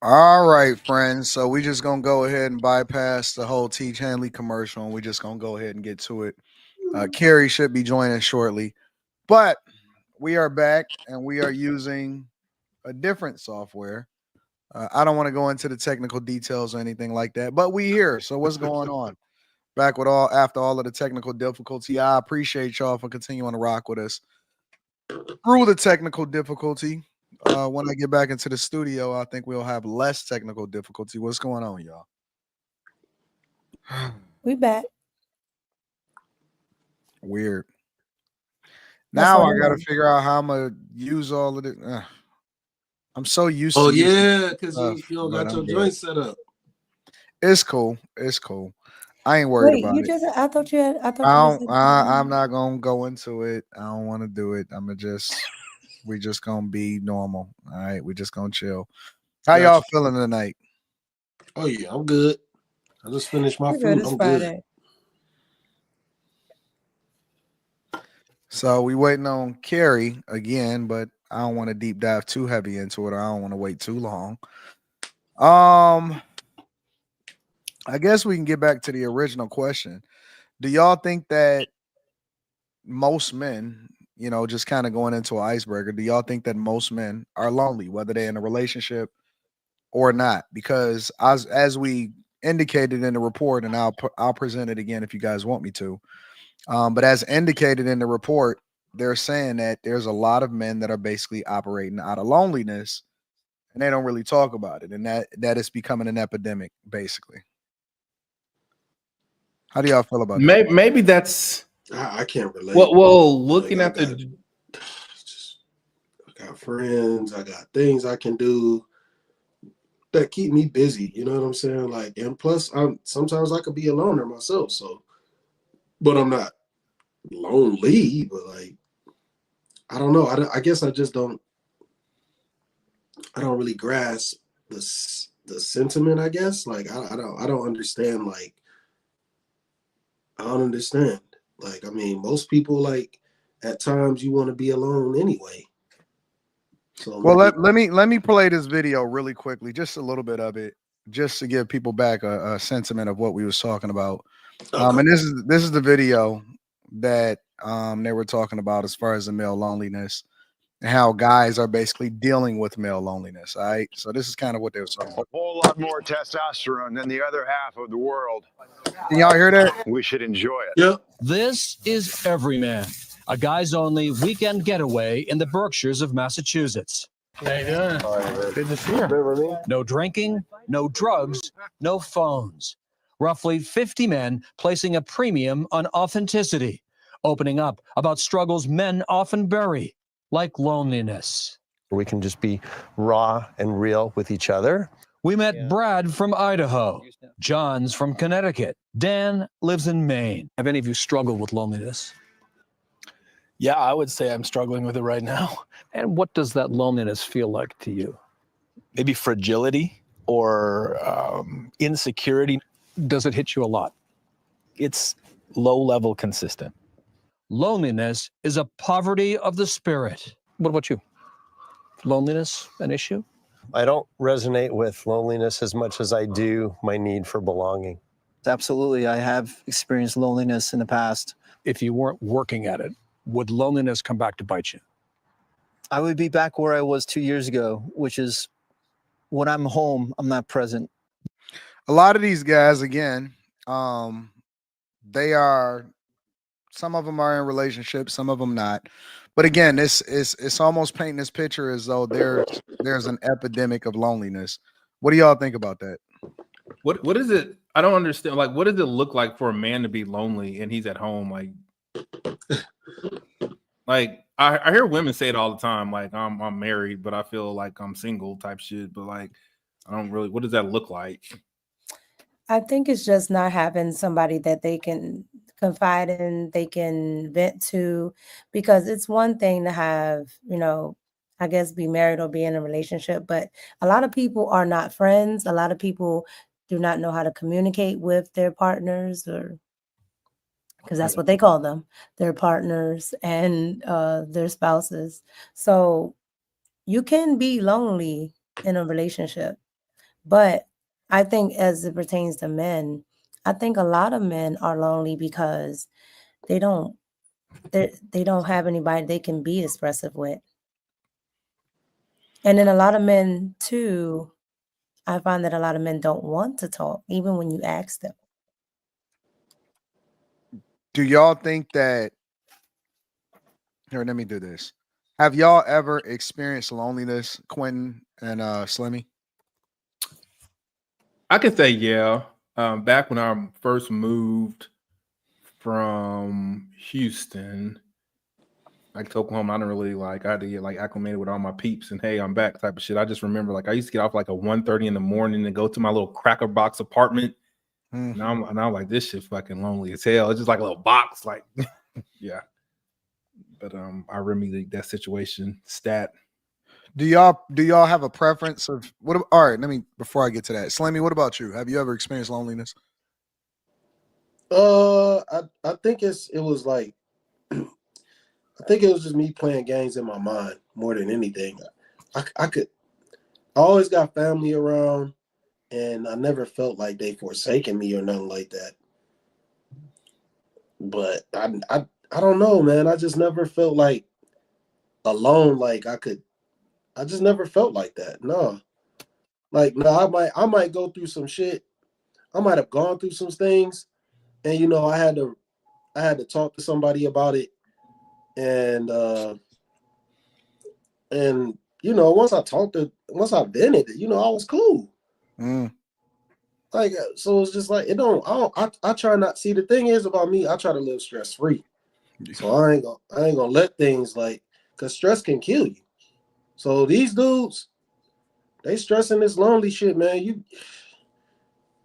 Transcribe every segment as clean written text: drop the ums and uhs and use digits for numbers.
All right, friends. So we just gonna go ahead and bypass the whole Teach Hanley commercial, and we just gonna go ahead and get to it. Carrie should be joining shortly, but we are back and we are using a different software. I don't want to go into the technical details or anything like that, but we here. So what's going on? Back with all after all of the technical difficulty. I appreciate y'all for continuing to rock with us through the technical difficulty. When I get back into the studio, I think we'll have less technical difficulty. What's going on, y'all? We back. Weird. That's Now what I I got to mean. figure out how I'm gonna use all of it. I'm so used Oh to using yeah, because stuff, you don't but got I'm your good. joint set up. It's cool. It's cool. I ain't worried Wait, about you it. just I thought you had I thought I you just don't. said I'm not gonna go into it. I don't want to do it. I'm gonna just. We just gonna be normal. All right. We just gonna chill. How y'all Gotcha. feeling tonight? Oh yeah, I'm good. I just finished my we're good. food. It's I'm good. Friday. So we waiting on Carrie again, but I don't want to deep dive too heavy into it. I don't want to wait too long. Um, I guess we can get back to the original question. Do y'all think that most men, just kind of going into an icebreaker, do y'all think that most men are lonely, whether they're in a relationship or not? Because as we indicated in the report, and I'll present it again if you guys want me to. But as indicated in the report, they're saying that there's a lot of men that are basically operating out of loneliness, and they don't really talk about it, and that is becoming an epidemic, basically. How do y'all feel about that? Maybe that's I can't relate. well. Like Looking I at got, the just, I got friends. I got things I can do that keep me busy. You know what I'm saying? Like, and plus, sometimes I could be a loner myself. So, but I'm not lonely. But like, I don't know. I guess I just don't. I don't really grasp the sentiment. I guess like I don't understand. Like I don't understand. Like I mean, most people like at times you want to be alone anyway. So Well, maybe let me play this video really quickly, just a little bit of it, just to give people back a sentiment of what we was talking about. okay. And this is the video that they were talking about as far as the male loneliness and how guys are basically dealing with male loneliness. All right, so this is kind of what they were talking A about. whole lot more testosterone than the other half of the world. Can y'all hear that? We should enjoy it. Yep. This is Everyman, a guys only weekend getaway in the Berkshires of Massachusetts. how you doing? Good to see you. No drinking, no drugs, no phones. Roughly 50 men placing a premium on authenticity, opening up about struggles men often bury, like loneliness. We can just be raw and real with each other. We met Brad from Idaho. John's from Connecticut. Dan lives in Maine. Have any of you struggled with loneliness? Yeah, I would say I'm struggling with it right now. And what does that loneliness feel like to you? Maybe fragility or insecurity. Does it hit you a lot? It's low level consistent. Loneliness is a poverty of the spirit. What about you? Loneliness an issue? I don't resonate with loneliness as much as I do my need for belonging. Absolutely. I have experienced loneliness in the past. If you weren't working at it, would loneliness come back to bite you? I would be back where I was 2 years ago, which is when I'm home, I'm not present. A lot of these guys, again, they are. Some of them are in relationships, some of them not. But again, this is it's almost painting this picture as though there's an epidemic of loneliness. What do y'all think about that? What is it? I don't understand. Like, what does it look like for a man to be lonely and he's at home? Like I hear women say it all the time. Like I'm married, but I feel like I'm single type shit. But like I don't really. What does that look like? I think it's just not having somebody that they can confide in, they can vent to, because it's one thing to have, I guess be married or be in a relationship, but a lot of people are not friends. A lot of people do not know how to communicate with their partners, or because that's what they call them, their partners and their spouses. So you can be lonely in a relationship But I think as it pertains to men, I think a lot of men are lonely because they don't have anybody they can be expressive with. And then a lot of men too, I find that a lot of men don't want to talk, even when you ask them. Do y'all think that here, let me do this. Have y'all ever experienced loneliness, Quentin and Slimmy? I could say yeah. Back when I first moved from Houston, like to Oklahoma, I didn't really like. I had to get like acclimated with all my peeps and hey, I'm back type of shit. I just remember like I used to get off like at 1:30 in the morning and go to my little cracker box apartment. Mm. And I'm like, this shit fucking lonely as hell. It's just like a little box, like yeah. But I remedied that situation. Stat. Do y'all have a preference of what? All right, let me before I get to that, Slimmy. What about you? Have you ever experienced loneliness? I think it was like I think it was just me playing games in my mind more than anything. I always got family around, and I never felt like they forsaken me or nothing like that. But I don't know, man. I just never felt like alone. Like I just never felt like that. No, like no, I might go through some shit. I might have gone through some things, and I had to talk to somebody about it, and once I vented it, I was cool. Mm. Like so, it's just like it don't. I try not. See, the thing is about me, I try to live stress free. So I ain't gonna let things like, cause stress can kill you. So these dudes, they stressing this lonely shit, man.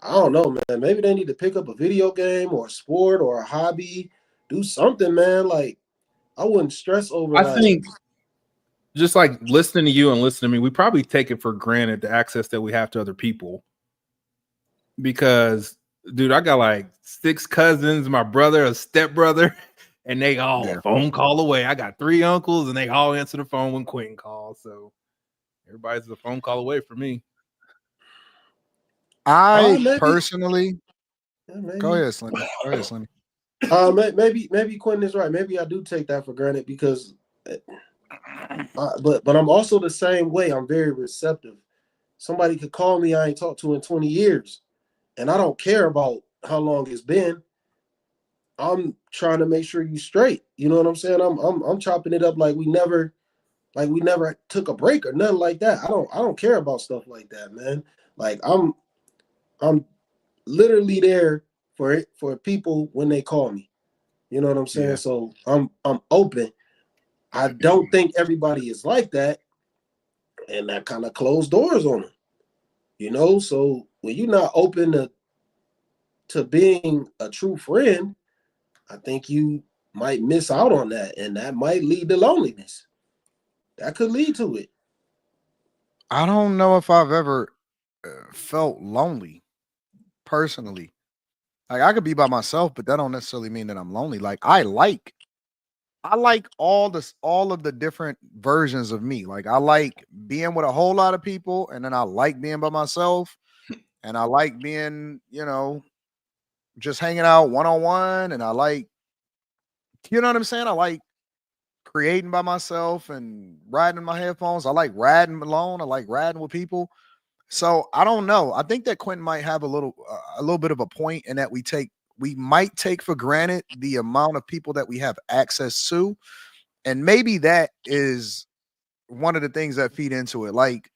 I don't know, man. Maybe they need to pick up a video game or a sport or a hobby, do something, man. Like I wouldn't stress over I like. think just like listening to you and listening to me, we probably take it for granted the access that we have to other people. Because, dude, I got like 6 cousins, my brother, a stepbrother, and they all Yeah. a phone call away. I got 3 uncles, and they all answer the phone when Quentin calls. So everybody's a phone call away from me. I Maybe, personally maybe. go ahead, Slimmy. Go ahead, Slimmy. Maybe Quentin is right. Maybe I do take that for granted because, but I'm also the same way. I'm very receptive. Somebody could call me I ain't talked to in 20 years, and I don't care about how long it's been. I'm trying to make sure you straight. You know what I'm saying? I'm chopping it up like we never took a break or nothing like that. I don't care about stuff like that, man. Like I'm literally there for people when they call me. You know what I'm saying? Yeah. So I'm open. I don't think everybody is like that, and that kind of closed doors on them. So when you're not open to being a true friend, I think you might miss out on that, and that might lead to loneliness. That could lead to it. I don't know if I've ever felt lonely personally. Like I could be by myself, but that don't necessarily mean that I'm lonely. Like I like all of the different versions of me. Like I like being with a whole lot of people, and then I like being by myself, and I like being, just hanging out one on one, and I like, you know what I'm saying? I like creating by myself and riding in my headphones. I like riding alone. I like riding with people. So I don't know. I think that Quentin might have a little bit of a point in that we might take for granted the amount of people that we have access to, and maybe that is one of the things that feed into it. Like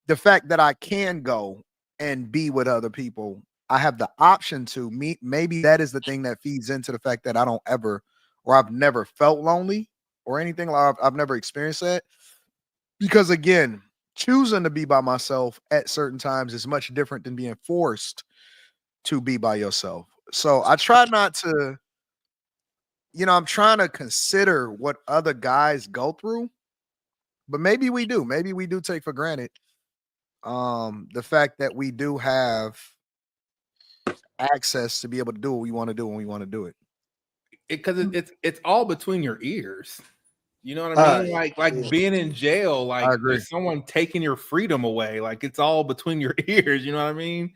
the fact that I can go and be with other people, I have the option to meet. Maybe that is the thing that feeds into the fact that I don't ever, or I've never felt lonely or anything. Like I've never experienced that because again, choosing to be by myself at certain times is much different than being forced to be by yourself. So I try not to, I'm trying to consider what other guys go through, but maybe we do. Maybe we do take for granted the fact that we do have access to be able to do what we want to do when we want to do it. Because it's all between your ears. You know what I mean? Yeah. Like being in jail, like I agree. there's someone taking your freedom away. Like it's all between your ears. You know what I mean?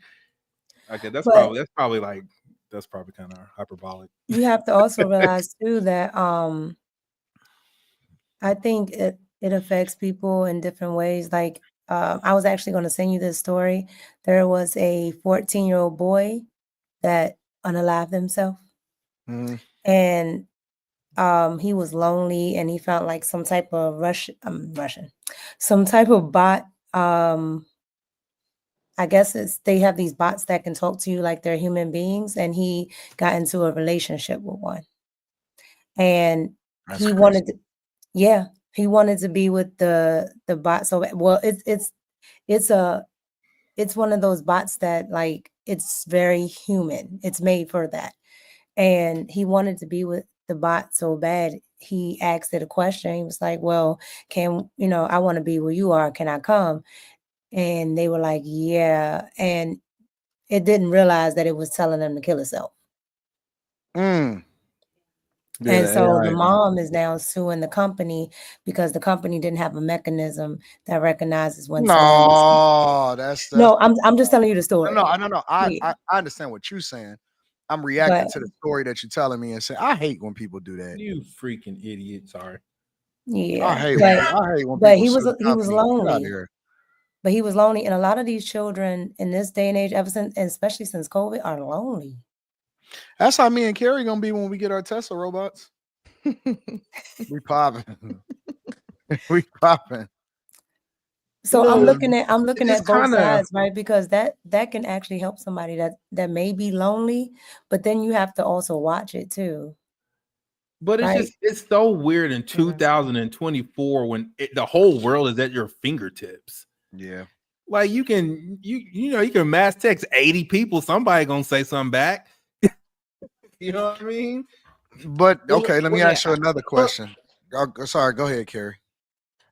Okay, that's But probably kind of hyperbolic. you have to also realize too that I think it affects people in different ways. Like I was actually going to send you this story. There was a 14-year-old boy that unalived himself, Mhm. and he was lonely, and he felt like some type of some type of bot. I guess they have these bots that can talk to you like they're human beings, and he got into a relationship with one, and That's he crazy. wanted to, yeah, he wanted to be with the bot. So well, it's a it's one of those bots that like it's very human. It's made for that, and he wanted to be with the bot so bad. He asked it a question. He was like, "Well, I want to be where you are. Can I come?" And they were like, "Yeah," and it didn't realize that it was telling them to kill itself. Mm. Yeah, And the so the AI. mom is now suing the company because the company didn't have a mechanism that recognizes when someone is. No, that's No, I'm just telling you the no, story. no. Yeah, I understand what you're saying. I'm but reacting to the story that you're telling me and say I hate when people do that. You freaking idiot! Sorry. yeah, I hate when but people he sue was the he was company. Get out of lonely. here. But he was lonely, and a lot of these children in this day and age, ever since, and especially since COVID, are lonely. That's how me and Carrie gonna be when we get our Tesla robots. We popping. We popping. So I'm No, it looking just at both kind of. sides, right? Because that can actually help somebody that may be lonely, but then you have to also watch it too, But right? it's so weird in Mhm. 2024 when the whole world is at your fingertips. Yeah. Like you can mass text 80 people. Somebody gonna say something back. You know what I mean? But okay, let me Yeah. ask you another question. Sorry, go ahead, Carrie.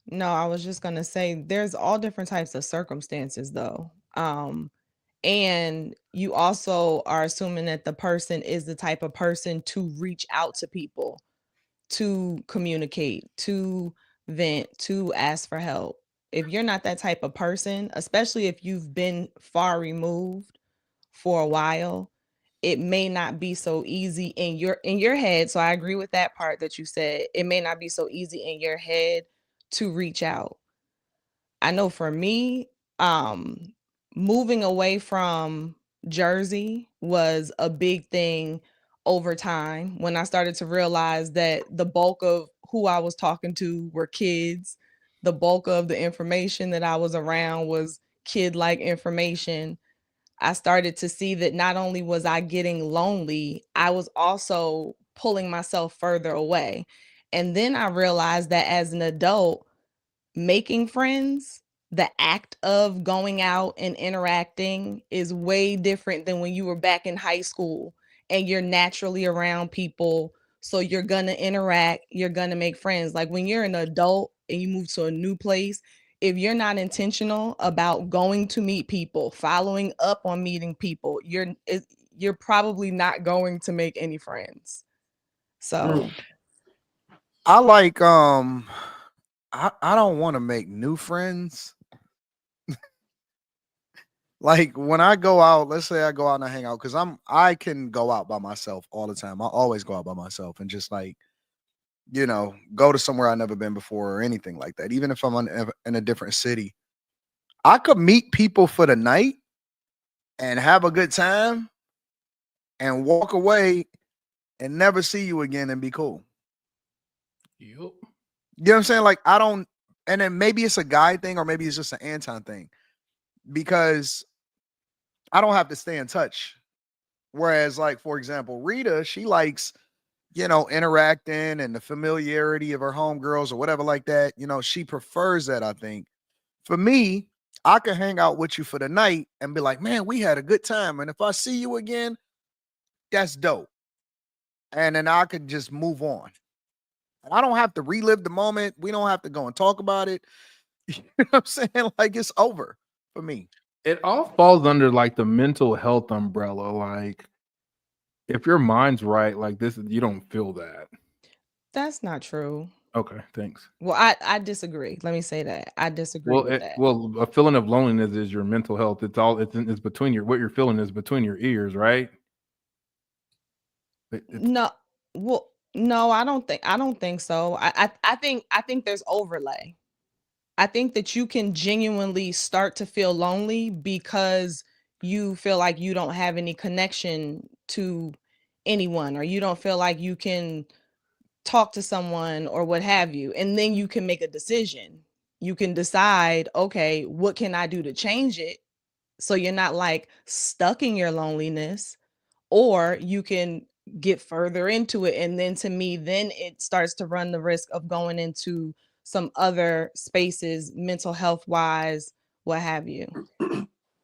No, I was just gonna say there's all different types of circumstances though. And you also are assuming that the person is the type of person to reach out to people, to communicate, to vent, to ask for help. If you're not that type of person, especially if you've been far removed for a while, it may not be so easy in your head. So I agree with that part that you said. It may not be so easy in your head to reach out. I know for me, moving away from Jersey was a big thing over time when I started to realize that the bulk of who I was talking to were kids. The bulk of the information that I was around was kid-like information. I started to see that not only was I getting lonely, I was also pulling myself further away. And then I realized that as an adult, making friends, the act of going out and interacting is way different than when you were back in high school and you're naturally around people. So you're going to interact, you're going to make friends. Like when you're an adult and you move to a new place, if you're not intentional about going to meet people, following up on meeting people, you're probably not going to make any friends. So, I like I don't want to make new friends. Like when I go out, let's say I go out and I hang out, because I can go out by myself all the time. I always go out by myself and just like, go to somewhere I've never been before or anything like that. Even if I'm in a different city, I could meet people for the night and have a good time and walk away and never see you again and be cool. Yep. You know what I'm saying? Like I don't, and then maybe it's a guy thing or maybe it's just an Anton thing because I don't have to stay in touch. Whereas, like, for example, Rita, she likes, interacting and the familiarity of her homegirls or whatever like that. She prefers that, I think. For me, I can hang out with you for the night and be like, man, we had a good time. And if I see you again, that's dope. And then I could just move on. I don't have to relive the moment. We don't have to go and talk about it. You know what I'm saying? Like it's over for me. It all falls under like the mental health umbrella. Like if your mind's right, like this, you don't feel that. that's not true. Okay, thanks. Well, I disagree. Let me say that. I disagree with that. Well, a feeling of loneliness is your mental health. It's between what you're feeling is between your ears, right? No, well, no, I don't think so. I think there's overlay. I think that you can genuinely start to feel lonely because you feel like you don't have any connection to anyone, or you don't feel like you can talk to someone or what have you. And then you can make a decision. You can decide, okay, what can I do to change it? So you're not like stuck in your loneliness, or you can get further into it. And then to me, then it starts to run the risk of going into some other spaces, mental health wise, what have you.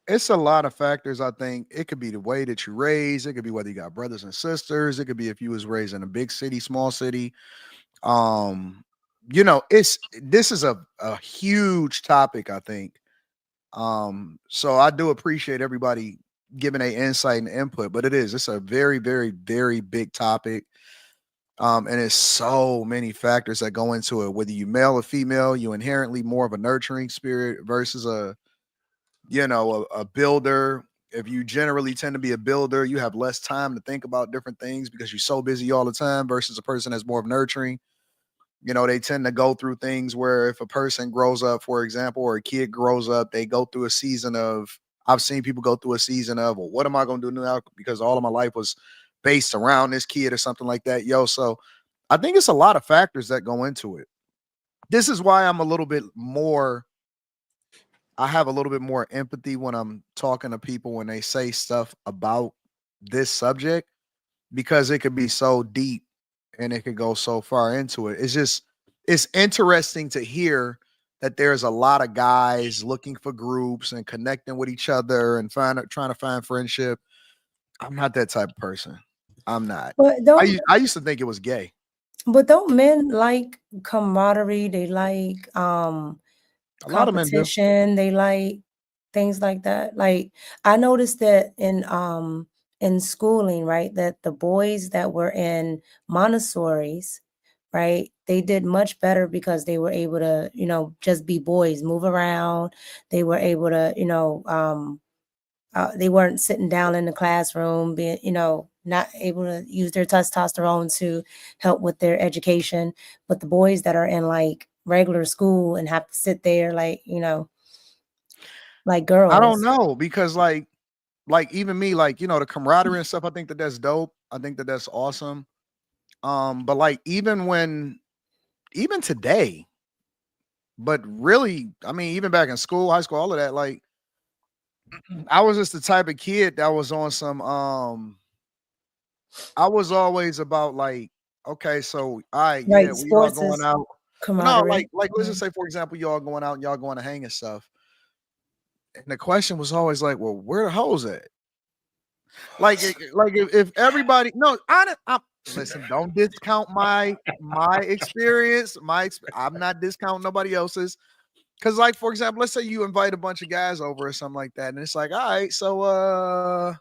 It's a lot of factors. I think it could be the way that you raised. It could be whether you got brothers and sisters. It could be if you was raised in a big city, small city. This is a huge topic, I think. So I do appreciate everybody giving a insight and input, but it's a very, very, very big topic. And it's so many factors that go into it. Whether you male or female, you inherently more of a nurturing spirit versus a builder. If you generally tend to be a builder, you have less time to think about different things because you're so busy all the time versus a person that's more of nurturing. They tend to go through things where if a person grows up, for example, or a kid grows up, they go through a season of, I've seen people go through a season of, well, what am I going to do now? Because all of my life was based around this kid or something like that. So I think it's a lot of factors that go into it. This is why I have a little bit more empathy when I'm talking to people when they say stuff about this subject, because it could be so deep and it could go so far into it. It's interesting to hear that there's a lot of guys looking for groups and connecting with each other and trying to find friendship. I'm not that type of person. I'm not. But I used to think it was gay. But don't men like camaraderie? They like A lot of men do. competition. They like things like that. Like I noticed that in schooling, right, that the boys that were in Montessori's, right, they did much better because they were able to, just be boys, move around. They were able to, they weren't sitting down in the classroom, being, not able to use their testosterone to help with their education. But the boys that are in like regular school and have to sit there, like, like girls. I don't know, because like even me, like, the camaraderie and stuff, I think that's dope. I think that's awesome. But like even today, but really, I mean, even back in school, high school, all of that, like I was just the type of kid that was on some I was always about like, okay, so all right, Right, yeah, we all sports going is out. But no, camaraderie. like let's just say, for example, y'all going out, y'all going to hang and stuff. And the question was always like, well, where the hoes at? Like if everybody, no, listen, don't discount my experience. I'm not discounting nobody else's. Because, like, for example, let's say you invite a bunch of guys over or something like that, and it's like, all right, so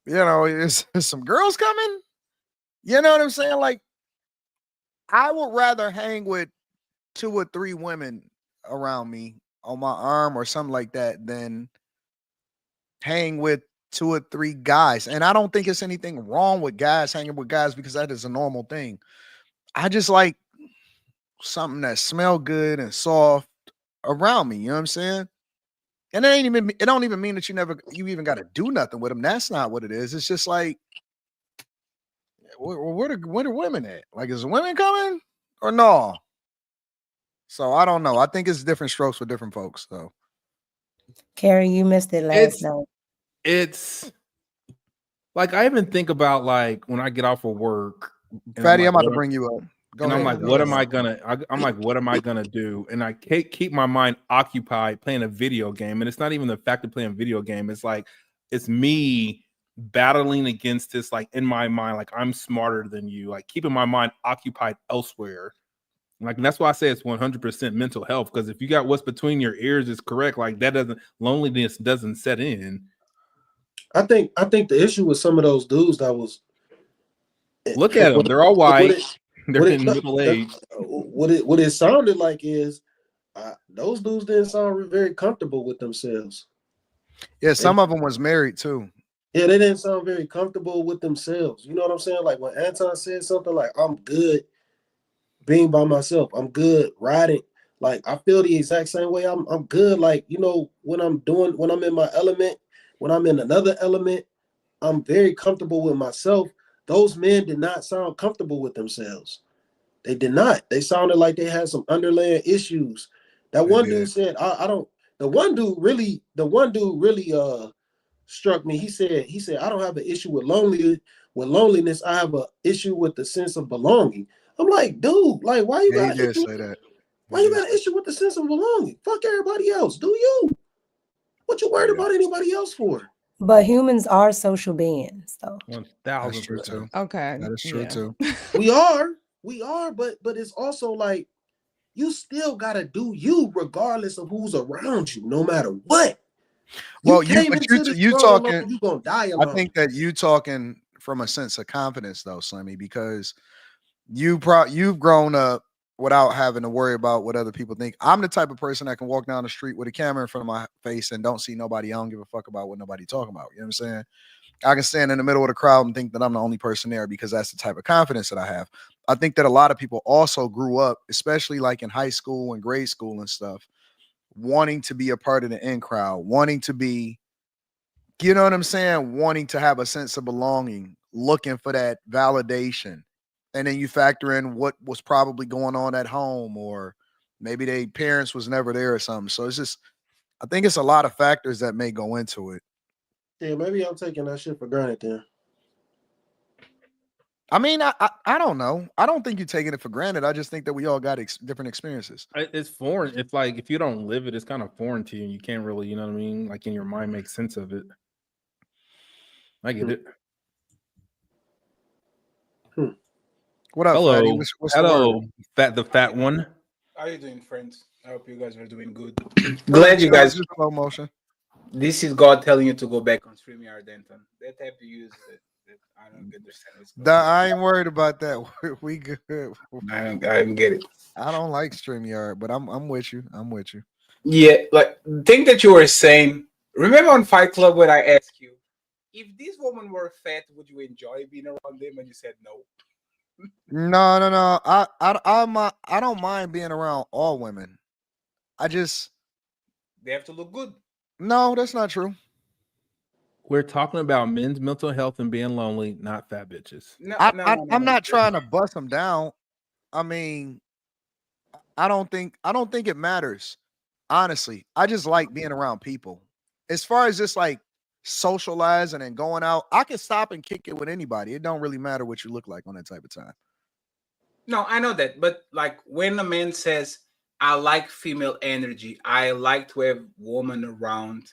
is some girls coming? You know what I'm saying? Like, I would rather hang with 2 or 3 women around me on my arm or something like that than hang with 2 or 3 guys. And I don't think it's anything wrong with guys hanging with guys, because that is a normal thing. I just like something that smell good and soft around me. You know what I'm saying? And it don't even mean that you even got to do nothing with them. That's not what it is. It's just like, where are women at? Like, is the women coming or no? So I don't know. I think it's different strokes for different folks. So Carrie, you missed it last night. It's like, I even think about like when I get off of work, Fatty, I'm about to bring you up. I'm like, what am I gonna do? And I keep my mind occupied playing a video game. And it's not even the fact of playing a video game. It's like, it's me battling against this, like in my mind, like I'm smarter than you, like keeping my mind occupied elsewhere. Like, and that's why I say it's 100% mental health. Because if you got what's between your ears is correct, like loneliness doesn't set in. I think the issue with some of those dudes that was, look at them, they're all white. They're What in middle age. what it sounded like is those dudes didn't sound very comfortable with themselves. Yeah, some of them was married too. Yeah, they didn't sound very comfortable with themselves. You know what I'm saying? Like when Anton said something like, I'm good being by myself. I'm good riding. Like I feel the exact same way. I'm good. Like, you know, when I'm in my element, when I'm in another element, I'm very comfortable with myself. Those men did not sound comfortable with themselves. They did not. They sounded like they had some underlying issues. That one dude said, I don't. The one dude really struck me. He said, I don't have an issue with loneliness. I have an issue with the sense of belonging. I'm like, dude, like, why you Yeah, he got an did issue? say that. Why you got an issue with the sense of belonging? Fuck everybody else. Do you? What you worried about anybody else for? But humans are social beings, though. 1000%. Okay. That is true too. We are, but it's also like you still gotta do you regardless of who's around you, no matter what. Well, You talking. you gonna die I alone. think that you talking from a sense of confidence though, Slimmy, because you've grown up without having to worry about what other people think. I'm the type of person that can walk down the street with a camera in front of my face and don't see nobody. I don't give a fuck about what nobody talking about. You know what I'm saying? I can stand in the middle of the crowd and think that I'm the only person there because that's the type of confidence that I have. I think that a lot of people also grew up, especially like in high school and grade school and stuff, wanting to be a part of the in crowd, wanting to be, you know what I'm saying? Wanting to have a sense of belonging, looking for that validation. And then you factor in what was probably going on at home, or maybe their parents was never there or something. So it's just, I think it's a lot of factors that may go into it. Yeah, maybe I'm taking that shit for granted then. I mean, I don't know. I don't think you're taking it for granted. I just think that we all got different experiences. It's foreign. It's like if you don't live it, it's kind of foreign to you, and you can't really, you know what I mean? Like in your mind, make sense of it. I get it. What up, Hello, Fatty? What's the word? the fat one. How are you doing, friends? I hope you guys are doing good. Glad you guys just slow motion. This is God telling you to go back on StreamYard, Anton. That type you use that I don't understand. I ain't worried about that. We good. I don't get it. I don't like StreamYard, but I'm with you. I'm with you. Yeah, like the thing that you were saying. Remember on Fight Club when I asked you if this woman were fat, would you enjoy being around them? And you said no. No. I don't mind being around all women. They have to look good. No, that's not true. We're talking about men's mental health and being lonely, not fat bitches. I'm not trying to bust them down. I mean, I don't think it matters. Honestly, I just like being around people. As far as just like socializing and going out, I can stop and kick it with anybody. It don't really matter what you look like on that type of time. No, I know that, but like when a man says, "I like female energy. I like to have women around."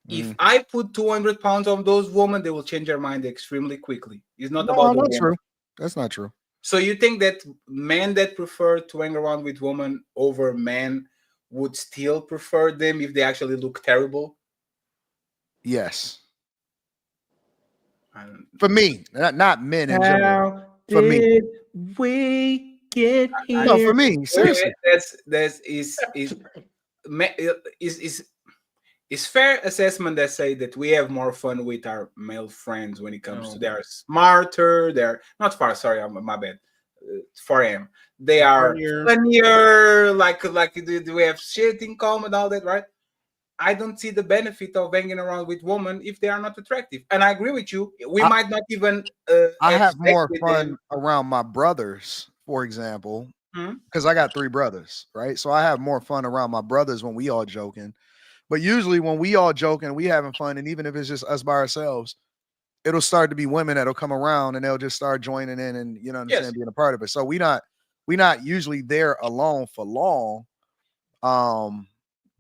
If I put 200 pounds on those women, they will change their mind extremely quickly. It's not about the woman. True. That's not true. So you think that men that prefer to hang around with women over men would still prefer them if they actually look terrible? Yes. For me, not men in general. For me. We get here. No, for me, seriously. It's fair assessment that say that we have more fun with our male friends when it comes to they're smarter, they're not far. Sorry, my bad. 4am. They are funnier. Like do we have shit in common? All that, right? I don't see the benefit of hanging around with women if they are not attractive. And I agree with you. We might not even. I have more fun around my brothers, for example, because I got 3 brothers, right? So I have more fun around my brothers when we all joking. But usually when we all joking, we having fun, and even if it's just us by ourselves, it'll start to be women that'll come around and they'll just start joining in and, you know what I'm saying, being a part of it. So we not usually there alone for long.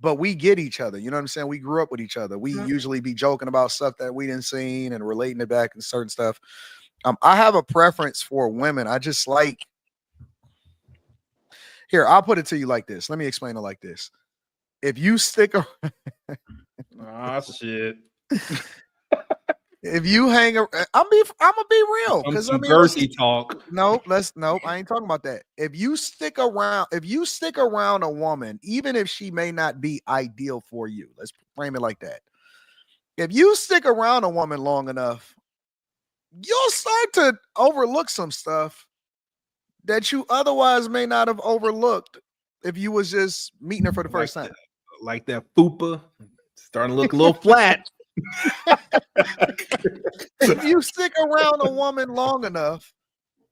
But we get each other, you know what I'm saying? We grew up with each other. We usually be joking about stuff that we didn't seen and relating it back and certain stuff. I have a preference for women. I just like, here, I'll put it to you like this. Let me explain it like this. If you stick around, shit. If you hang, I'm gonna be real because I Some mean, listen, girthy talk. nope, I ain't talking about that. If you stick around a woman, even if she may not be ideal for you, let's frame it like that. If you stick around a woman long enough, you'll start to overlook some stuff that you otherwise may not have overlooked if you was just meeting her for the first time. Like that fupa starting to look a little flat. If you stick around a woman long enough,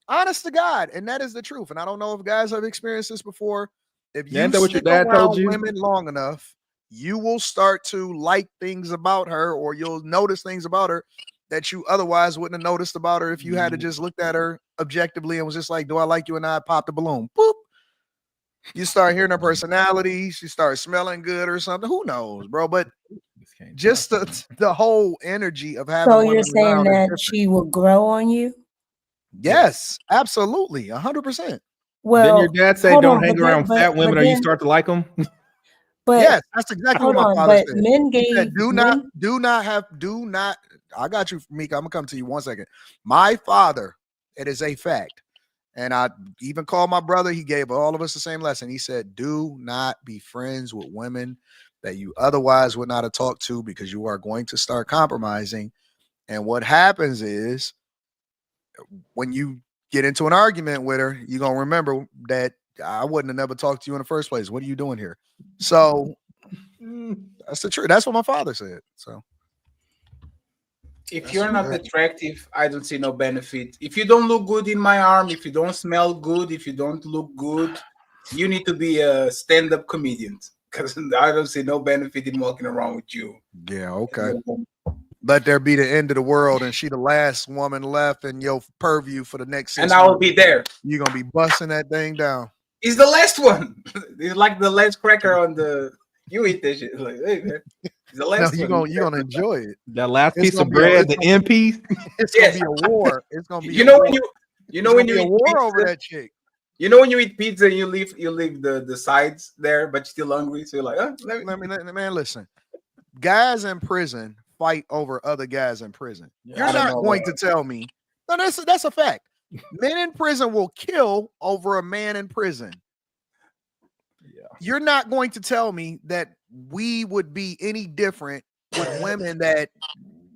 honest to God, and that is the truth. And I don't know if guys have experienced this before. If you Ain't that what your stick dad told around you? women long enough, you will start to like things about her, or you'll notice things about her that you otherwise wouldn't have noticed about her if you had to just looked at her objectively and was just like, do I like you? And I popped a balloon. Boop. You start hearing her personality. She starts smelling good or something. Who knows, bro? But just the whole energy of having So women you're saying around is that different. she will grow on you? Yes, absolutely, 100%. Well, Didn't your dad say hold don't on, hang around fat women or you start to like them? But Yes, that's exactly what hold my on, father but said. men He said, gave do men not. I got you, Mika. I'm gonna come to you 1 second. My father, it is a fact. And I even called my brother. He gave all of us the same lesson. He said, do not be friends with women that you otherwise would not have talked to because you are going to start compromising. And what happens is when you get into an argument with her, you're going to remember that I wouldn't have never talked to you in the first place. What are you doing here? So that's the truth. That's what my father said. So If that's you're not right. attractive, I don't see no benefit. If you don't look good in my arm, if you don't smell good, if you don't look good, you need to be a stand-up comedian because I don't see no benefit in walking around with you. Yeah, okay. Let there be the end of the world, and she the last woman left in your purview for the next 6 And I will months. be there. You're gonna be busting that thing down. It's the last one. It's like the last cracker on the. You eat this shit. Like, hey man, it's the No, last you're one. gonna enjoy it. That last It's piece of gonna be a- bread, it's the end piece. It's Yes. gonna be a war. It's gonna be You a know war. when you know It's when gonna you be a eat war pizza, over that chick. you know when you eat pizza, you leave the sides there, but you're still hungry. So you're like, oh, Man, listen. Guys in prison fight over other guys in prison. You're I don't not know, going bro. to tell me. No, that's a fact. Men in prison will kill over a man in prison. Yeah. You're not going to tell me that we would be any different with women that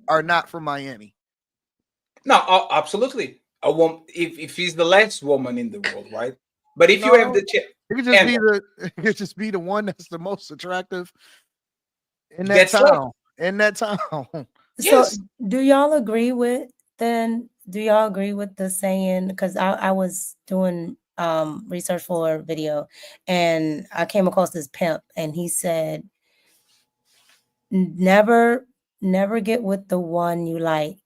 are not from Miami. No, absolutely. A woman, if she's the last woman in the world, right? But if you have No, the chance, it could just be it could just be the one that's the most attractive in that That's right. town. In that town. So do y'all agree with the saying? Because I was doing research for a video and I came across this pimp and he said never get with the one you like,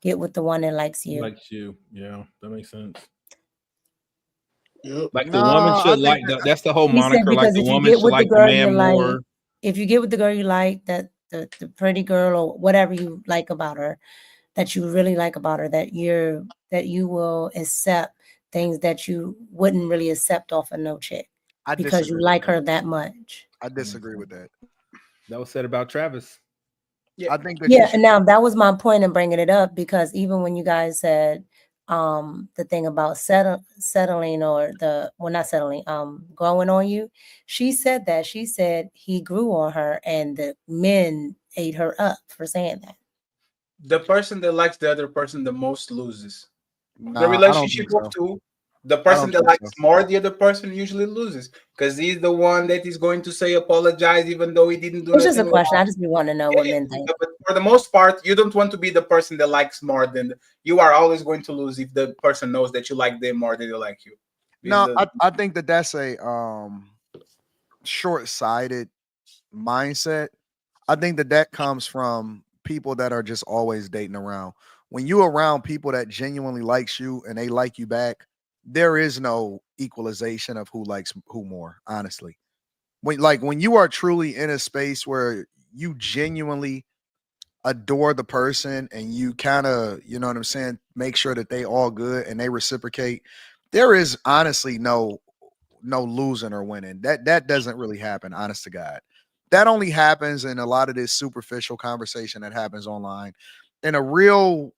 get with the one that likes you. Likes you. Yeah, that makes sense. Yep. Like No, the woman I should think like that's the whole He said moniker. Like because the if you woman get should with the like the girl you man like, more. if you get with the girl you like, that the pretty girl or whatever you like about her, that you really like about her, that you will accept things that you wouldn't really accept off of no chick I because you disagree like with that. her that much. I disagree with that. That was said about Travis. I think that Yeah, you and should. now that was my point in bringing it up because even when you guys said the thing about settling or not settling, growing on you, she said he grew on her and the men ate her up for saying that. the person that likes the other person the most loses. The Nah, I don't relationship think so. of two, the I person don't that think likes so. more the other person usually loses because he's the one that is going to say apologize even though he didn't do It's just a nothing question. wrong. I just be wanting to know what men think. But for the most part, you don't want to be the person that likes more than you are always going to lose if the person knows that you like them more than they like you. No, I think that's a short-sighted mindset. I think that comes from people that are just always dating around. When you around people that genuinely likes you and they like you back, there is no equalization of who likes who more, honestly. When you are truly in a space where you genuinely adore the person and you kind of, you know what I'm saying, make sure that they all good and they reciprocate, there is honestly no losing or winning. That doesn't really happen, honest to God. That only happens in a lot of this superficial conversation that happens online. in a real,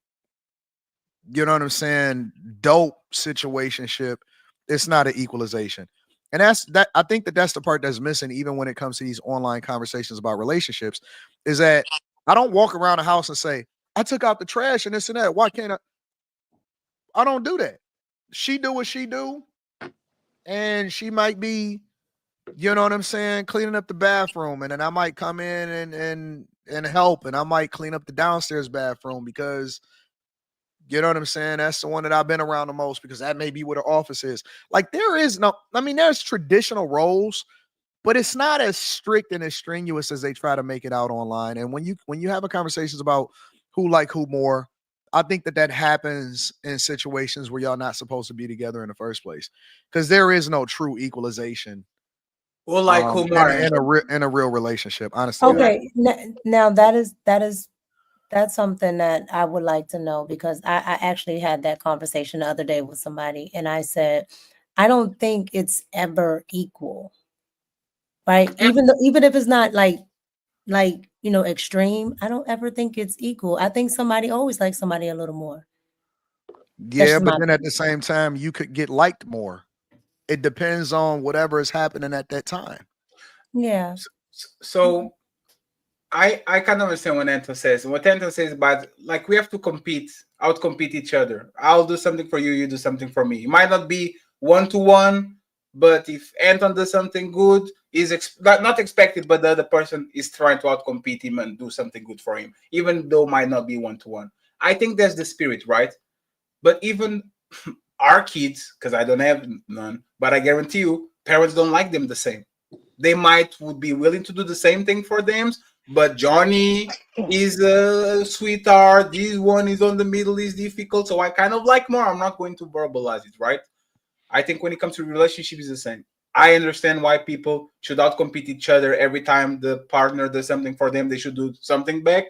you know what I'm saying, dope situationship, it's not an equalization. And that's that. I think that's the part that's missing, even when it comes to these online conversations about relationships, is that I don't walk around the house and say, I took out the trash and this and that. Why can't I? I don't do that. She do what she do, and she might be, you know what I'm saying, cleaning up the bathroom, and then I might come in and help, and I might clean up the downstairs bathroom because, you know what I'm saying, that's the one that I've been around the most because that may be where the office is. Like there is no, I mean, there's traditional roles, but it's not as strict and as strenuous as they try to make it out online. And when you have a conversations about who like who more, I think that happens in situations where y'all not supposed to be together in the first place, because there is no true equalization. Who like who more? In a real relationship, honestly. Okay, now that's something that I would like to know, because I actually had that conversation the other day with somebody, and I said, I don't think it's ever equal, right? Even if it's not like extreme, I don't ever think it's equal. I think somebody always likes somebody a little more. Yeah, but then at the same time, you could get liked more. It depends on whatever is happening at that time. Yeah. So I kind of understand what Anton says. What Anton says, but like we have to outcompete each other. I'll do something for you, you do something for me. It might not be 1-to-1, but if Anton does something good, is not expected, but the other person is trying to outcompete him and do something good for him, even though it might not be 1-to-1. I think that's the spirit, right? But even our kids, because I don't have none, but I guarantee you, parents don't like them the same. They would be willing to do the same thing for them, but Johnny is a sweetheart. This one is on the middle, is difficult. So I kind of like more. I'm not going to verbalize it, right? I think when it comes to relationship, it's the same. I understand why people should outcompete each other every time the partner does something for them. They should do something back.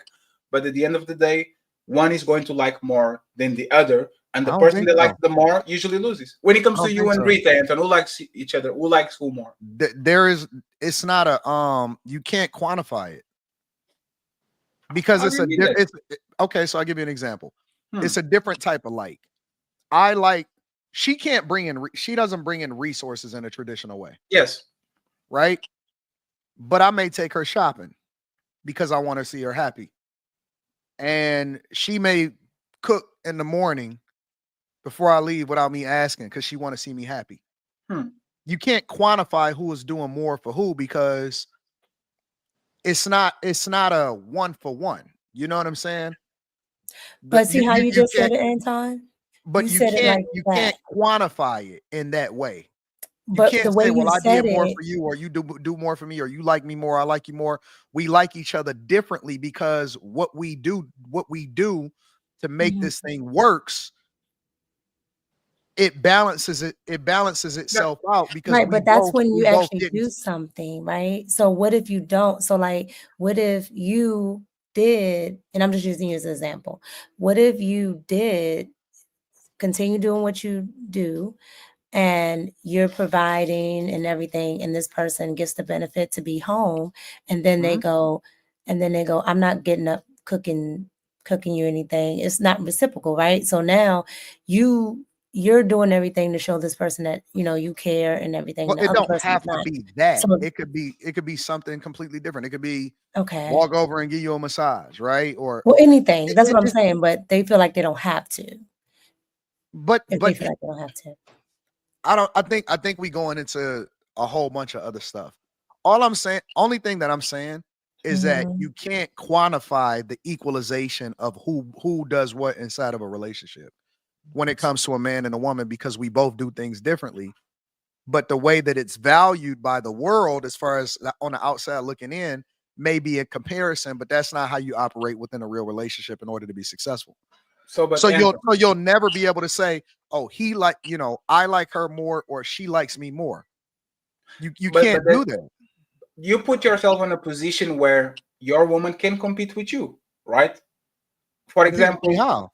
But at the end of the day, one is going to like more than the other, and the person that likes the more usually loses. When it comes to you and Rita, Anton, who likes each other? Who likes who more? It's not a you can't quantify it because okay. So I'll give you an example. It's a different type of like. She doesn't bring in resources in a traditional way. Yes. Right. But I may take her shopping because I want to see her happy. And she may cook in the morning before I leave without me asking, because she want to see me happy. You can't quantify who is doing more for who, because it's not a 1-for-1. You know what I'm saying? But see how you just said it, Anton? But you can't quantify it in that way. But you can't the way say, well, I did more it, for you, or you do more for me, or you like me more, I like you more. We like each other differently because what we do to make this thing works, it balances itself out, because right, but that's when you actually do something, right? So what if you don't? So like, what if you did, and I'm just using you as an example, what if you did continue doing what you do, and you're providing and everything, and this person gets the benefit to be home, and then they go, I'm not getting up cooking you anything. It's not reciprocal, right? So now you're doing everything to show this person that you care and everything. Well, it don't have to be that. So, it could be something completely different. It could be okay, walk over and give you a massage, right? Or anything. That's what I'm saying. But they feel like they don't have to. But they feel like they don't have to. I think we going into a whole bunch of other stuff. Only thing that I'm saying is that you can't quantify the equalization of who does what inside of a relationship when it comes to a man and a woman, because we both do things differently. But the way that it's valued by the world, as far as on the outside looking in, may be a comparison, but that's not how you operate within a real relationship in order to be successful. So you'll never be able to say, oh, I like her more, or she likes me more. You can't do that. You put yourself in a position where your woman can compete with you, right? For example, how?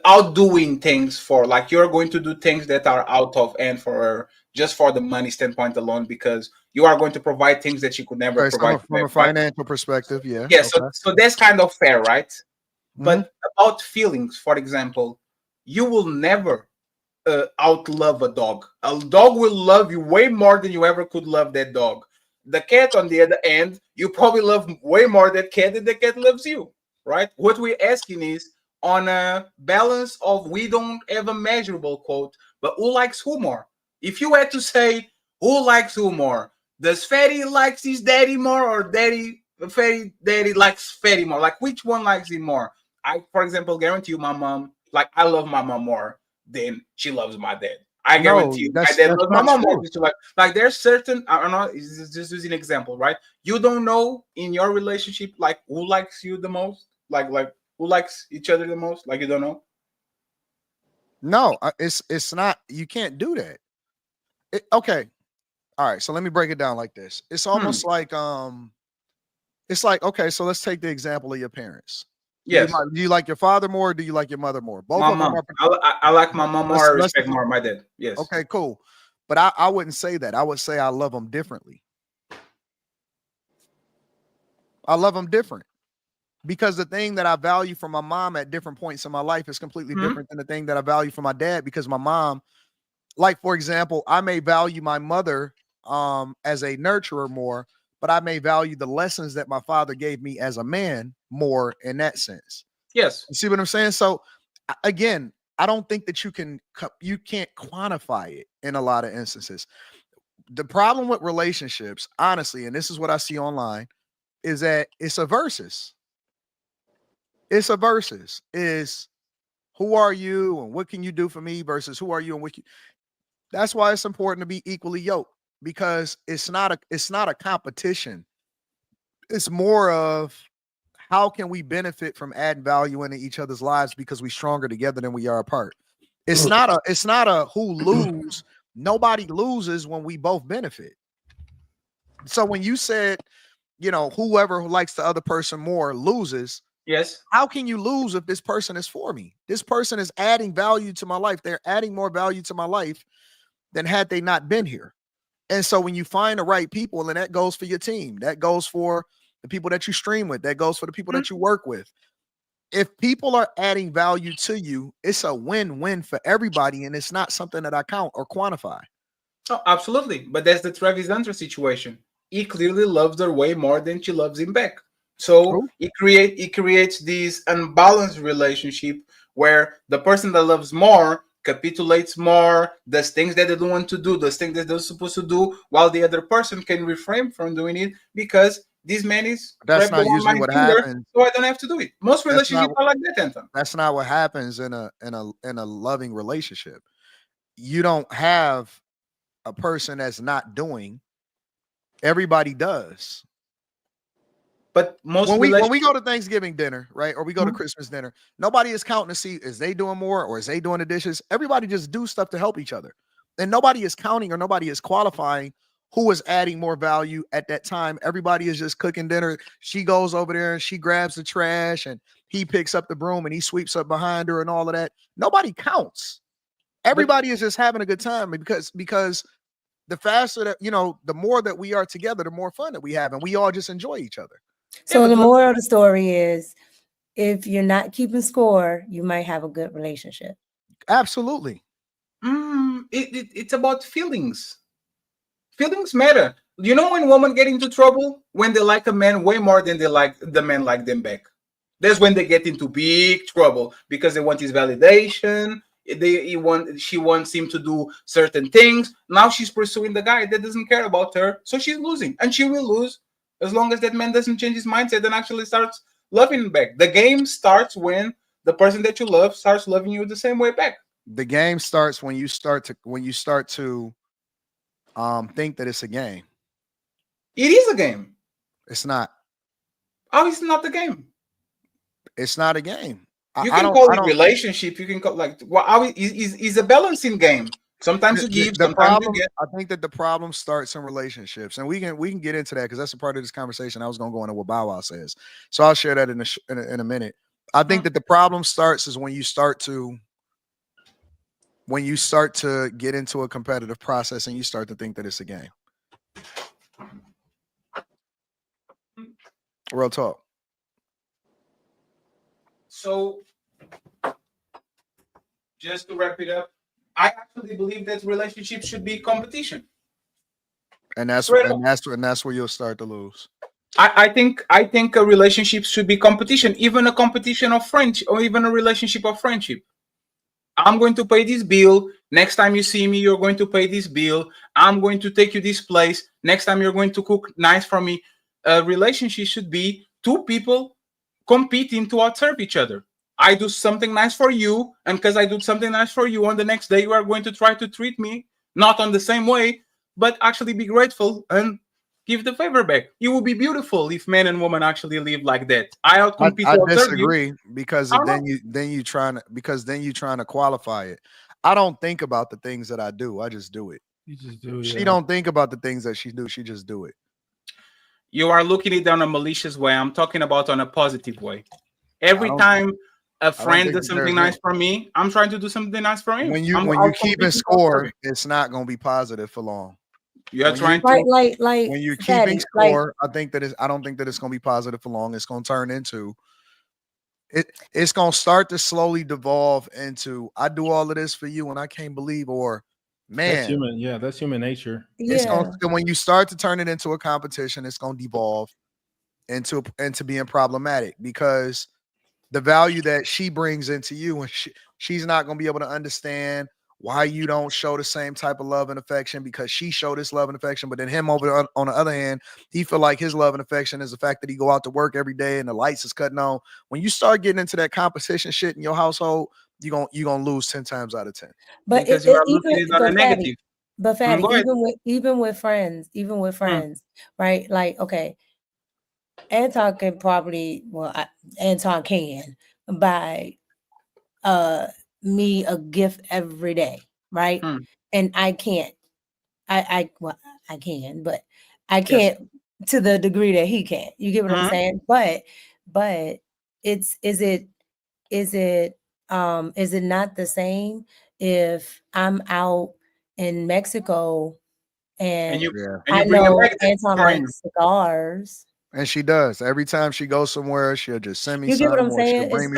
Outdoing things for, like, you're going to do things that are out of and for her, just for the money standpoint alone, because you are going to provide things that she could never provide from a financial perspective. Yeah. Yeah. Okay. So that's kind of fair, right? But about feelings, for example, you will never outlove a dog. A dog will love you way more than you ever could love that dog. The cat, on the other end, you probably love way more that cat than the cat loves you, right? What we're asking is on a balance of we don't have a measurable quote, but who likes who more? If you had to say who likes who more, does Fatty likes his daddy more, or daddy likes Fatty more? Like which one likes him more? I, for example, guarantee you, my mom, like I love my mom more than she loves my dad. I No, guarantee you, my that's dad loves my not mom more true. than she like there's certain, I don't know, just using an example, right? You don't know in your relationship like who likes you the most, like who likes each other the most, like you don't know. No, it's not. You can't do that. Okay, all right. So let me break it down like this. It's almost like it's like, okay, so let's take the example of your parents. Yes, Do you like your father more, or do you like your mother more? Both my of them mom. are. I like my mom more. I Let's respect more my dad. Yes. okay, cool. But I wouldn't say that. I would say I love them differently. I love them different because the thing that I value from my mom at different points in my life is completely different than the thing that I value from my dad, because my mom, like for example, I may value my mother as a nurturer more, but I may value the lessons that my father gave me as a man more in that sense. Yes. You see what I'm saying? So again, I don't think that you can't quantify it in a lot of instances. The problem with relationships, honestly, and this is what I see online, is that it's a versus. It's a versus. Is who are you and what can you do for me versus who are you and what you. That's why it's important to be equally yoked, because it's not a competition. It's more of how can we benefit from adding value into each other's lives because we're stronger together than we are apart. It's not a who lose. Nobody loses when we both benefit. So when you said, whoever who likes the other person more loses, Yes. how can you lose if this person is for me? This person is adding value to my life. They're adding more value to my life than had they not been here. And so when you find the right people, and that goes for your team, that goes for the people that you stream with, that goes for the people that you work with. If people are adding value to you, it's a win-win for everybody, and it's not something that I count or quantify. Oh, absolutely. But that's the Travis Hunter situation. He clearly loves her way more than she loves him back. So True. it creates this unbalanced relationship where the person that loves more capitulates more, does things that they don't want to do, does things that they're supposed to do, while the other person can refrain from doing it because this man is That's trapped not on usually my what finger, happens. so I don't have to do it. Most That's relationships not are like that, Anton. that's not what happens in a loving relationship. You don't have a person that's not doing. Everybody does. But most When we relationships, go to Thanksgiving dinner, right, or we go to Christmas dinner, nobody is counting to see is they doing more or is they doing the dishes. Everybody just do stuff to help each other, and nobody is counting or nobody is qualifying who is adding more value at that time. Everybody is just cooking dinner. She goes over there and she grabs the trash, and he picks up the broom and he sweeps up behind her and all of that. Nobody counts. Everybody is just having a good time because the faster that the more that we are together, the more fun that we have, and we all just enjoy each other. So the moral of the story is, if you're not keeping score, you might have a good relationship. Absolutely. It's about feelings. Feelings matter. You know when women get into trouble? When they like a man way more than they like the man like them back. That's when they get into big trouble because they want his validation. She wants him to do certain things. Now she's pursuing the guy that doesn't care about her, so she's losing, and she will lose as long as that man doesn't change his mindset and actually starts loving him back. The game starts when the person that you love starts loving you the same way back. The game starts when you start to think that it's a game. It is a game. It's not. Oh, it's not the game. It's not a game. You can call it relationship. You can call is a balancing game. Sometimes you give, the sometimes you problem. get. I think that the problem starts in relationships, and we can get into that because that's a part of this conversation. I was going to go into what Bow Wow says, so I'll share that in a minute. I think that the problem starts is when you start to get into a competitive process and you start to think that it's a game. Real talk. So, just to wrap it up, I actually believe that relationships should be competition. And that's Straight up. and that's where you'll start to lose. I think a relationship should be competition, even a competition of friendship, or even a relationship of friendship. I'm going to pay this bill. Next time you see me, you're going to pay this bill. I'm going to take you this place. Next time you're going to cook nice for me. A relationship should be two people competing to outserve each other. I do something nice for you, and because I do something nice for you, on the next day you are going to try to treat me not on the same way, but actually be grateful and give the favor back. It would be beautiful if man and woman actually live like that. I outcompete I to observe you. disagree because I don't then you trying to qualify it. I don't think about the things that I do. I just do it. You just do. She don't think about the things that she do. She just do it. You are looking at it on a malicious way. I'm talking about on a positive way. Every time a friend does something nice for me, I'm trying to do something nice for him. When you keep in score, it's not going to be positive for long. You're trying to like when you're keeping score, I don't think that it's going to be positive for long. It's going to turn into it's going to start to slowly devolve into I do all of this for you and I can't believe, or man, that's human. Yeah, that's human nature. It's going to, when you start to turn it into a competition, it's going to devolve into being problematic because the value that she brings into you, and she's not going to be able to understand why you don't show the same type of love and affection because she showed this love and affection, but then him on the other hand, he feel like his love and affection is the fact that he go out to work every day and the lights is cutting on. When you start getting into that competition shit in your household, you're gonna lose 10 times out of 10. But because you are looking at a negative. But Fatty, even with friends, right? Like, okay, Anton can probably, Anton can buy me a gift every day, right? And I can't. I can, but I can't to the degree that he can. You get what I'm saying? But is it not the same if I'm out in Mexico and I know Anton likes cigars? And she does. Every time she goes somewhere, she'll just send me You get what I'm something. saying?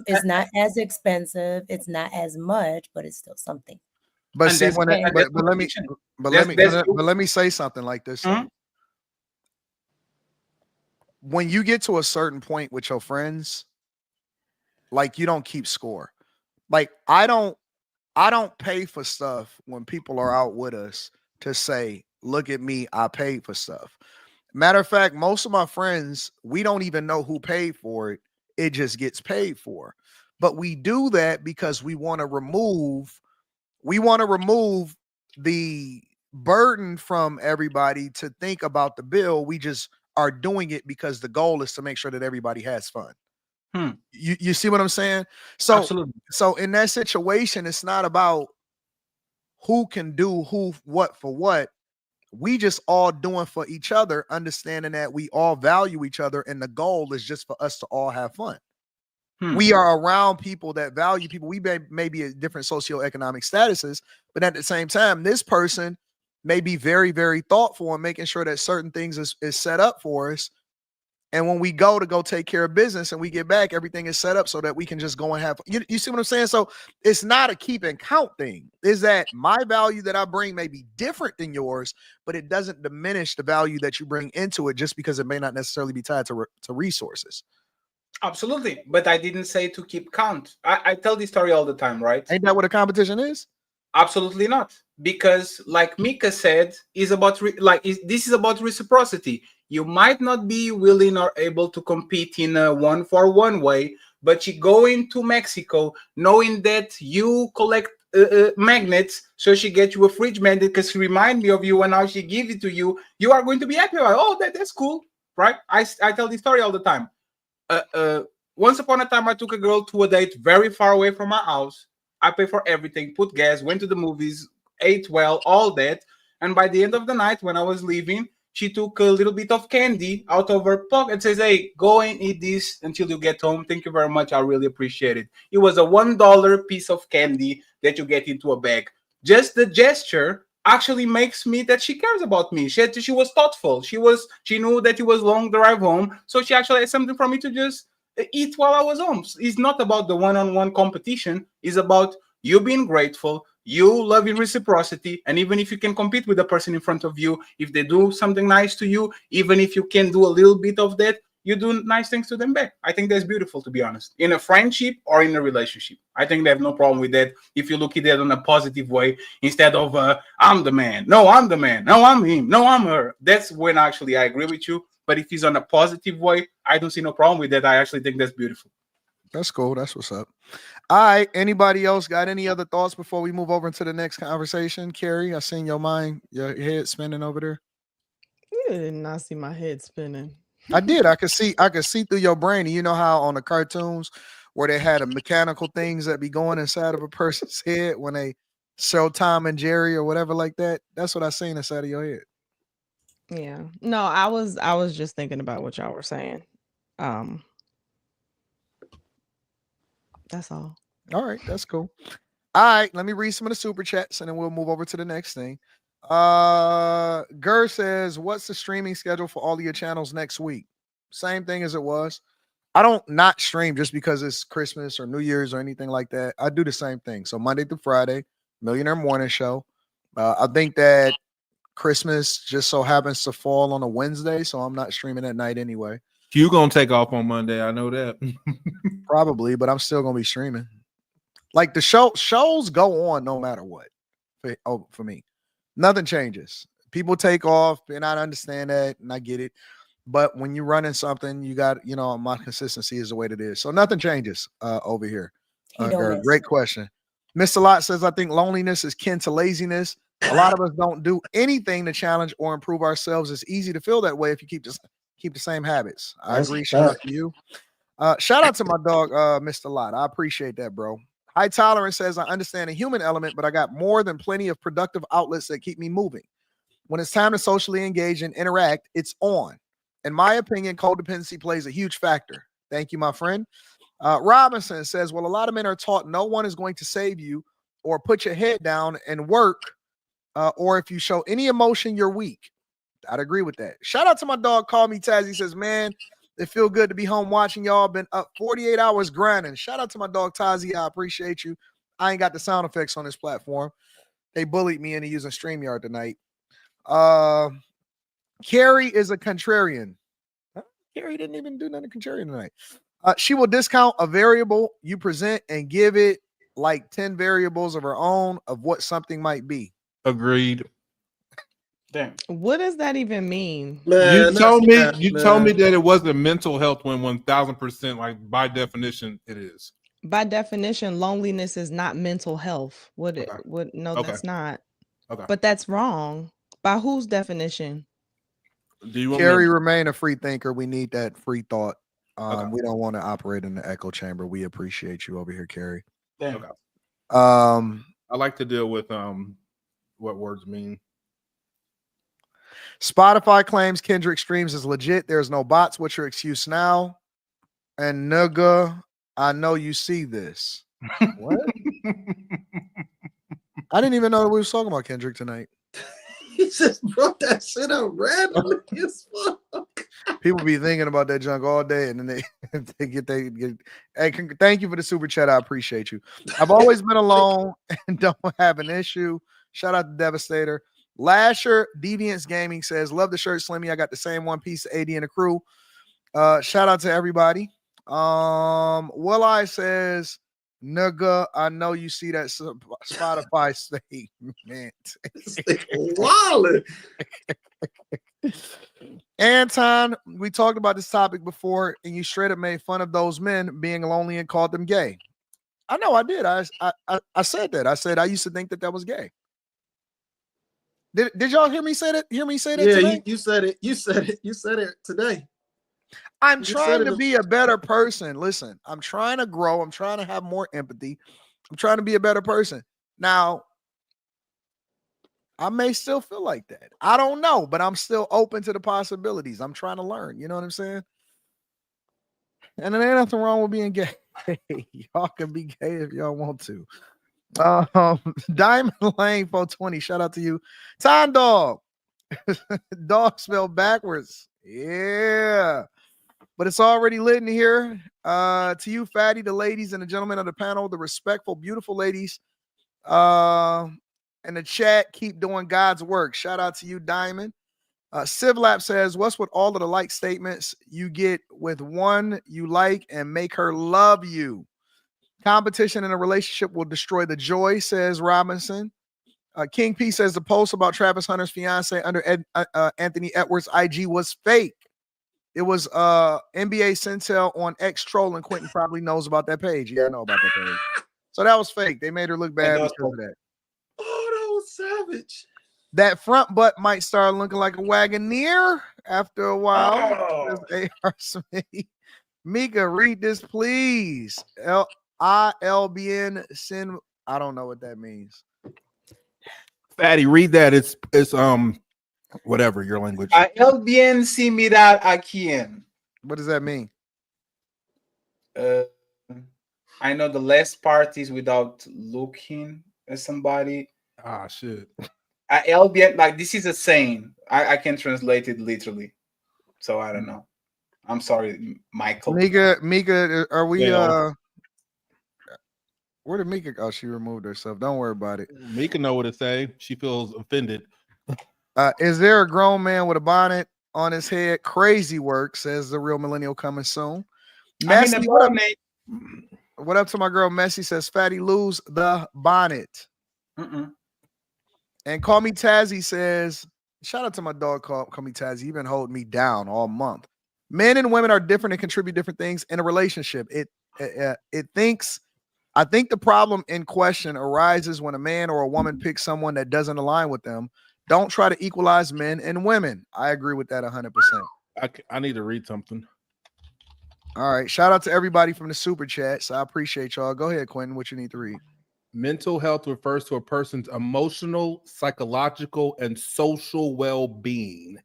It's not as expensive. It's not as much, but it's still something. But see, let me say something like this. When you get to a certain point with your friends, like you don't keep score. Like I don't pay for stuff when people are out with us to say, look at me, I paid for stuff. Matter of fact, most of my friends, we don't even know who paid for it. It just gets paid for. But we do that because we want to remove the burden from everybody to think about the bill. We just are doing it because the goal is to make sure that everybody has fun. You see what I'm saying? So, absolutely. So in that situation, it's not about who can do what for what. We just all doing for each other, understanding that we all value each other, and the goal is just for us to all have fun. We are around people that value people. We may be at different socioeconomic statuses, but at the same time, this person may be very, very thoughtful in making sure that certain things is set up for us. And when we go take care of business and we get back, everything is set up so that we can just go and have, you see what I'm saying? So it's not a keep and count thing. Is that my value that I bring may be different than yours, but it doesn't diminish the value that you bring into it just because it may not necessarily be tied to resources. Absolutely. But I didn't say to keep count. I tell this story all the time, right? Ain't that what a competition is? Absolutely not. Because like Mika said, this is about reciprocity. You might not be willing or able to compete in a 1-for-1 way, but you go into Mexico knowing that you collect magnets, so she gets you a fridge magnet because she reminds me of you, and now she gives it to you. You are going to be happy about, oh, that's cool, right? I tell this story all the time. Once upon a time, I took a girl to a date very far away from my house. I paid for everything, put gas, went to the movies, ate well, all that. And by the end of the night, when I was leaving, she took a little bit of candy out of her pocket and says, hey, go and eat this until you get home. Thank you very much. I really appreciate it. It was a $1 piece of candy that you get into a bag. Just the gesture actually makes me that she cares about me. She was thoughtful. She knew that it was long drive home. So she actually had something for me to just eat while I was home. It's not about the one-on-one competition. It's about you being grateful, you loving reciprocity, and even if you can compete with the person in front of you, if they do something nice to you, even if you can do a little bit of that, you do nice things to them back. I think that's beautiful, to be honest, in a friendship or in a relationship. I think they have no problem with that if you look at it in a positive way, instead of I'm the man, no, I'm the man, no, I'm him, no, I'm her. That's when actually I agree with you. But if it's on a positive way, I don't see no problem with that. I actually think that's beautiful. That's cool. That's what's up. All right. Anybody else got any other thoughts before we move over into the next conversation? Carrie, I seen your head spinning over there. You did not see my head spinning. I did. I could see through your brain. And you know how on the cartoons where they had a mechanical things that be going inside of a person's head when they show Tom and Jerry or whatever like that. That's what I seen inside of your head. Yeah. No, I was just thinking about what y'all were saying. That's all. All right, that's cool. All right, let me read some of the super chats and then we'll move over to the next thing. Gur says, what's the streaming schedule for all of your channels next week? Same thing as it was. I don't not stream just because it's Christmas or New Year's or anything like that. I do the same thing. So Monday through Friday, Millionaire Morning Show. I think that Christmas just so happens to fall on a Wednesday, so I'm not streaming at night anyway. You gonna take off on Monday? I know that. Probably, but I'm still gonna be streaming. Like the shows go on no matter what. For me, nothing changes. People take off, and I understand that, and I get it. But when you're running something, you got, my consistency is the way that it is. So nothing changes over here. Great question. Mr. Lott says, I think loneliness is kin to laziness. A lot of us don't do anything to challenge or improve ourselves. It's easy to feel that way if you keep the same habits. I agree. Shout out to you. Shout out to my dog, Mr. Lott. I appreciate that, bro. High Tolerance says, I understand the human element, but I got more than plenty of productive outlets that keep me moving. When it's time to socially engage and interact, it's on. In my opinion, codependency plays a huge factor. Thank you, my friend. Robinson says, well, a lot of men are taught no one is going to save you or put your head down and work, or if you show any emotion, you're weak. I'd agree with that. Shout out to my dog, Call Me Taz. He says, man, it feel good to be home watching y'all. Been up 48 hours grinding. Shout out to my dog, Tazi. I appreciate you. I ain't got the sound effects on this platform. They bullied me into using StreamYard tonight. Carrie is a contrarian. Carrie didn't even do nothing contrarian tonight. She will discount a variable you present and give it like 10 variables of her own of what something might be. Agreed. Damn. What does that even mean? Man, You told me that it wasn't mental health when 1000%, like by definition, it is. By definition, loneliness is not mental health. Okay. That's not. Okay. But that's wrong. By whose definition? Do you want Carrie, remain a free thinker. We need that free thought. Okay. We don't want to operate in the echo chamber. We appreciate you over here, Carrie. Damn. Okay. I like to deal with what words mean. Spotify claims Kendrick streams is legit. There's no bots. What's your excuse now? And nigga, I know you see this. What? I didn't even know that we were talking about Kendrick tonight. He just brought that shit up randomly as fuck. People be thinking about that junk all day, and then they get. Hey, thank you for the super chat. I appreciate you. I've always been alone and don't have an issue. Shout out to Devastator. Lasher Deviance Gaming says, love the shirt, Slimmy. I got the same one piece of AD and the crew. Shout out to everybody. Will I says, nigga, I know you see that Spotify statement. Wildin'. Anton, we talked about this topic before, and you straight up made fun of those men being lonely and called them gay. I know I did. I said that. I said I used to think that was gay. Did y'all hear me say that? Yeah, today? You said it. You said it today. I'm trying to be a better person. Listen, I'm trying to grow. I'm trying to have more empathy. I'm trying to be a better person. Now, I may still feel like that. I don't know, but I'm still open to the possibilities. I'm trying to learn. You know what I'm saying? And there ain't nothing wrong with being gay. Y'all can be gay if y'all want to. Diamond Lane 420. Shout out to you. Time Dog. Dog spelled backwards. Yeah. But it's already lit in here. To you, Fatty, the ladies and the gentlemen of the panel, the respectful, beautiful ladies in the chat, keep doing God's work. Shout out to you, Diamond. Civlap says, what's with all of the like statements you get with one you like and make her love you? Competition in a relationship will destroy the joy, says Robinson. King P says the post about Travis Hunter's fiance under Anthony Edwards' IG was fake. It was NBA Centel on X Troll, and Quentin probably knows about that page. Yeah, I know about that page. So that was fake. They made her look bad because of that. Oh, that was savage. That front butt might start looking like a Wagoneer after a while. Oh. Says A.R. Smith. Mika, read this, please. ILBN sin. I don't know what that means. Fatty, read that. It's whatever your language. El bien similar a quién. What does that mean? I know the last part is without looking at somebody. Ah, shit. El bien, like this is a saying. I can translate it literally. So I don't know. I'm sorry, Michael. Mika, are we Yeah. Where did Mika go? Oh, she removed herself. Don't worry about it. Mika know what to say. She feels offended. Is there a grown man with a bonnet on his head? Crazy work, says the real millennial coming soon. Messi, what up to my girl Messi? Says Fatty, lose the bonnet. And Call Me Tazzy says, shout out to my dog call Me Tazzy. He's been holding me down all month. Men and women are different and contribute different things in a relationship. I think the problem in question arises when a man or a woman picks someone that doesn't align with them. Don't try to equalize men and women. I agree with that 100%. I need to read something. All right. Shout out to everybody from the super chats. I appreciate y'all. Go ahead, Quentin. What you need to read? Mental health refers to a person's emotional, psychological, and social well-being.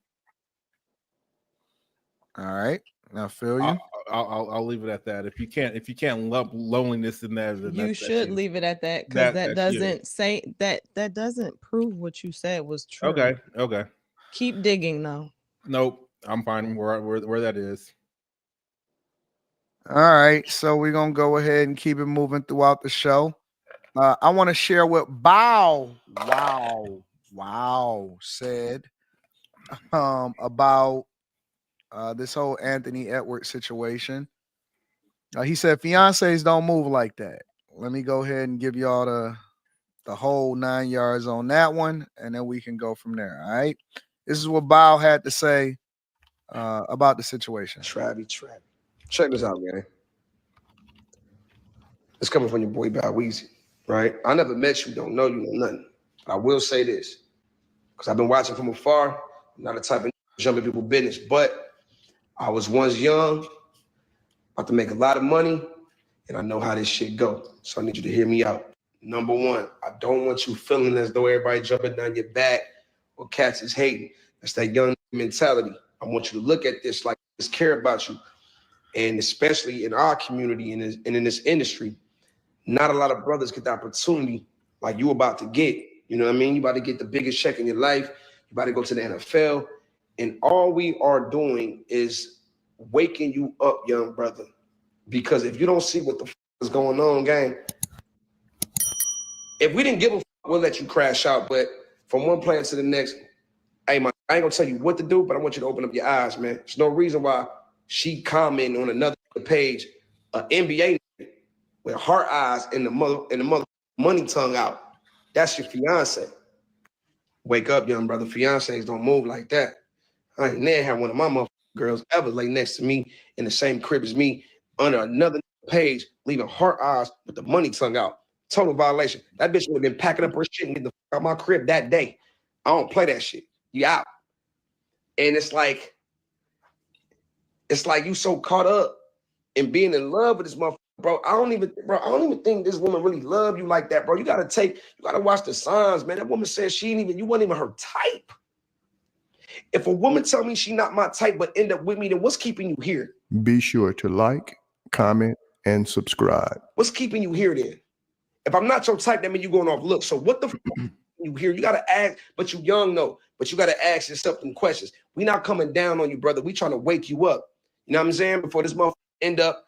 All right. I feel you. I'll leave it at that. If you can't lump loneliness in there, then you should leave it at that, because that doesn't say that doesn't prove what you said was true. Okay. Keep digging though. Nope, I'm fine where that is. All right, so we're gonna go ahead and keep it moving throughout the show. I want to share what Wow said about this whole Anthony Edwards situation. He said fiancés don't move like that. Let me go ahead and give y'all the whole 9 yards on that one, and then we can go from there. All right. This is what Bao had to say about the situation. Travy. Check this out, man. It's coming from your boy Bow Weezy, right? I never met you, don't know you, know nothing. But I will say this, because I've been watching from afar. I'm not the type of jumping people business, but I was once young, about to make a lot of money, and I know how this shit go. So I need you to hear me out. Number one, I don't want you feeling as though everybody jumping down your back or cats is hating. That's that young mentality. I want you to look at this like this, care about you. And especially in our community and in this industry, not a lot of brothers get the opportunity like you about to get. You know what I mean? You about to get the biggest check in your life. You about to go to the NFL. And all we are doing is waking you up, young brother. Because if you don't see what the f is going on, gang, if we didn't give a f, we'll let you crash out. But from one player to the next, hey, man, I ain't gonna tell you what to do, but I want you to open up your eyes, man. There's no reason why she commenting on another page, an NBA with heart eyes and the mother money tongue out. That's your fiance. Wake up, young brother. Fiancés don't move like that. I ain't never had one of my motherfucking girls ever lay next to me in the same crib as me under another page, leaving heart eyes with the money tongue out. Total violation. That bitch would have been packing up her shit and getting the fuck out of my crib that day. I don't play that shit. You out. And it's like you so caught up in being in love with this motherfucker, bro. I don't even think this woman really love you like that, bro. You gotta watch the signs, man. That woman said you wasn't even her type. If a woman tell me she not my type but end up with me, then what's keeping you here? Be sure to like, comment, and subscribe. What's keeping you here then? If I'm not your type, that means you going off look. So what the fuck you here? You gotta ask, but you young though. But you gotta ask yourself some questions. We not coming down on you, brother. We trying to wake you up. You know what I'm saying? Before this motherfucker end up.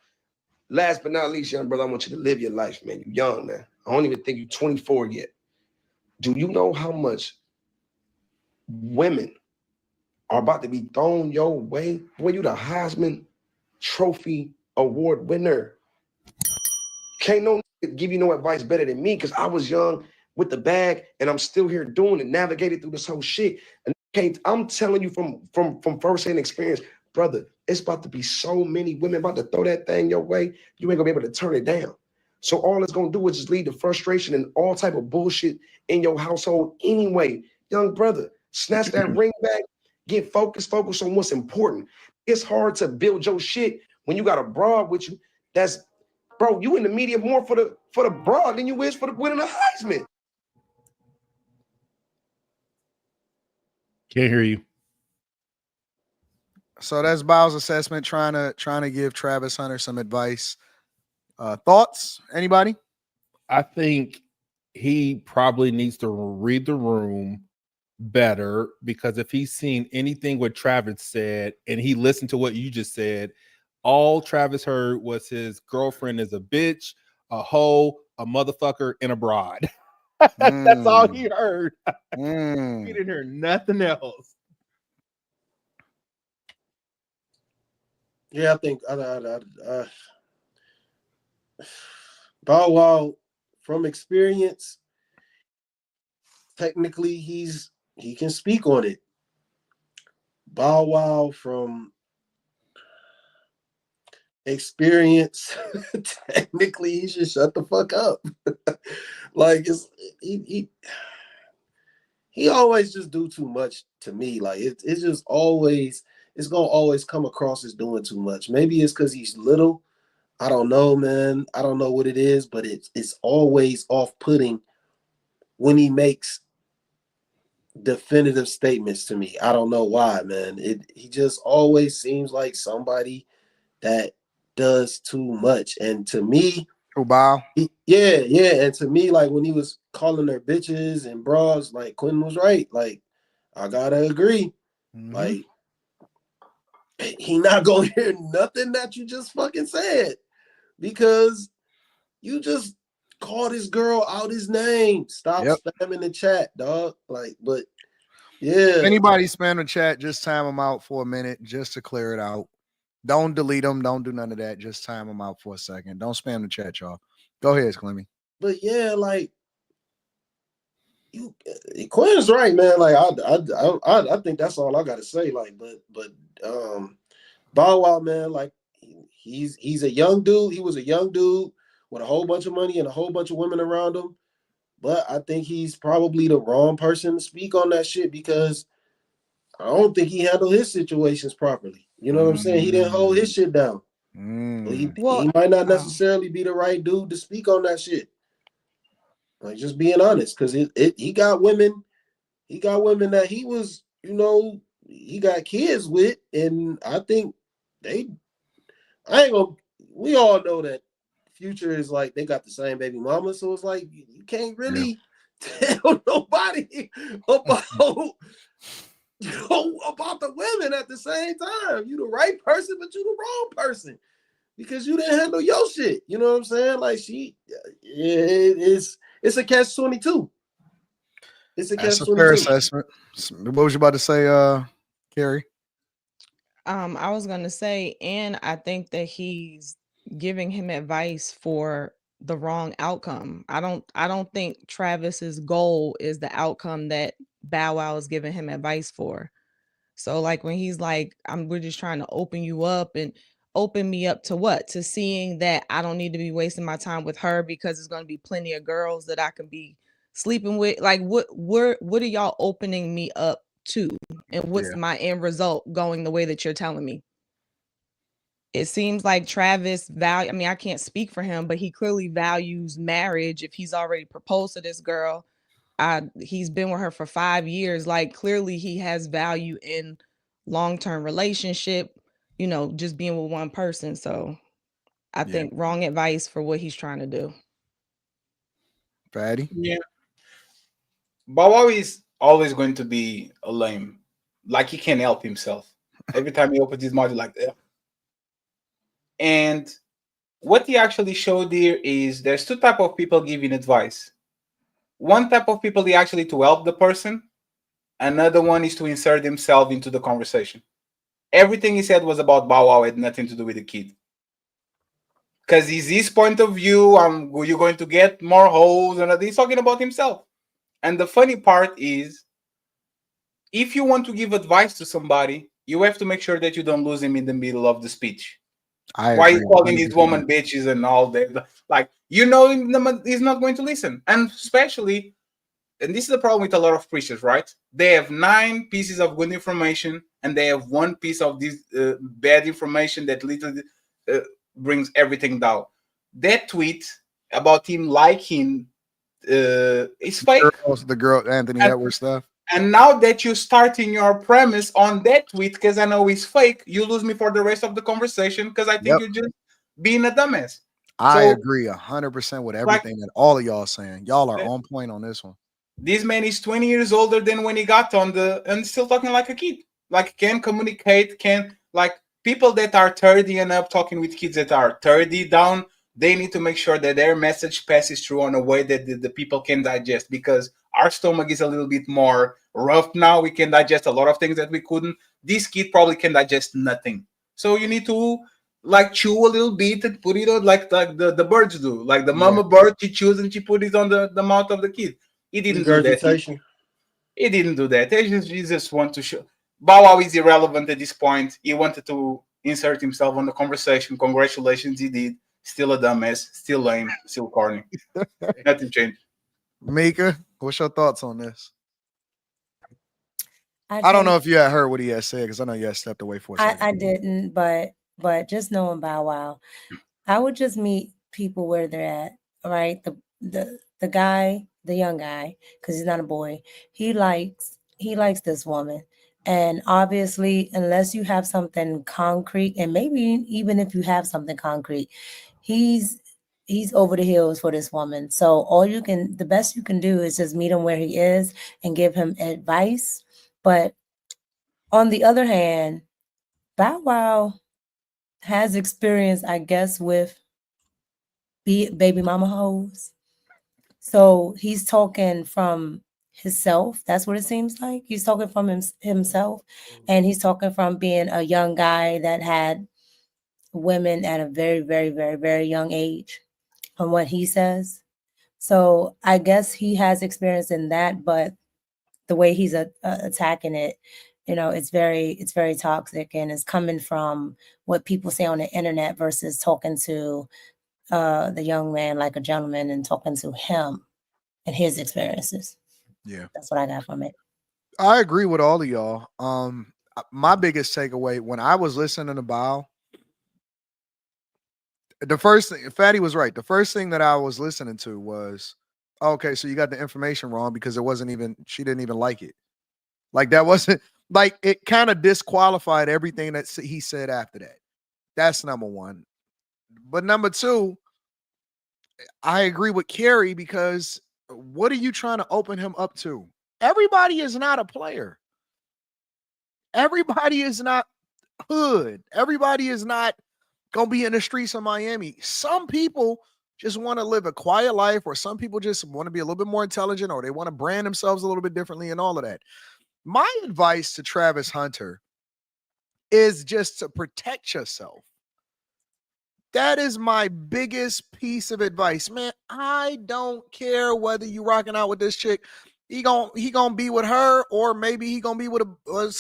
Last but not least, young brother, I want you to live your life, man. You're young, man. I don't even think you're 24 yet. Do you know how much women are about to be thrown your way? Boy, you the Heisman Trophy Award winner. Can't no nigga give you no advice better than me because I was young with the bag and I'm still here doing it, navigating through this whole shit. And I'm telling you from first-hand experience, brother, it's about to be so many women about to throw that thing your way, you ain't gonna be able to turn it down. So all it's gonna do is just lead to frustration and all type of bullshit in your household anyway. Young brother, snatch that ring back, get focused on what's important. It's hard to build your shit when you got a broad with you. That's, bro, you in the media more for the broad than you is for the winning the Heisman. Can't hear you. So that's Bow's assessment, trying to give Travis Hunter some advice. Thoughts? Anybody? I think he probably needs to read the room better, because if he's seen anything what Travis said and he listened to what you just said, all Travis heard was his girlfriend is a bitch, a hoe, a motherfucker, and a broad. That's all he heard. He didn't hear nothing else. Yeah, I think Bow Wow, from experience, technically he can speak on it. Bow Wow, from experience, technically he should shut the fuck up. Like he always just do too much to me. Like it's just always, it's gonna always come across as doing too much. Maybe it's because he's little. I don't know, man. I don't know what it is, but it's always off-putting when he makes definitive statements to me. I don't know why, man. He just always seems like somebody that does too much. And to me, Bow. Yeah. And to me, like when he was calling her bitches and bras, like Quentin was right. Like, I gotta agree. Like, he not gonna hear nothing that you just fucking said, because you just called his girl out his name. Stop spamming the chat, dog. Like, but yeah. If anybody spam the chat, just time them out for a minute just to clear it out. Don't delete them. Don't do none of that. Just time them out for a second. Don't spam the chat, y'all. Go ahead, Clemmy. But yeah, like Quinn's right, man. Like I think that's all I gotta say. Like, but Bow Wow, man, like he's a young dude. He was a young dude with a whole bunch of money and a whole bunch of women around him. But I think he's probably the wrong person to speak on that shit, because I don't think he handled his situations properly. You know what I'm saying? He didn't hold his shit down. So he might not necessarily be the right dude to speak on that shit. Like, just being honest, because he got women that he was, he got kids with, and I think we all know that Future is like, they got the same baby mama, so it's like you can't really tell nobody about about the women at the same time. You the right person, but you the wrong person, because you didn't handle your shit. You know what I'm saying? Like, it's a catch-22. It's a That's a catch-22. fair assessment. What was you about to say, Carrie? I was gonna say, and I think that he's giving him advice for the wrong outcome. I don't think Travis's goal is the outcome that Bow Wow is giving him advice for. So like when he's like, we're just trying to open you up, and open me up to what? To seeing that I don't need to be wasting my time with her, because there's going to be plenty of girls that I can be sleeping with. Like what are y'all opening me up to? And what's my end result going the way that you're telling me? It seems like Travis I mean, I can't speak for him, but he clearly values marriage. If he's already proposed to this girl, he's been with her for 5 years. Like, clearly he has value in long-term relationship, just being with one person. So I think wrong advice for what he's trying to do. Fatty? Yeah. Bow Wow is always going to be a lame. Like, he can't help himself. Every time he opens his mouth, he's like, And what he actually showed here is there's two type of people giving advice. One type of people is actually to help the person. Another one is to insert himself into the conversation. Everything he said was about Bow Wow, had nothing to do with the kid. Because it's his point of view. You're going to get more holes, and he's talking about himself. And the funny part is, if you want to give advice to somebody, you have to make sure that you don't lose him in the middle of the speech. Why he's calling these woman bitches and all that? Like, he's not going to listen. And especially, and this is the problem with a lot of preachers, right? They have 9 pieces of good information, and they have 1 piece of this bad information that literally brings everything down. That tweet about him liking is fake. The girl Anthony Edwards stuff. And now that you're starting your premise on that tweet, because I know it's fake, you lose me for the rest of the conversation because I think you're just being a dumbass. I agree 100% with everything that all of y'all saying. Y'all are on point on this one. This man is 20 years older than when he got on and still talking like a kid. Like, can communicate, like people that are 30 and up talking with kids that are 30 down, they need to make sure that their message passes through in a way that the people can digest, because our stomach is a little bit more rough now. We can digest a lot of things that we couldn't. This kid probably can digest nothing. So you need to like chew a little bit and put it on like the birds do. Like the mama bird, she chews and she put it on the mouth of the kid. He didn't do that. He didn't do that. He just want to show. Bow Wow is irrelevant at this point. He wanted to insert himself on the conversation. Congratulations, he did. Still a dumbass, still lame, still corny. Nothing changed. Mika, what's your thoughts on this? I don't know if you had heard what he had said, because I know you had stepped away for a second. I didn't, but just knowing Bow Wow, I would just meet people where they're at. Right, the guy, the young guy, because he's not a boy. He likes this woman, and obviously, unless you have something concrete, and maybe even if you have something concrete, he's over the hills for this woman. So the best you can do is just meet him where he is and give him advice. But on the other hand, Bow Wow has experience, I guess, with baby mama hoes. So he's talking from himself. That's what it seems like. He's talking from himself, and he's talking from being a young guy that had women at a very, very, very, very young age, from what he says. So I guess he has experience in that, but the way he's attacking it, it's very toxic, and it's coming from what people say on the internet versus talking to the young man like a gentleman and talking to him and his experiences. Yeah, that's what I got from it. I agree with all of y'all. My biggest takeaway when I was listening to Bow, the first thing, Fatty was right. The first thing that I was listening to was, okay, so you got the information wrong, because she didn't even like it. Like, that wasn't, like, it kind of disqualified everything that he said after that. That's number one. But number two, I agree with Kerry, because what are you trying to open him up to? Everybody is not a player. Everybody is not hood. Everybody is not going to be in the streets of Miami. Some people just want to live a quiet life, or some people just want to be a little bit more intelligent, or they want to brand themselves a little bit differently and all of that. My advice to Travis Hunter is just to protect yourself. That is my biggest piece of advice, man. I don't care whether you rocking out with this chick. He gonna be with her, or maybe he gonna be with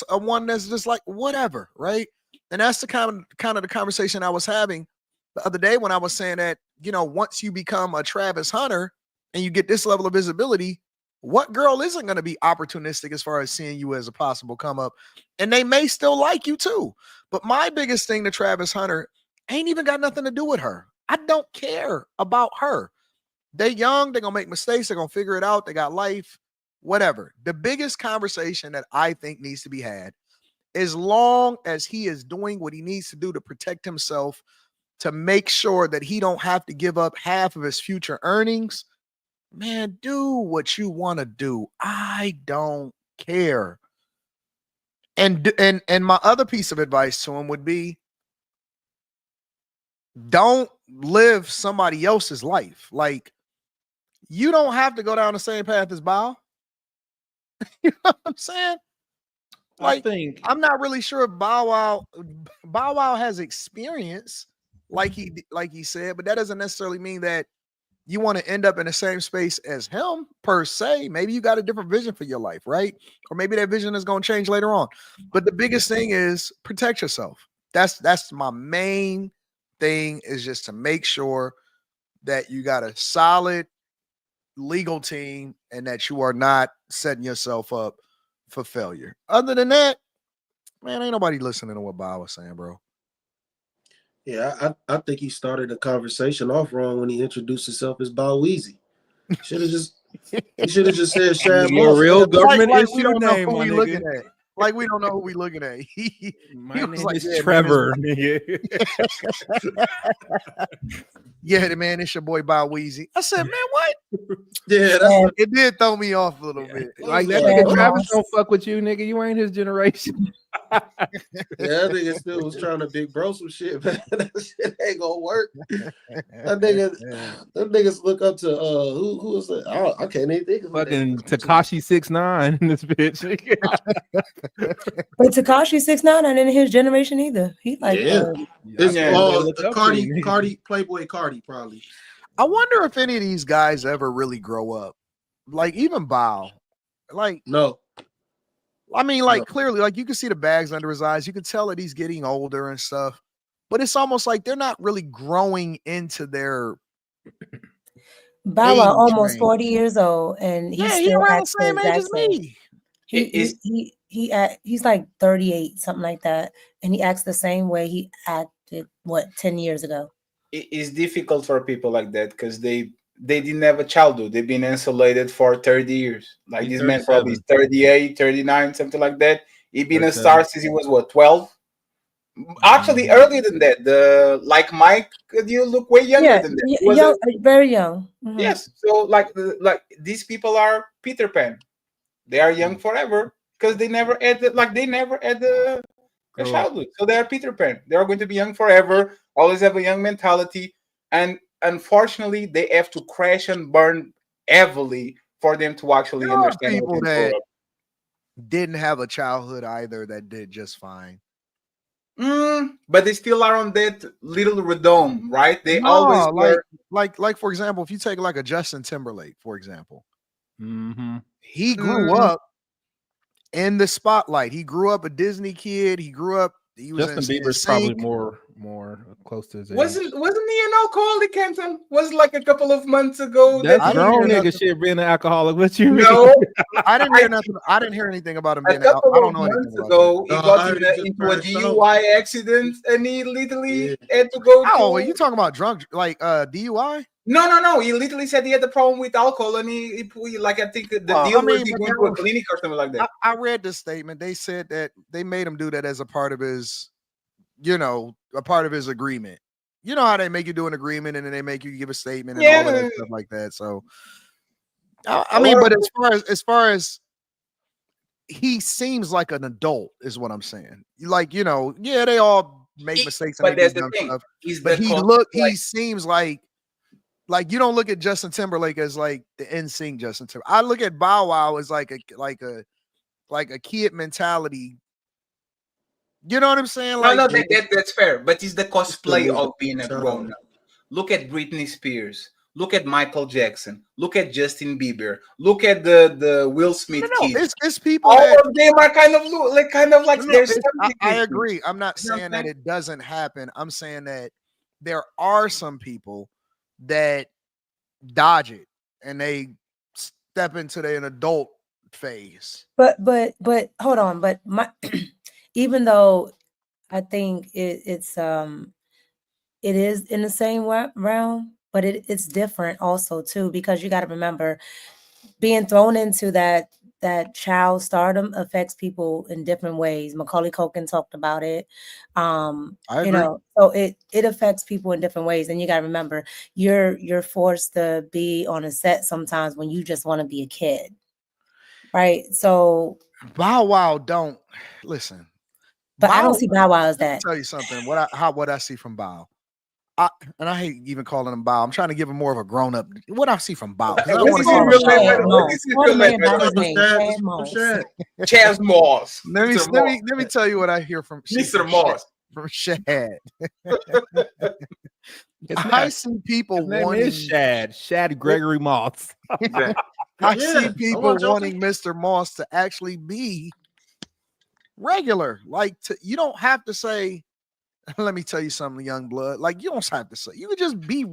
a one that's just like whatever, right? And that's the kind of the conversation I was having the other day when I was saying that, once you become a Travis Hunter and you get this level of visibility, what girl isn't going to be opportunistic as far as seeing you as a possible come up? And they may still like you too. But my biggest thing to Travis Hunter ain't even got nothing to do with her. I don't care about her. They're young. They're going to make mistakes. They're going to figure it out. They got life, whatever. The biggest conversation that I think needs to be had, as long as he is doing what he needs to do to protect himself, to make sure that he don't have to give up half of his future earnings, man, do what you want to do. I don't care. And my other piece of advice to him would be, don't live somebody else's life. Like, you don't have to go down the same path as Bow. You know what I'm saying? Like, I'm not really sure if Bow Wow has experience, like he said, but that doesn't necessarily mean that you want to end up in the same space as him per se. Maybe you got a different vision for your life, right? Or maybe that vision is going to change later on. But the biggest thing is protect yourself. That's my main thing, is just to make sure that you got a solid legal team and that you are not setting yourself up for failure. Other than that, man, ain't nobody listening to what Bob was saying, bro. Yeah, I think he started the conversation off wrong when he introduced himself as Bow Weezy. Should have just said Shad Your Moss. real government like issue we don't know name, who my we nigga. looking at. Like we don't know who we looking at. My was name like, is yeah, Trevor. Man, yeah, man, it's your boy Bow Weezy. I said, man, what? Yeah, it did throw me off a little bit. Like that nigga Travis don't fuck with you, nigga. You ain't his generation. Yeah, that nigga still was trying to big bro some shit, man. That shit ain't gonna work. That niggas look up to who was that? I can't even think of fucking Tekashi 6ix9ine in this bitch. But Tekashi 6ix9ine not in his generation either. He like it's Cardi, Playboy Cardi, probably. I wonder if any of these guys ever really grow up. Like even Bow. Like no. I mean, like clearly, like you can see the bags under his eyes. You can tell that he's getting older and stuff. But it's almost like they're not really growing into their Bow Wow age almost range. 40 years old, and he's he's still around the acts same the age exact as same. me. He's like 38, something like that, and he acts the same way he acted 10 years ago. It's difficult for people like that because they didn't have a childhood. They've been insulated for 30 years. Like He's this man probably is 38, 39, something like that. He's been a 37. star since he was 12? Actually, earlier than that. Like Mike, you look way younger than that. Young, very young. Mm-hmm. Yes. So like these people are Peter Pan. They are young forever because they never had a childhood. So they are Peter Pan. They are going to be young forever. Always have a young mentality, and unfortunately, they have to crash and burn heavily for them to actually There are understand people what that didn't have a childhood either that did just fine. But they still are on that little rhythm, right? They always were. Like for example, if you take like a Justin Timberlake, for example, Mm-hmm. he grew up in the spotlight. He grew up a Disney kid. He grew up. He was Justin in Bieber's sync. probably more close to his age. Wasn't he an alcoholic, Anton? Was like a couple of months ago. That's grown nigga shit being an alcoholic. What you mean? No, I didn't hear nothing. I didn't hear anything about him being a couple I don't of know anything months about ago, that. he got into a DUI accident, and he literally had to go. Oh, are you talking about drunk DUI? No. He literally said he had a problem with alcohol, and he like I think the deal was he went to a clinic or something like that. I read the statement. They said that they made him do that as a part of his, a part of his agreement. You know how they make you do an agreement and then they make you give a statement and all of that stuff like that. So, I mean, but as far as he seems like an adult, is what I'm saying. Like, they all make mistakes and but they do that's the dumb thing. stuff. He's But the he seems like you don't look at Justin Timberlake as like the NSYNC Justin Timberlake. I look at Bow Wow as like a kid mentality. You know what I'm saying? No, Like, that's fair. But it's the cosplay of being a grown up. Look at Britney Spears. Look at Michael Jackson. Look at Justin Bieber. Look at the Will Smith kids. It's people. All of them are kind of like there's something. I agree. I'm not saying that it doesn't happen. I'm saying that there are some people that dodge it and they step into an adult phase. But hold on. But even though I think it is in the same realm, but it's different also too, because you got to remember, being thrown into that child stardom affects people in different ways. Macaulay Culkin talked about it. I agree. So it affects people in different ways. And you got to remember, you're forced to be on a set sometimes when you just want to be a kid, right? So Bow Wow don't listen. But I don't see Bow Wow as that. Let me tell you something. What I see from Bow, and I hate even calling him Bow. I'm trying to give him more of a grown up. What I see from Bow, because I What don't want is to his call him real name? Bow. What is his real name? by his name, Chad Moss. Chaz Moss. Let Mr. Moss. me tell you what I hear from Mr. Moss. From Shad. His I name- see people His name wanting is Shad Gregory Moss. I Yeah, see I people want y'all wanting Mr. Moss to actually be regular. Like you don't have to say, let me tell you something, young blood. Like you don't have to say, you could just be.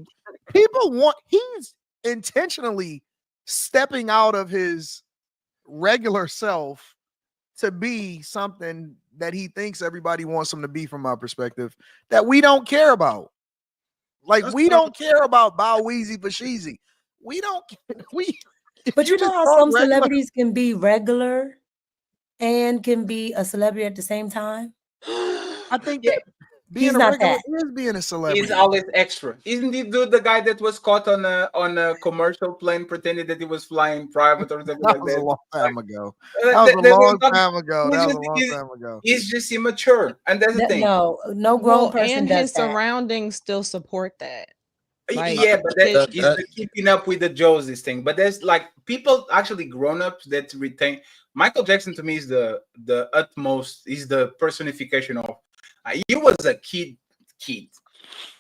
People want. He's intentionally stepping out of his regular self to be something that he thinks everybody wants him to be, from my perspective, that we don't care about. Like we don't care about Bow Weezy Basheezy. We don't. We. But you know just how talk some regular- celebrities can be regular and can be a celebrity at the same time? I think Yeah. that being He's a not regular that. is being a celebrity. He's always extra. Isn't he the guy that was caught on a commercial plane pretending that he was flying private or something That like was that? a long time ago. Uh, That was that- a that- long that- time ago. That was a long he's- time ago. He's just immature, and that's the thing. No grown person and does his that. surroundings still support that. Like, Yeah, but that his- is the keeping up with the Joneses thing. But there's like people actually grown ups that retain. Michael Jackson to me is the utmost. He's the personification of. He was a kid.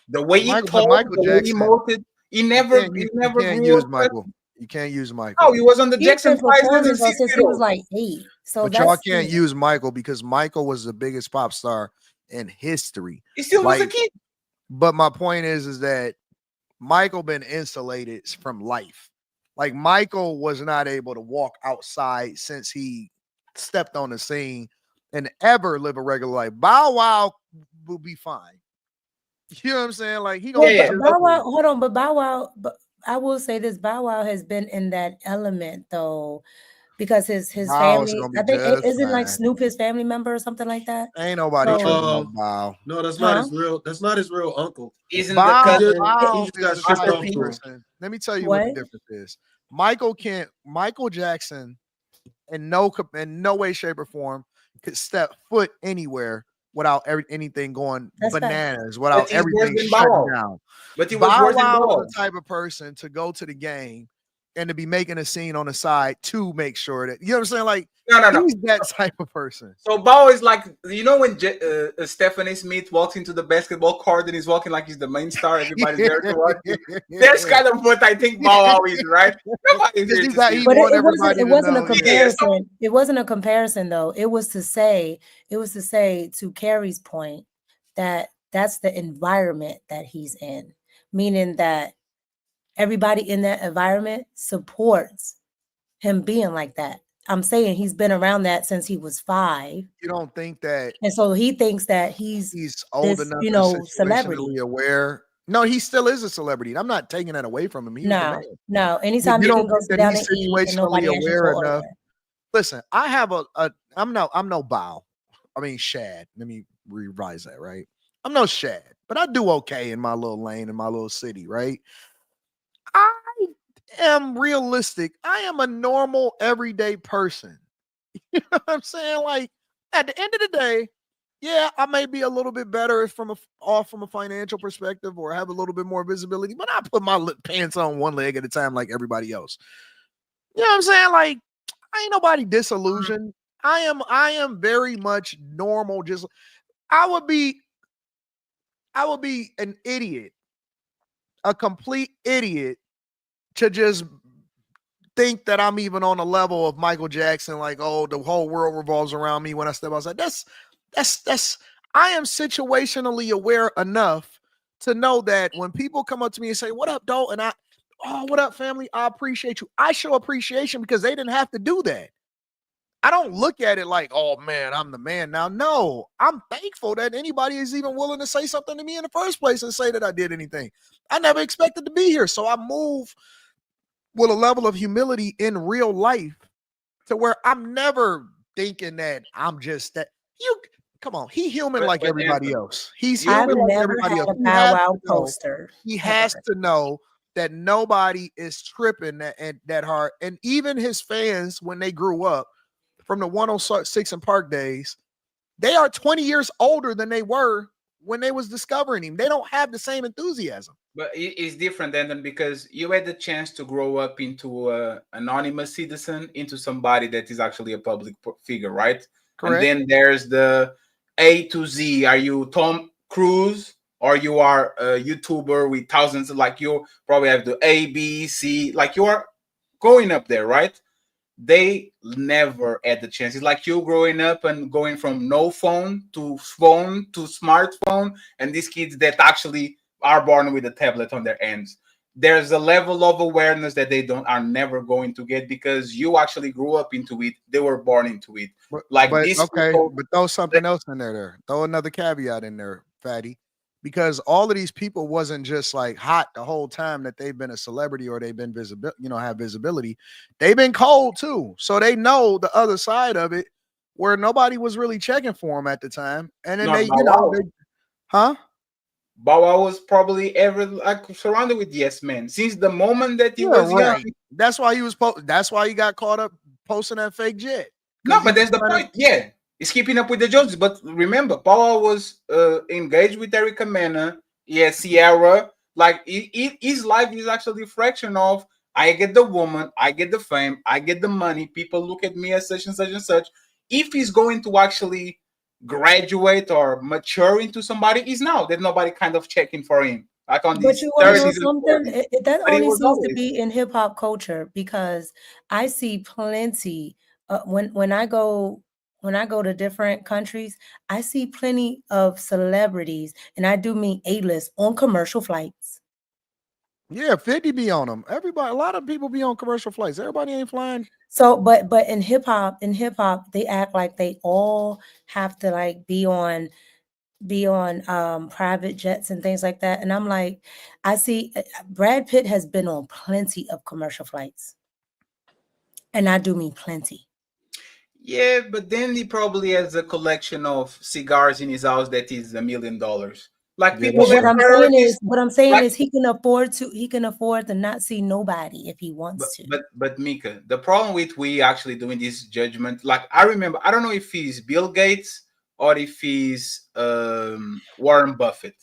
The way he Michael talked, the way he Jackson, molded, he never you grew can't use up. Michael. You can't use Michael. Oh, he was on the He's Jackson been 5 performing as a since he was 6-year-old. like 8. So But y'all that's can't use Michael because Michael was the biggest pop star in history. He still was a Like, kid. But my point is that Michael been insulated from life. Like Michael was not able to walk outside since he stepped on the scene and ever live a regular life. Bow Wow will be fine. You know what I'm saying? Like he gonna Yeah. Bow Wow, hold on, but Bow Wow, but I will say this: Bow Wow has been in that element though, because his Bow is family. gonna be I think just isn't like fine. Snoop his family member or something like that. Ain't nobody So- tripping on Bow. No, that's not his real. That's not his real uncle. Isn't Bow, the Bow he just got is the shipped type off of to him. person. Let me tell you what the What? difference is. Michael Jackson in no way, shape, or form could step foot anywhere without anything going That's fact. bananas, without But he's worse everything than Bow shutting Wow. down. But he was Bow worse than Wow Bow Wow. is the type of person to go to the game and to be making a scene on the side to make sure that, you know what I'm saying? Like, No. he's that type of person. So Bow is like, you know, when Stephanie Smith walks into the basketball court and he's walking like he's the main star, everybody's there to watch him. That's kind of what I think Bow Wow is, right? Nobody's here to see him. But want it wasn't. everybody It to wasn't a know, yeah. comparison. It wasn't a comparison, though. It was to say. It was to say, to Carrie's point, that that's the environment that he's in, meaning that everybody in that environment supports him being like that. I'm saying he's been around that since he was 5, You don't think that and so he thinks that he's old this, enough you and know, celebrity. situationally aware? No, he still is a celebrity. I'm not taking that away from him. He was the man. No. Anytime You you don't can go think sit that down he's and eat, and situationally nobody asks you aware for an enough? order. Listen, I have I'm no Bow. I mean Shad. Let me revise that, right? I'm no Shad, but I do okay in my little lane, in my little city, right? I am realistic. I am a normal, everyday person. You know what I'm saying? Like, at the end of the day, yeah, I may be a little bit better from a financial perspective, or have a little bit more visibility, but I put my pants on one leg at a time like everybody else. You know what I'm saying? Like, I ain't nobody disillusioned. I am very much normal. Just I would be an idiot, a complete idiot, to just think that I'm even on a level of Michael Jackson, like, oh, the whole world revolves around me when I step outside. That's I am situationally aware enough to know that when people come up to me and say, "What up, Doe?" and what up, family? I appreciate you. I show appreciation because they didn't have to do that. I don't look at it like, oh man, I'm the man now. No, I'm thankful that anybody is even willing to say something to me in the first place and say that I did anything. I never expected to be here. So I move with a level of humility in real life to where I'm never thinking that I'm just that. You come on, he human like everybody else. He's I've human like never everybody had else. a Bow Wow poster. He has to know that nobody is tripping that hard. And even his fans, when they grew up from the 106 and Park days, they are 20 years older than they were when they was discovering him. They don't have the same enthusiasm. But it's different then because you had the chance to grow up into an anonymous citizen into somebody that is actually a public figure, right? Correct. And then there's the A to Z. Are you Tom Cruise or you are a YouTuber with thousands? Like you probably have the A, B, C. Like you are going up there, right? They never had the chance. It's like you growing up and going from no phone to smartphone, and these kids that actually are born with a tablet on their hands. There's a level of awareness that they are never going to get because you actually grew up into it. They were born into it. Like this. Okay, people, but throw something else in there. Throw another caveat in there, Fatty. Because all of these people wasn't just like hot the whole time that they've been a celebrity or they've been visible, have visibility. They've been cold too. So they know the other side of it where nobody was really checking for them at the time. And then huh? Bow Wow was probably ever like surrounded with yes men since the moment that he was young. That's why he was. That's why he got caught up posting that fake jet. No, but that's the point. Yeah, he's keeping up with the Joneses. But remember, Bow Wow was engaged with Erica Mena. Yeah, Sierra. Like his life is actually a fraction of I get the woman, I get the fame, I get the money. People look at me as such and such and such. If he's going to actually graduate or mature into somebody, is now that nobody kind of checking for him. Like on But these you want to 30s know and something? 40s. That But it only was seems to always. be in hip hop culture because I see plenty. When I go to different countries, I see plenty of celebrities, and I do mean A-list on commercial flights. Yeah, 50 be on them. Everybody, a lot of people be on commercial flights. Everybody ain't flying. So, but in hip hop, they act like they all have to like be on private jets and things like that. And I'm like, I see Brad Pitt has been on plenty of commercial flights. And I do mean plenty. Yeah, but then he probably has a collection of cigars in his house that is $1 million. Like people. But what I'm saying is he can afford to not see nobody if he wants to. But Mika, the problem with we actually doing this judgment, like I remember, I don't know if he's Bill Gates or if he's Warren Buffett,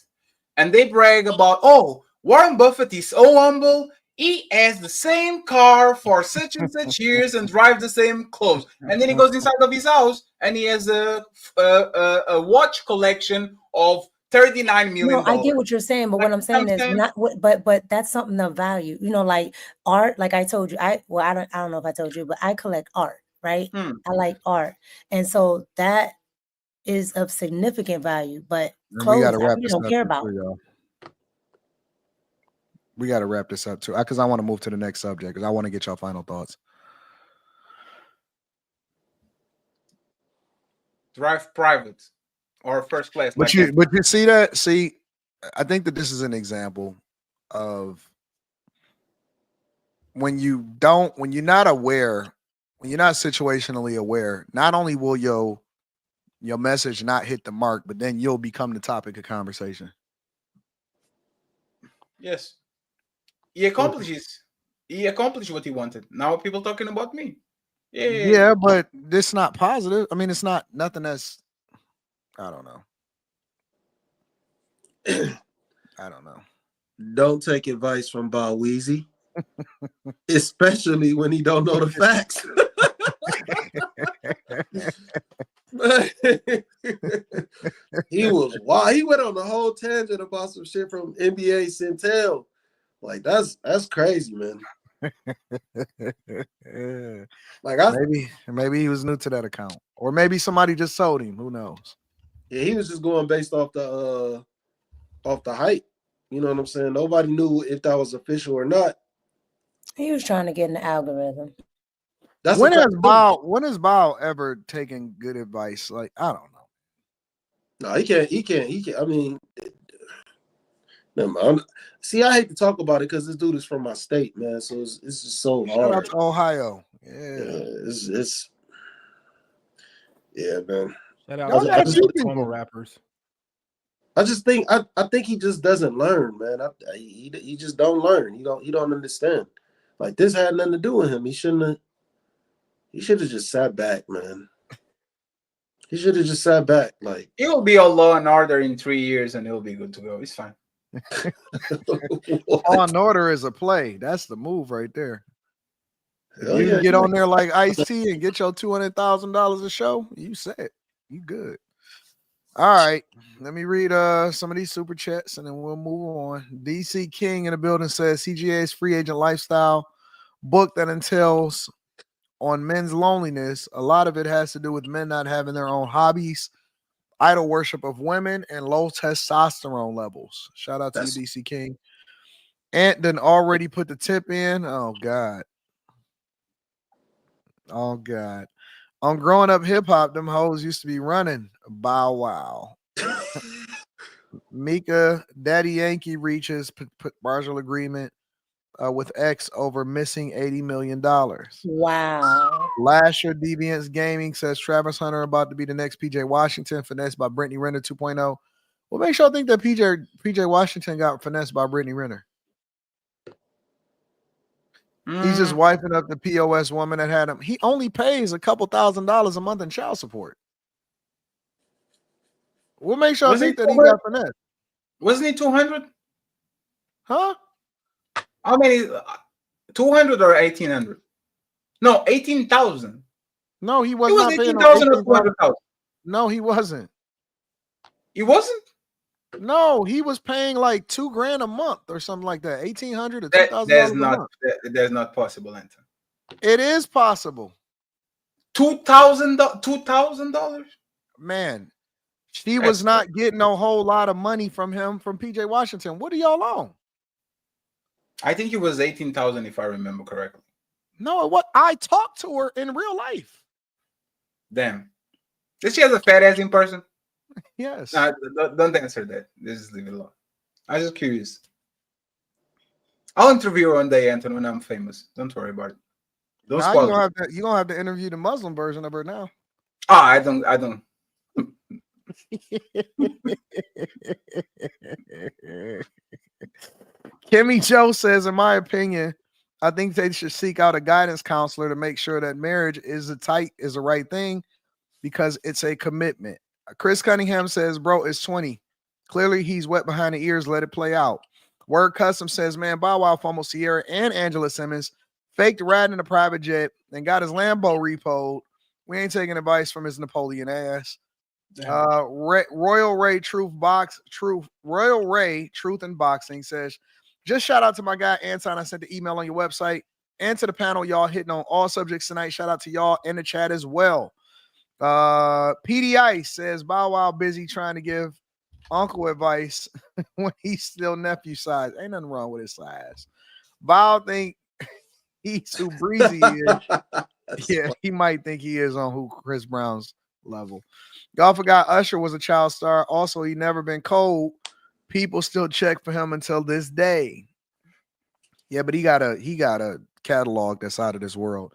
and they brag about, oh, Warren Buffett is so humble. He has the same car for such and such years and drives the same clothes, and then he goes inside of his house and he has a watch collection of $39 million. No, I get what you're saying, but what I'm saying is not what, but that's something of value. Like art, like I told you, I don't know if I told you, but I collect art, right? I like art. And so that is of significant value, but clothes I really don't care about. We got to wrap this up too, because I want to move to the next subject because I want to get your final thoughts. Drive private or first class. But you see that? See, I think that this is an example of when you're not aware, when you're not situationally aware, not only will your message not hit the mark, but then you'll become the topic of conversation. Yes. He accomplished what he wanted. Now people talking about me. Yeah, but this not positive. I mean, it's not nothing that's, I don't know. I don't know. Don't take advice from Bow Weezy, especially when he don't know the facts. He was wild. He went on the whole tangent about some shit from NBA Centel. Like that's crazy, man. Like maybe he was new to that account, or maybe somebody just sold him. Who knows? Yeah, he was just going based off the hype. You know what I'm saying? Nobody knew if that was official or not. He was trying to get in the algorithm. That's when has Bow ever taken good advice? Like, I don't know. No, he can't. I mean, never mind. See, I hate to talk about it because this dude is from my state, man. So it's just so hard. Shout out to Ohio. Yeah, it's yeah, man. Shout out to former rappers. I just think I think he just doesn't learn, man. He just don't learn. He don't understand. Like this had nothing to do with him. He should have just sat back, man. He should have just sat back. Like It will be a Law and Order in 3 years, and he'll be good to go. It's fine. Law and Order is a play. That's the move right there. If Hell you yeah, can get he on like- there like Ice-T and get your $200,000 a show, you set. You good. All right. Let me read some of these super chats and then we'll move on. DC King in the building says CGA's free agent lifestyle book that entails on men's loneliness. A lot of it has to do with men not having their own hobbies, idol worship of women, and low testosterone levels. Shout out to you, DC King. Anton already put the tip in. Oh, God. Oh, God. On growing up hip hop, them hoes used to be running. Bow wow. Mika, Daddy Yankee reaches partial agreement with X over missing $80 million. Wow. Lasher Deviants Gaming says Travis Hunter about to be the next PJ Washington, finessed by Brittany Renner 2.0. What makes y'all think that PJ Washington got finessed by Brittany Renner? He's just wiping up the POS woman that had him. He only pays a couple $1,000s a month in child support. What makes y'all think that he got finessed? Wasn't he 200? Huh? How many? 200 or 1,800? No, 18,000. No, he was It was not paying 18,000 or 200,000. No, he wasn't. He wasn't? No, he was paying like $2,000 a month or something like that. 1,800 to That's $2,000 a not month. that's not possible, Anton. It is possible. $2,000? Man, she was not getting a whole lot of money from him from PJ Washington. What are y'all on? I think it was 18,000 if I remember correctly. No, what I talked to her in real life. Damn. Does she have a fat ass in person? Yes. Nah, don't answer that. Just leave it alone. I'm just curious. I'll interview her one day, Anton, when I'm famous. Don't worry about it. Don't Now spoil you're gonna have to interview the Muslim version of her now. I don't. Kimmy Joe says, in my opinion, I think they should seek out a guidance counselor to make sure that marriage is the right thing because it's a commitment. Chris Cunningham says, bro, it's 20. Clearly he's wet behind the ears. Let it play out. Word Custom says, man, Bow Wow, Fomo Sierra, and Angela Simmons faked riding in a private jet and got his Lambo repoed. We ain't taking advice from his Napoleon ass. Royal Ray Truth and Boxing says, just shout out to my guy Anton. I sent the email on your website and to the panel. Y'all hitting on all subjects tonight. Shout out to y'all in the chat as well. PD Ice says Bow Wow busy trying to give uncle advice when he's still nephew size. Ain't nothing wrong with his size. Bow think he's too breezy is. Yeah, he might think he is on who Chris Brown's level. Y'all forgot Usher was a child star. Also, he never been cold. People still check for him until this day. Yeah, but he got a catalog that's out of this world.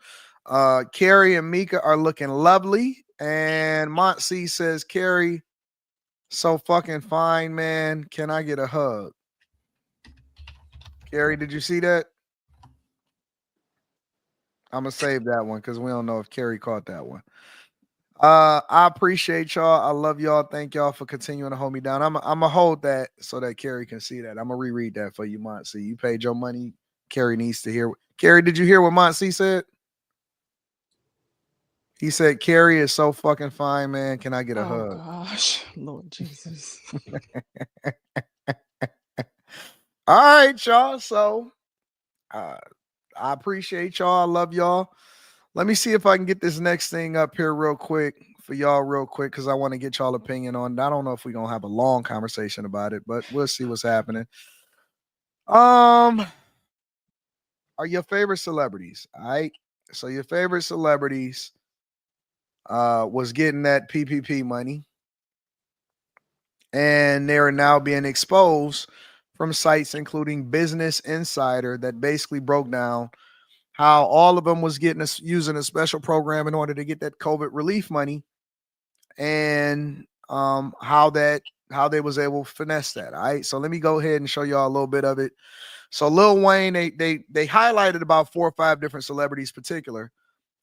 Carrie and Mika are looking lovely. And Monty says, Carrie, so fucking fine, man. Can I get a hug? Carrie, did you see that? I'm gonna save that one because we don't know if Carrie caught that one. I appreciate y'all. I love y'all. Thank y'all for continuing to hold me down. I'm gonna hold that so that Carrie can see that. I'm gonna reread that for you, Monty. You paid your money. Carrie needs to hear. Carrie, did you hear what Monty said? He said, Carrie is so fucking fine, man. Can I get a hug? Gosh, Lord Jesus. All right, y'all. So I appreciate y'all. I love y'all. Let me see if I can get this next thing up here real quick for y'all real quick because I want to get y'all opinion on it. I don't know if we're going to have a long conversation about it, but we'll see what's happening. Are your favorite celebrities? All right. So your favorite celebrities was getting that PPP money, and they are now being exposed from sites including Business Insider that basically broke down how all of them was using a special program in order to get that COVID relief money, and how they was able to finesse that. All right. So let me go ahead and show y'all a little bit of it. So Lil Wayne, they highlighted about 4 or 5 different celebrities particular.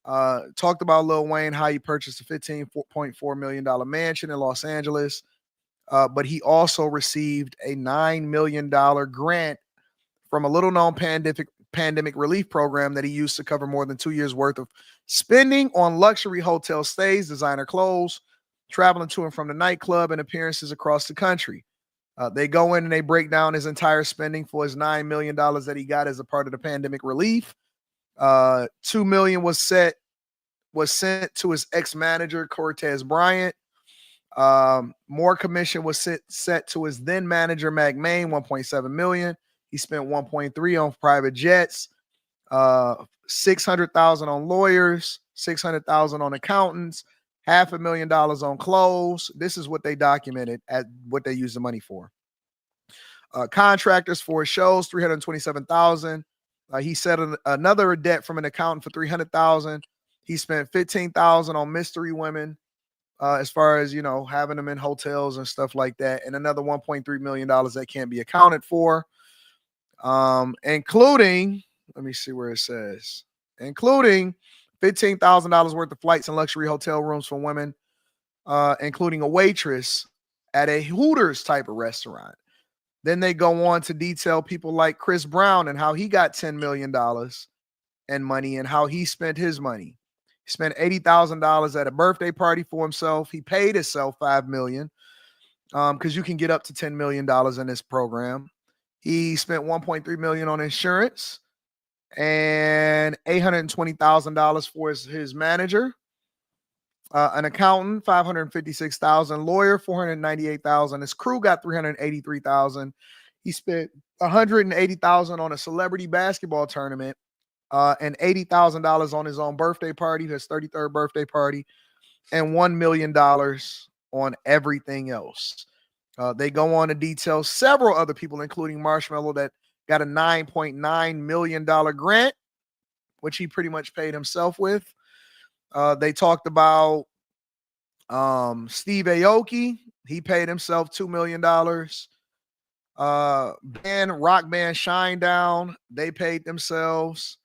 Talked about Lil Wayne, how he purchased a $15.4 million mansion in Los Angeles. But he also received a $9 million grant from a little known pandemic relief program that he used to cover more than 2 years worth of spending on luxury hotel stays, designer clothes, traveling to and from the nightclub, and appearances across the country. They go in and they break down his entire spending for his $9 million that he got as a part of the pandemic relief. $2 million was sent to his ex-manager, Cortez Bryant. More commission was set to his then manager, Mac Main, $1.7 million. He spent $1.3 million on private jets, $600,000 on lawyers, $600,000 on accountants, $500,000 on clothes. This is what they documented at what they used the money for. Contractors for his shows, $327,000. He set another debt from an accountant for $300,000. He spent $15,000 on mystery women, as far as, having them in hotels and stuff like that, and another $1.3 million that can't be accounted for, including, let me see where it says, including $15,000 worth of flights and luxury hotel rooms for women, including a waitress at a Hooters type of restaurant. Then they go on to detail people like Chris Brown and how he got $10 million in money and how he spent his money. He spent $80,000 at a birthday party for himself. He paid himself $5 million because you can get up to $10 million in this program. He spent $1.3 million on insurance and $820,000 for his manager, an accountant, $556,000, lawyer, $498,000. His crew got $383,000. He spent $180,000 on a celebrity basketball tournament. And $80,000 on his own birthday party, his 33rd birthday party, and $1 million on everything else. They go on to detail several other people, including Marshmello, that got a $9.9 million grant, which he pretty much paid himself with. They talked about Steve Aoki. He paid himself $2 million. Rock band Shinedown, they paid themselves.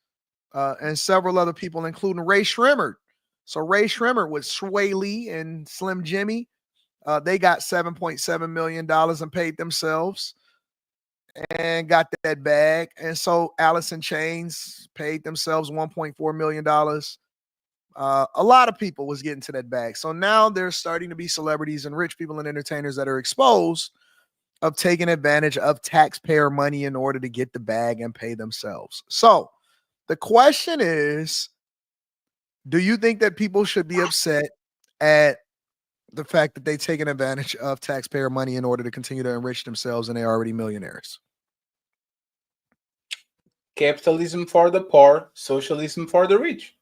And several other people, including Ray Shrimmer. So Ray Shrimmer with Sway Lee and Slim Jimmy, they got $7.7 million and paid themselves and got that bag. And so Alice in Chains paid themselves $1.4 million. A lot of people was getting to that bag. So now there's starting to be celebrities and rich people and entertainers that are exposed of taking advantage of taxpayer money in order to get the bag and pay themselves. So the question is, do you think that people should be upset at the fact that they've taken advantage of taxpayer money in order to continue to enrich themselves and they're already millionaires? Capitalism for the poor, socialism for the rich.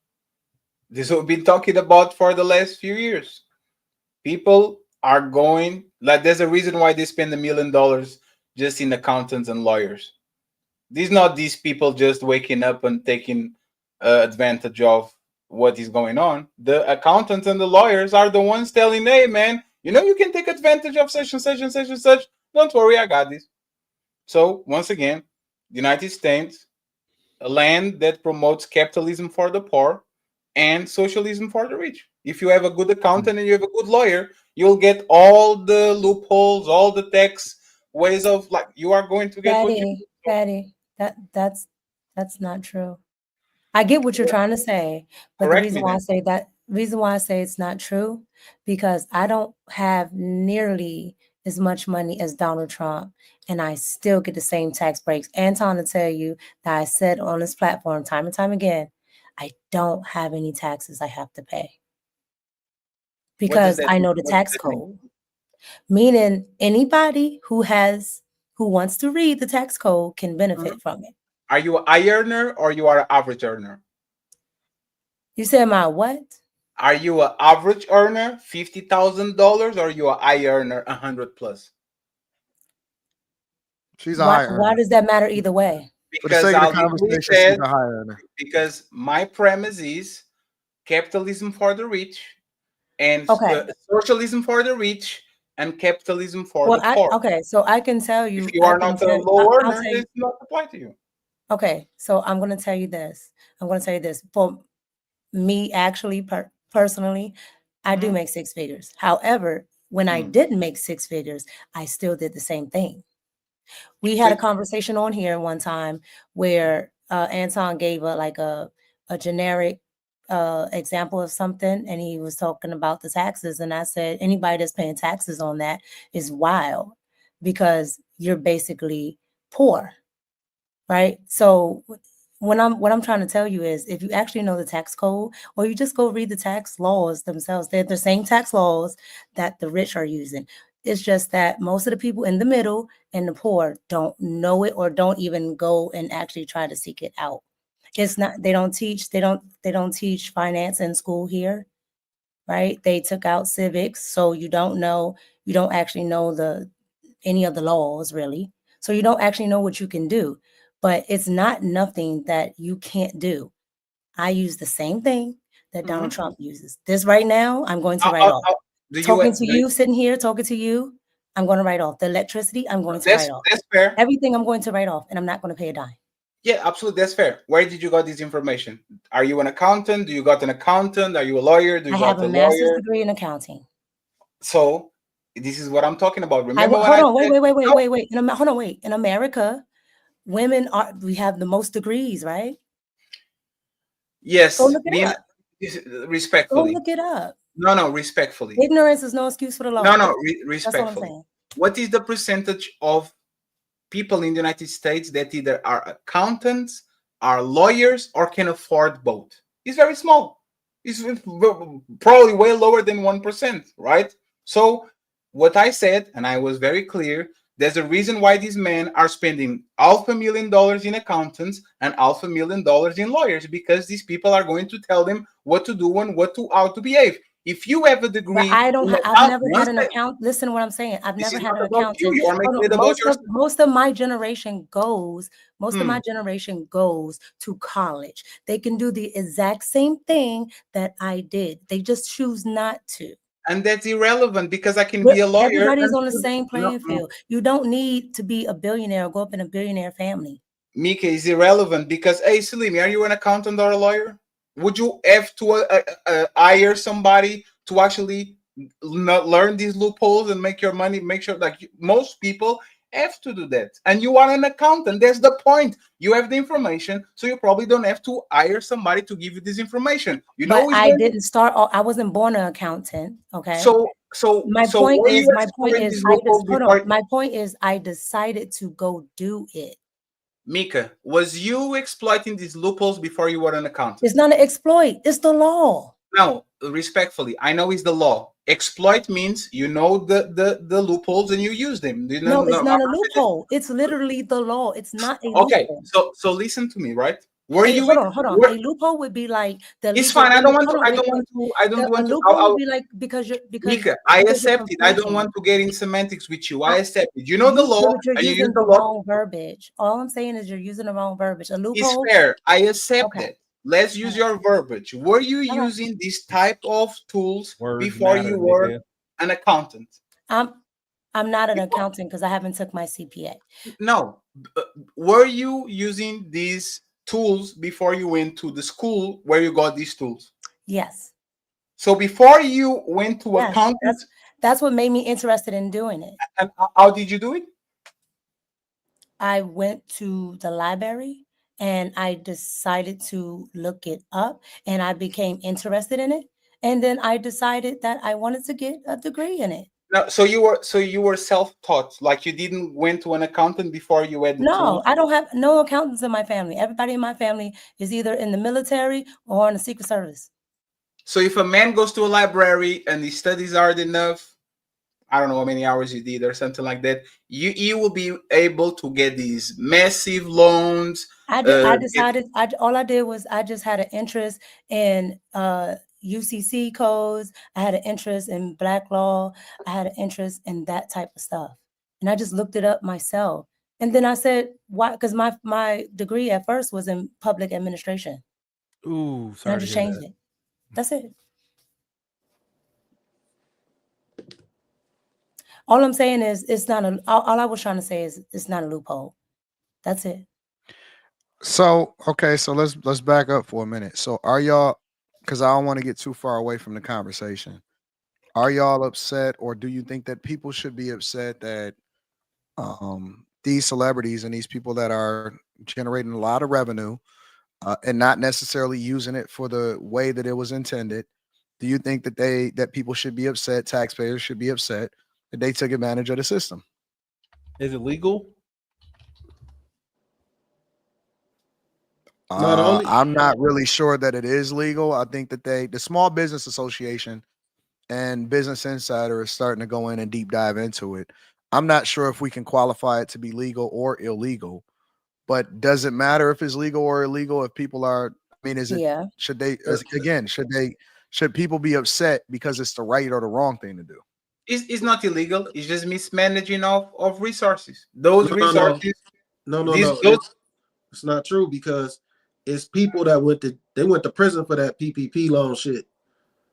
This is what we've been talking about for the last few years. People are going, like, there's a reason why they spend $1 million just in accountants and lawyers. These not these people just waking up and taking advantage of what is going on. The accountants and the lawyers are the ones telling, hey, man, you can take advantage of such and such and such and such. Don't worry, I got this. So, once again, the United States, a land that promotes capitalism for the poor and socialism for the rich. If you have a good accountant and you have a good lawyer, you'll get all the loopholes, all the tax ways of, like, you are going to get Patty, that's not true. I get what you're trying to say, but the reason why I say it's not true, because I don't have nearly as much money as Donald Trump, and I still get the same tax breaks. Anton will tell you that I said on this platform time and time again, I don't have any taxes I have to pay because I know the tax code. Meaning anybody who wants to read the tax code can benefit from it. Are you a high earner or you are an average earner? You said my what? Are you an average earner, $50,000, or you a high earner, 100 plus? She's a high earner. Why does that matter either way? Because for the sake of the conversation, she's a high earner. Because my premise is capitalism for the rich and socialism for the rich and capitalism for the poor. Okay, so I can tell you. If you are not a low earner, it does not apply to you. Okay, so I'm going to tell you this. For me actually personally, I do make six figures. However, when I didn't make six figures, I still did the same thing. We had a conversation on here one time where Anton gave a generic example of something, and he was talking about the taxes, and I said anybody that's paying taxes on that is wild because you're basically poor, right? So what I'm trying to tell you is if you actually know the tax code, or you just go read the tax laws themselves, they're the same tax laws that the rich are using. It's just that most of the people in the middle and the poor don't know it or don't even go and actually try to seek it out. It's not, they don't teach finance in school here, right? They took out civics, so you don't actually know any of the laws really. So you don't actually know what you can do, but it's not nothing that you can't do. I use the same thing that Donald Trump uses. This right now, I'm going to write off. Sitting here talking to you, I'm going to write off. The electricity, I'm going to write off. That's fair. Everything I'm going to write off, and I'm not going to pay a dime. Yeah, absolutely. That's fair. Where did you got this information? Are you an accountant? Do you got an accountant? Are you a lawyer? Do you I got have a master's degree in accounting. So this is what I'm talking about. Remember wait. In America, we have the most degrees, right? Yes. Go look it up. Respectfully. Go look it up. No, respectfully. Ignorance is no excuse for the law. No, respectfully. That's all I'm saying. What is the percentage of people in the United States that either are accountants, are lawyers, or can afford both? It's very small. It's probably way lower than 1%, right? So what I said, and I was very clear, there's a reason why these men are spending $500,000 in accountants and $500,000 in lawyers, because these people are going to tell them what to do and how to behave. If you have a degree, I've never had an account. Listen to what I'm saying. I've never had an accountant. Most of my generation goes to college. They can do the exact same thing that I did. They just choose not to. And that's irrelevant because I can be a lawyer. Everybody's on the same playing field. You don't need to be a billionaire or go up in a billionaire family. Mika, is irrelevant because, hey, Salimi, are you an accountant or a lawyer? Would you have to hire somebody to actually not learn these loopholes and make your money? Make sure, like most people have to do that. And you are an accountant. That's the point. You have the information, so you probably don't have to hire somebody to give you this information. You know, I didn't start. I wasn't born an accountant. Okay. My point is, I decided to go do it. Mika, was you exploiting these loopholes before you were an accountant? It's not an exploit. It's the law. No, respectfully, I know it's the law. Exploit means you know the loopholes and you use them. It's not a loophole. It's literally the law. It's not a loophole. Okay, so listen to me, right? Hold on. A loophole would be like it's fine. I don't want to. Be like because Mika, I accept it. I don't want to get in semantics with you. I accept it. You know the law, and you're using the wrong verbiage. All I'm saying is you're using the wrong verbiage. A loophole. It's fair. I accept it. Let's use your verbiage. Were you using this type of tools before you were an accountant? I'm not an accountant because I haven't took my CPA. No. Were you using these tools before you went to the school where you got these tools? Yes. So before you went to accounting, that's what made me interested in doing it. And how did you do it? I went to the library and I decided to look it up and I became interested in it. And then I decided that I wanted to get a degree in it. No, so you were self-taught, like you didn't went to an accountant before you had the tools? I don't have no accountants in my family. Everybody in my family is either in the military or in the Secret Service. So if a man goes to a library and he studies hard enough, I don't know how many hours you did or something like that, you will be able to get these massive loans. All I did was I just had an interest in UCC codes. I had an interest in Black law. I had an interest in that type of stuff. And I just looked it up myself. And then I said, why? Because my degree at first was in public administration. Ooh, sorry. And I just changed it. That's it. All I'm saying is it's not all I was trying to say is it's not a loophole. That's it. So, okay, so let's back up for a minute. So are y'all because I don't want to get too far away from the conversation. Are y'all upset, or do you think that people should be upset that these celebrities and these people that are generating a lot of revenue and not necessarily using it for the way that it was intended? Do you think that that people should be upset, taxpayers should be upset that they took advantage of the system? Is it legal? I'm not really sure that it is legal. I think that the Small Business Association and Business Insider is starting to go in and deep dive into it. I'm not sure if we can qualify it to be legal or illegal, but does it matter if it's legal or illegal if people are, I mean, is it, Yeah. should they, should people be upset because it's the right or the wrong thing to do? It's not illegal. It's just mismanaging of resources. Those resources. No. It's not true, because it's people that went to prison for that PPP loan shit.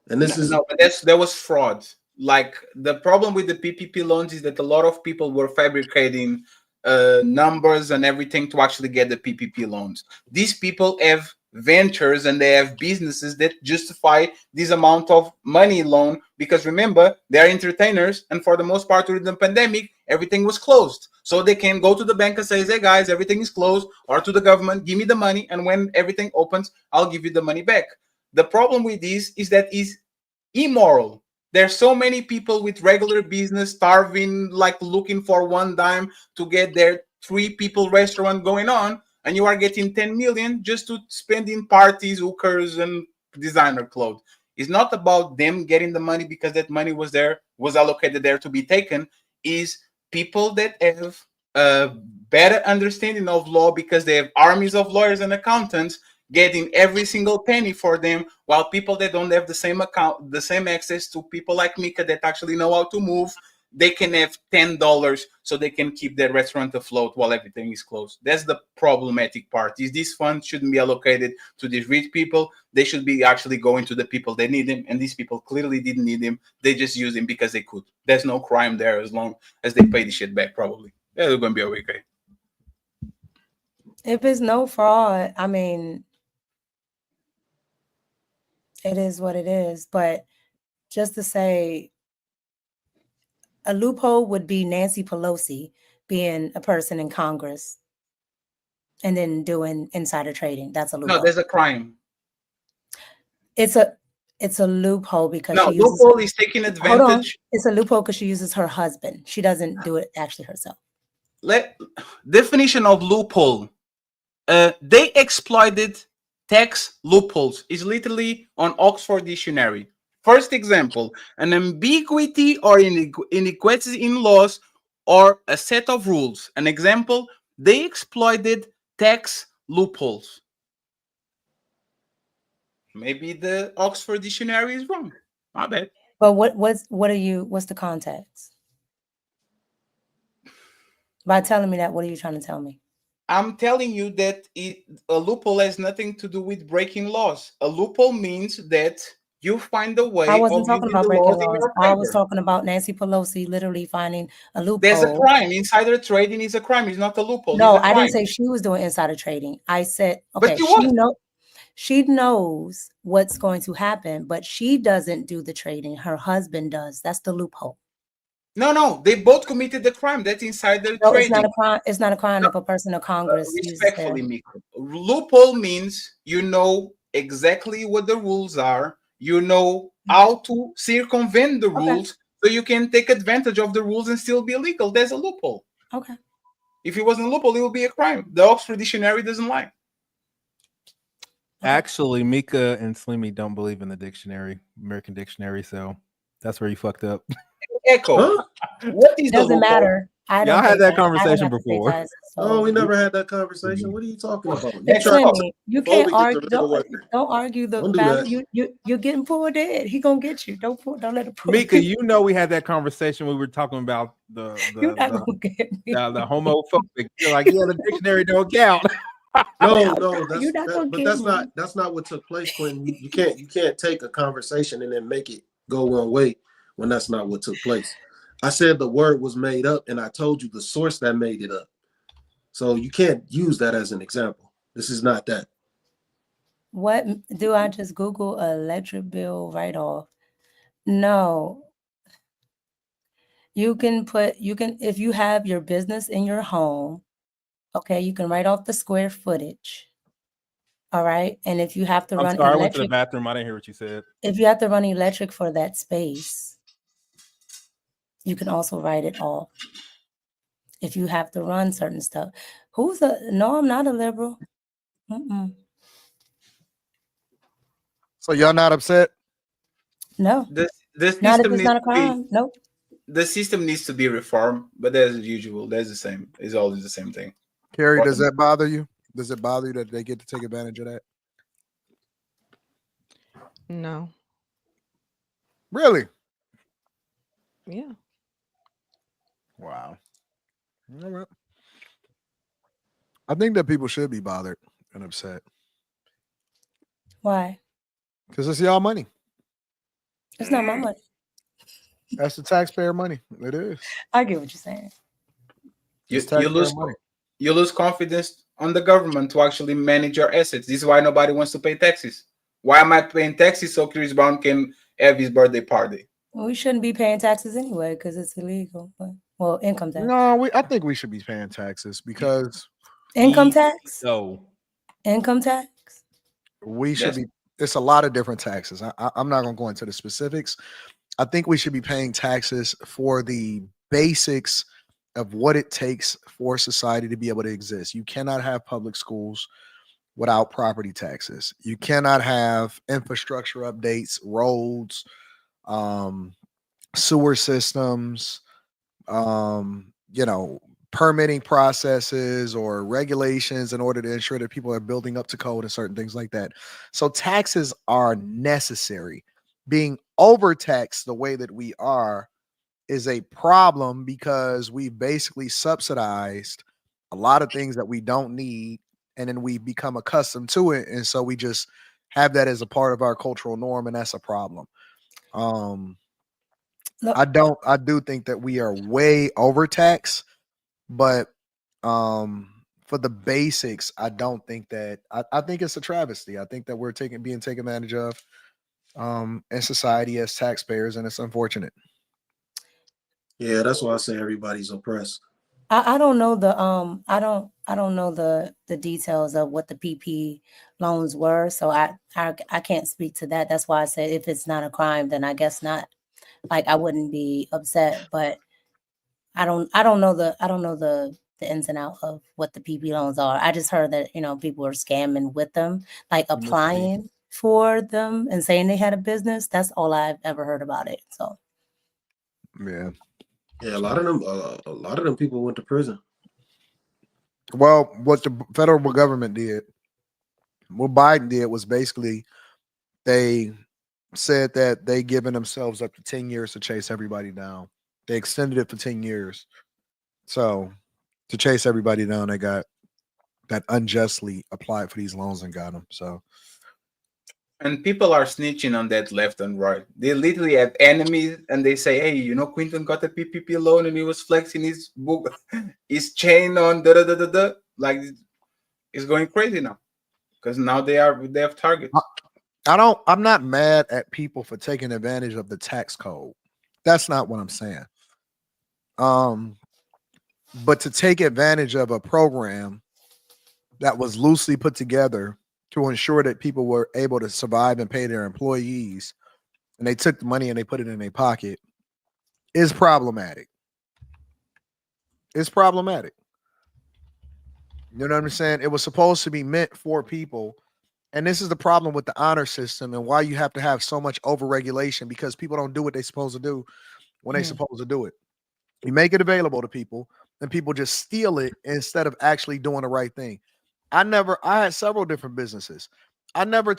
And this is no, but that was fraud. Like, the problem with the PPP loans is that a lot of people were fabricating numbers and everything to actually get the PPP loans. These people have ventures and they have businesses that justify this amount of money loan, because remember, they're entertainers, and for the most part during the pandemic everything was closed, so they can go to the bank and say, hey guys, everything is closed, or to the government, give me the money, and when everything opens I'll give you the money back. The problem with this is that is immoral. There's so many people with regular business starving, like looking for one dime to get their 3 people restaurant going on, and you are getting 10 million just to spend in parties, hookers, and designer clothes. It's not about them getting the money because that money was allocated there to be taken. Is people that have a better understanding of law because they have armies of lawyers and accountants getting every single penny for them, while people that don't have the same access to people like Mika that actually know how to move, they can have $10 so they can keep their restaurant afloat while everything is closed. That's the problematic part. Is these funds shouldn't be allocated to these rich people. They should be actually going to the people that need them, and these people clearly didn't need them. They just used him because they could. There's no crime there as long as they pay the shit back, probably. Yeah, they're going to be okay. If it's no fraud, I mean, it is what it is. But just to say, a loophole would be Nancy Pelosi being a person in Congress and then doing insider trading. That's a loophole. No, there's a crime. It's a loophole because no, she uses, loophole is taking advantage. Hold on. It's a loophole because she uses her husband. She doesn't do it actually herself. Definition of loophole. They exploited tax loopholes. Is literally on Oxford Dictionary. First example, an ambiguity or inequality in laws or a set of rules. An example, they exploited tax loopholes. Maybe the Oxford Dictionary is wrong. My bad. But what's the context? By telling me that, what are you trying to tell me? I'm telling you that a loophole has nothing to do with breaking laws. A loophole means that you find a way. I wasn't talking about breaking laws. I was favor. talking about Nancy Pelosi literally finding a loophole. There's a crime. Insider trading is a crime. It's not a loophole. No, it's a crime. I didn't say she was doing insider trading. I said, okay, but she knows what's going to happen, but she doesn't do the trading. Her husband does. That's the loophole. No, they both committed the crime. That's insider No, trading. it's not a crime. It's not a crime if a person of Congress respectfully, Miko. Loophole means you know exactly what the rules are. You know how to circumvent the rules, so you can take advantage of the rules and still be illegal. There's a loophole. Okay. If it wasn't a loophole, it would be a crime. The Oxford Dictionary doesn't lie. Actually, Mika and Slimmy don't believe in the dictionary, American dictionary, so that's where you fucked up. Echo. Huh? What is doesn't matter. Y'all had that conversation before. Oh, we never had that conversation. What are you talking about? You can't argue. Don't argue the battle. You're getting pulled dead. He gonna get you. Don't let it pull. Mika, you know we had that conversation. We were talking about the homophobic. You're like, yeah, the dictionary don't count. No, that's not what took place, Quentin. You can't take a conversation and then make it go one way when that's not what took place. I said the word was made up, and I told you the source that made it up. So you can't use that as an example. This is not that. What do I just Google electric bill write-off? No. You can if you have your business in your home, okay, you can write off the square footage. All right. And if you have to I'm run sorry, I went to the electric, bathroom. I didn't hear what you said. if you have to run electric for that space, you can also write it off. If you have to run certain stuff. No, I'm not a liberal. Mm-mm. So y'all not upset? No. The Not if system it's needs not a to be crime. Nope. the system needs to be reformed, but as usual, that's the same. It's always the same thing. Carrie, does that bother you? Does it bother you that they get to take advantage of that? No. Really? Yeah. Wow. All right. I think that people should be bothered and upset Why? because it's y'all money. It's not my money. That's the taxpayer money. It is. I get what you're saying. You, It's you taxpayer lose money. you lose confidence on the government to actually manage your assets. This is why nobody wants to pay taxes. Why am I paying taxes so Chris Brown can have his birthday party? We shouldn't be paying taxes anyway because it's illegal. Well, income tax. No, I think we should be paying taxes because Income tax? No. Income tax? we should Yes. be. It's a lot of different taxes. I'm not going to go into the specifics. I think we should be paying taxes for the basics of what it takes for society to be able to exist. You cannot have public schools without property taxes. You cannot have infrastructure updates, roads, sewer systems, permitting processes or regulations in order to ensure that people are building up to code and certain things like that. So taxes are necessary. Being overtaxed the way that we are is a problem because we basically subsidized a lot of things that we don't need, and then we become accustomed to it, and so we just have that as a part of our cultural norm, and that's a problem. I do think that we are way overtaxed, but for the basics, I don't think that I think it's a travesty. I think that we're being taken advantage of in society as taxpayers, and it's unfortunate. Yeah, that's why I say everybody's oppressed. I don't know I don't know the details of what the PP loans were, so I can't speak to that. That's why I said if it's not a crime, then I guess not. Like I wouldn't be upset, but I don't know the ins and out of what the PP loans are. I just heard that people are scamming with them, like applying for them and saying they had a business. That's all I've ever heard about it. So yeah. Yeah, a lot of them people went to prison. Well, what the federal government did, what Biden did was basically they said that they given themselves up to 10 years to chase everybody down. They extended it for 10 years. So to chase everybody down, they got that unjustly applied for these loans and got them. So And people are snitching on that left and right. They literally have enemies, and they say, "Hey, Quinton got a PPP loan, and he was flexing his book, his chain on da da da da da." Like it's going crazy now because now they have targets. I'm not mad at people for taking advantage of the tax code. That's not what I'm saying. But to take advantage of a program that was loosely put together to ensure that people were able to survive and pay their employees, and they took the money and they put it in their pocket, is problematic. It's problematic. You know what I'm saying? It was supposed to be meant for people. And this is the problem with the honor system and why you have to have so much overregulation, because people don't do what they're supposed to do when they're supposed to do it. You make it available to people and people just steal it instead of actually doing the right thing. I had several different businesses. I never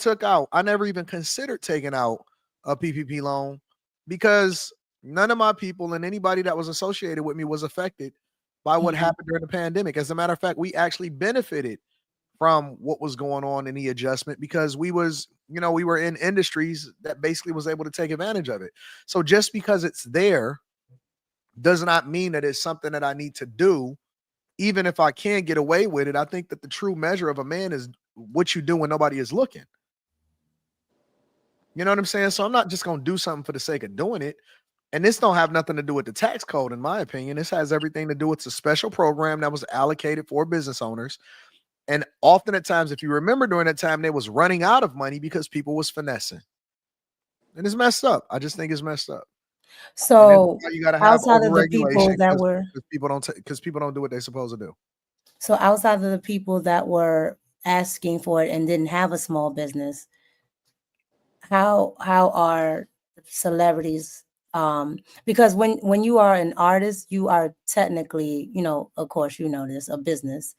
even considered taking out a PPP loan because none of my people and anybody that was associated with me was affected by what happened during the pandemic. As a matter of fact, we actually benefited from what was going on in the adjustment because we were in industries that basically was able to take advantage of it. So just because it's there does not mean that it's something that I need to do. Even if I can get away with it, I think that the true measure of a man is what you do when nobody is looking. You know what I'm saying? So I'm not just going to do something for the sake of doing it. And this don't have nothing to do with the tax code, in my opinion. This has everything to do with a special program that was allocated for business owners. And often at times, if you remember during that time, they was running out of money because people was finessing. And it's messed up. I just think it's messed up. So you got to have outside of the people overregulation that were, because people don't do what they're supposed to do. so outside of the people that were asking for it and didn't have a small business, how are celebrities? Because when you are an artist, you are technically, you know, of course, you know this, a business,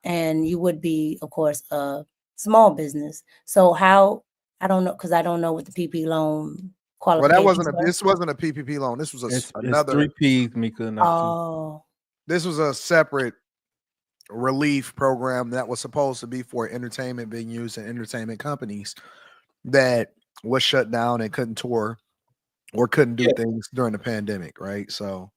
and you would be, of course, a small business. So how, I don't know, because I don't know what the PP loan Well, that qualifications were. this wasn't a PPP loan. This was It's another 3 P's, Mika, not two. Oh, This was a separate relief program that was supposed to be for entertainment venues and entertainment companies that was shut down and couldn't tour or couldn't do things during the pandemic, right? So,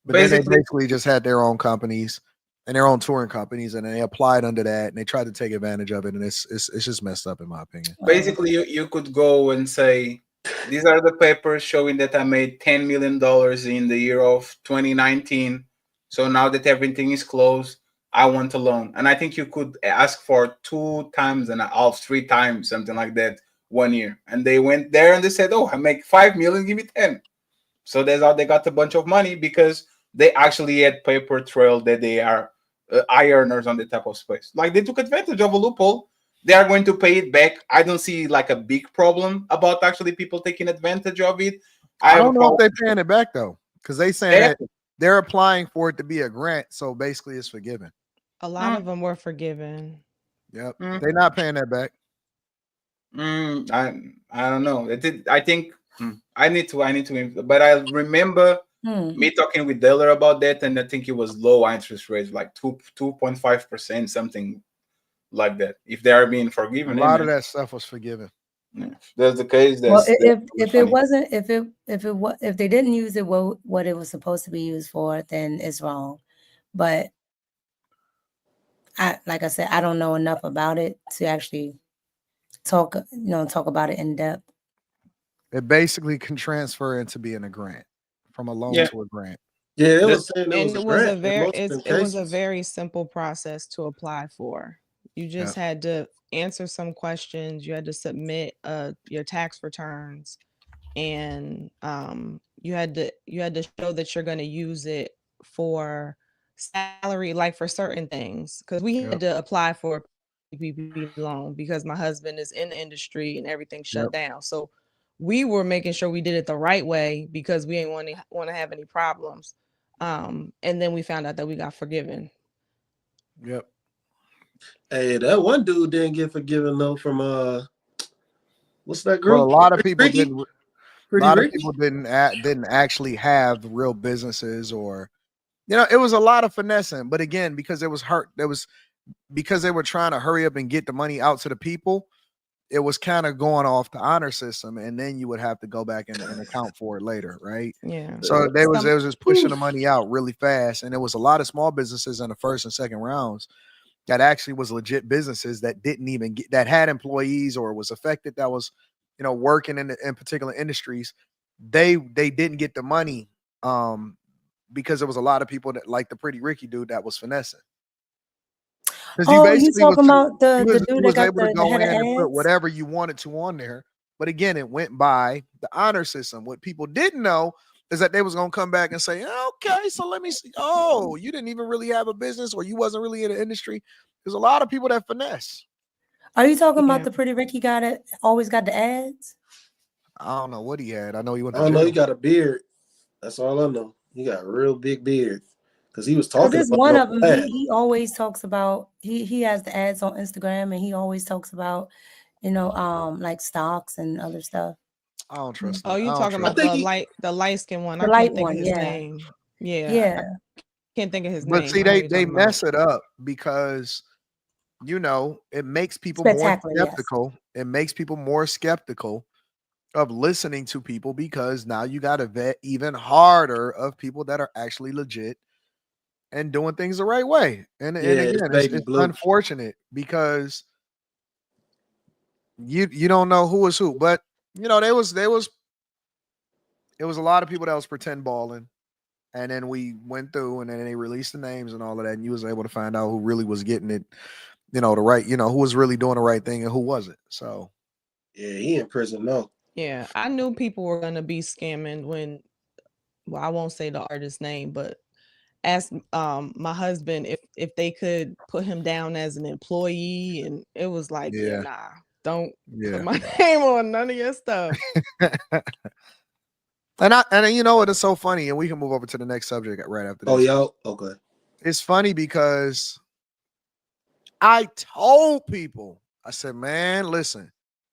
but then they basically just had their own companies and their own touring companies, and they applied under that, and they tried to take advantage of it, and it's just messed up in my opinion. Basically, you could go and say, these are the papers showing that I made $10 million in the year of 2019. So now that everything is closed, I want a loan. And I think you could ask for 2 times and a half, 3 times, something like that, 1 year. And they went there and they said, oh, I make 5 million, give me 10. So that's how they got a bunch of money, because they actually had paper trail that they are high earners on the type of space. Like, they took advantage of a loophole. They are going to pay it back. I don't see like a big problem about actually people taking advantage of it. I don't know if they're paying it back though, because they saying that they're applying for it to be a grant, so basically it's forgiven. A lot of them were forgiven. Yep, they're not paying that back. I don't know. I think I need to. But I remember me talking with Taylor about that, and I think it was low interest rates, like 2.5%, something like that. If they are being forgiven, a lot of that stuff was forgiven. Yeah. If that's the case, well, if it wasn't, if they didn't use it what it was supposed to be used for, then it's wrong. But like I said, I don't know enough about it to actually talk about it in depth. It basically can transfer into being a grant, from a loan to a grant. Yeah, it was a very simple process to apply for. You just had to answer some questions. You had to submit your tax returns, and you had to show that you're going to use it for salary, like for certain things. Because we had to apply for a PPP loan because my husband is in the industry and everything shut down. So we were making sure we did it the right way because we didn't want to have any problems. And then we found out that we got forgiven. Yep. Hey, that one dude didn't get forgiven though from what's that group? Well, a lot of people didn't. Pretty a lot Ricky? of people didn't actually have real businesses, or it was a lot of finessing. But again, because it was because they were trying to hurry up and get the money out to the people, it was kind of going off the honor system, and then you would have to go back and account for it later, right? Yeah. So they was just pushing the money out really fast, and there was a lot of small businesses in the first and second rounds that actually was legit businesses that didn't even that had employees or was affected, that was working in particular industries. They didn't get the money because there was a lot of people that, like the Pretty Ricky dude, that was finessing. Oh, you talking about the dude that got able to the go head in of and put ads? whatever you wanted to on there. But again, it went by the honor system. What people didn't know is that they was going to come back and say, okay, so let me see. Oh, you didn't even really have a business, or you wasn't really in the industry. There's a lot of people that finesse. Are you talking about the Pretty Ricky guy that always got the ads? I don't know what he had. I know he went I to don't know. jail. He got a beard. That's all I know. He got a real big beard because he was talking Because about one it of on them, that. he always talks about he has the ads on Instagram, and he always talks about like stocks and other stuff. I don't trust. Oh, you talking about the light skin one? The I light can't think one, of his yeah. name. Yeah, Yeah. I can't think of his But name. see, I know you're they talking about. mess it up because it makes people more Spectacular, yes. skeptical. It makes people more skeptical of listening to people, because now you got to vet even harder of people that are actually legit and doing things the right way. And again, it's unfortunate because you don't know who is who. But you know, it was a lot of people that was pretend balling. And then we went through and then they released the names and all of that. And you was able to find out who really was getting it, the right, who was really doing the right thing and who wasn't. So yeah, he in prison now. Yeah, I knew people were gonna be scamming when, well, I won't say the artist's name, but asked my husband if they could put him down as an employee, and it was like, yeah, nah, don't put my name on none of your stuff. And you know what is so funny, and we can move over to the next subject right after this. Oh, yo, okay. It's funny because I told people, I said, man, listen,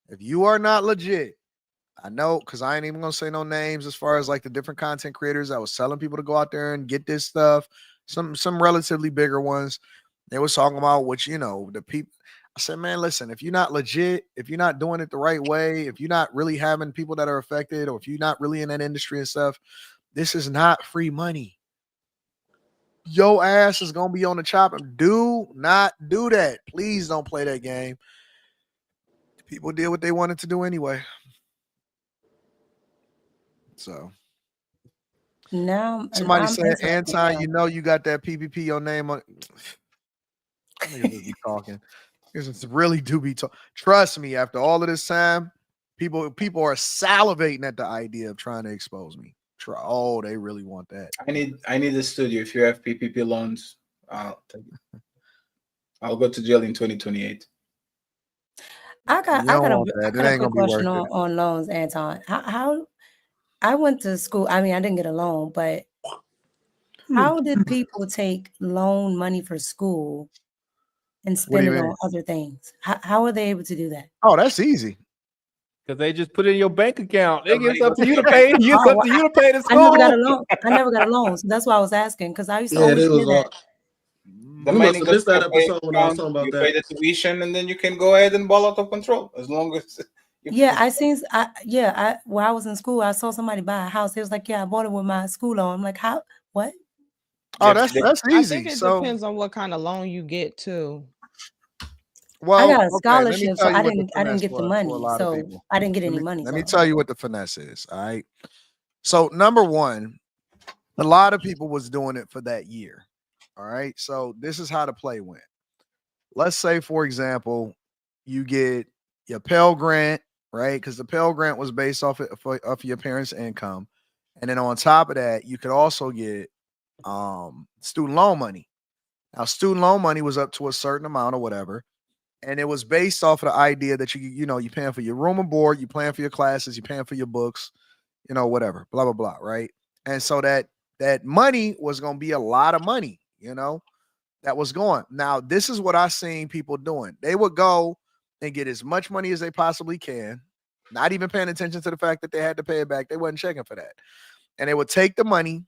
if you are not legit, I know, because I ain't even gonna say no names as far as like the different content creators I was telling people to go out there and get this stuff. Some relatively bigger ones. They was talking about which, the people. I said, man, listen, if you're not legit, if you're not doing it the right way, if you're not really having people that are affected, or if you're not really in that industry and stuff, this is not free money. Your ass is gonna be on the chopper. Do not do that. Please don't play that game. People did what they wanted to do anyway. So now somebody I'm said, interested Anton, now. you got that PPP your name on. Niggas just be talking. Niggas really do be talking. Trust me, after all of this time, people are salivating at the idea of trying to expose me. Oh, they really want that. I need a studio. If you have PPP loans, I'll take it. I'll go to jail in 2028. I got It a ain't quick gonna be worth question it. on loans, Anton. How I went to school. I mean, I didn't get a loan, but how did people take loan money for school and What do spend you it mean? on other things? How are they able to do that? Oh, that's easy. Because they just put it in your bank account. It's up to you to pay. It's up to you to pay the I never got a school. loan. I never got a loan, so that's why I was asking, because I used to Yeah, always they hear was that. The You money must have goes missed to that your bank episode when I was account, talking about you that. pay the tuition, and then you can go ahead and ball out of control as long as Yeah, while I was in school, I saw somebody buy a house. They was like, "Yeah, I bought it with my school loan." I'm like, "How? What?" Oh, that's I easy. think it So, depends on what kind of loan you get too. I got a okay, let me scholarship, so tell you what the I didn't finesse get the was for a money, lot of so people. I didn't get any money. Let me So tell you what the finesse is. All right. So, number one, a lot of people was doing it for that year. All right. So this is how the play went. Let's say, for example, you get your Pell Grant, right? Because the Pell Grant was based off of your parents' income, and then on top of that, you could also get student loan money. Now, student loan money was up to a certain amount or whatever, and it was based off of the idea that you paying for your room and board, you paying for your classes, you paying for your books, whatever, blah blah blah, right? And so that money was going to be a lot of money, that was going. Now, this is what I seen people doing. They would go and get as much money as they possibly can, not even paying attention to the fact that they had to pay it back. They wasn't checking for that. And they would take the money,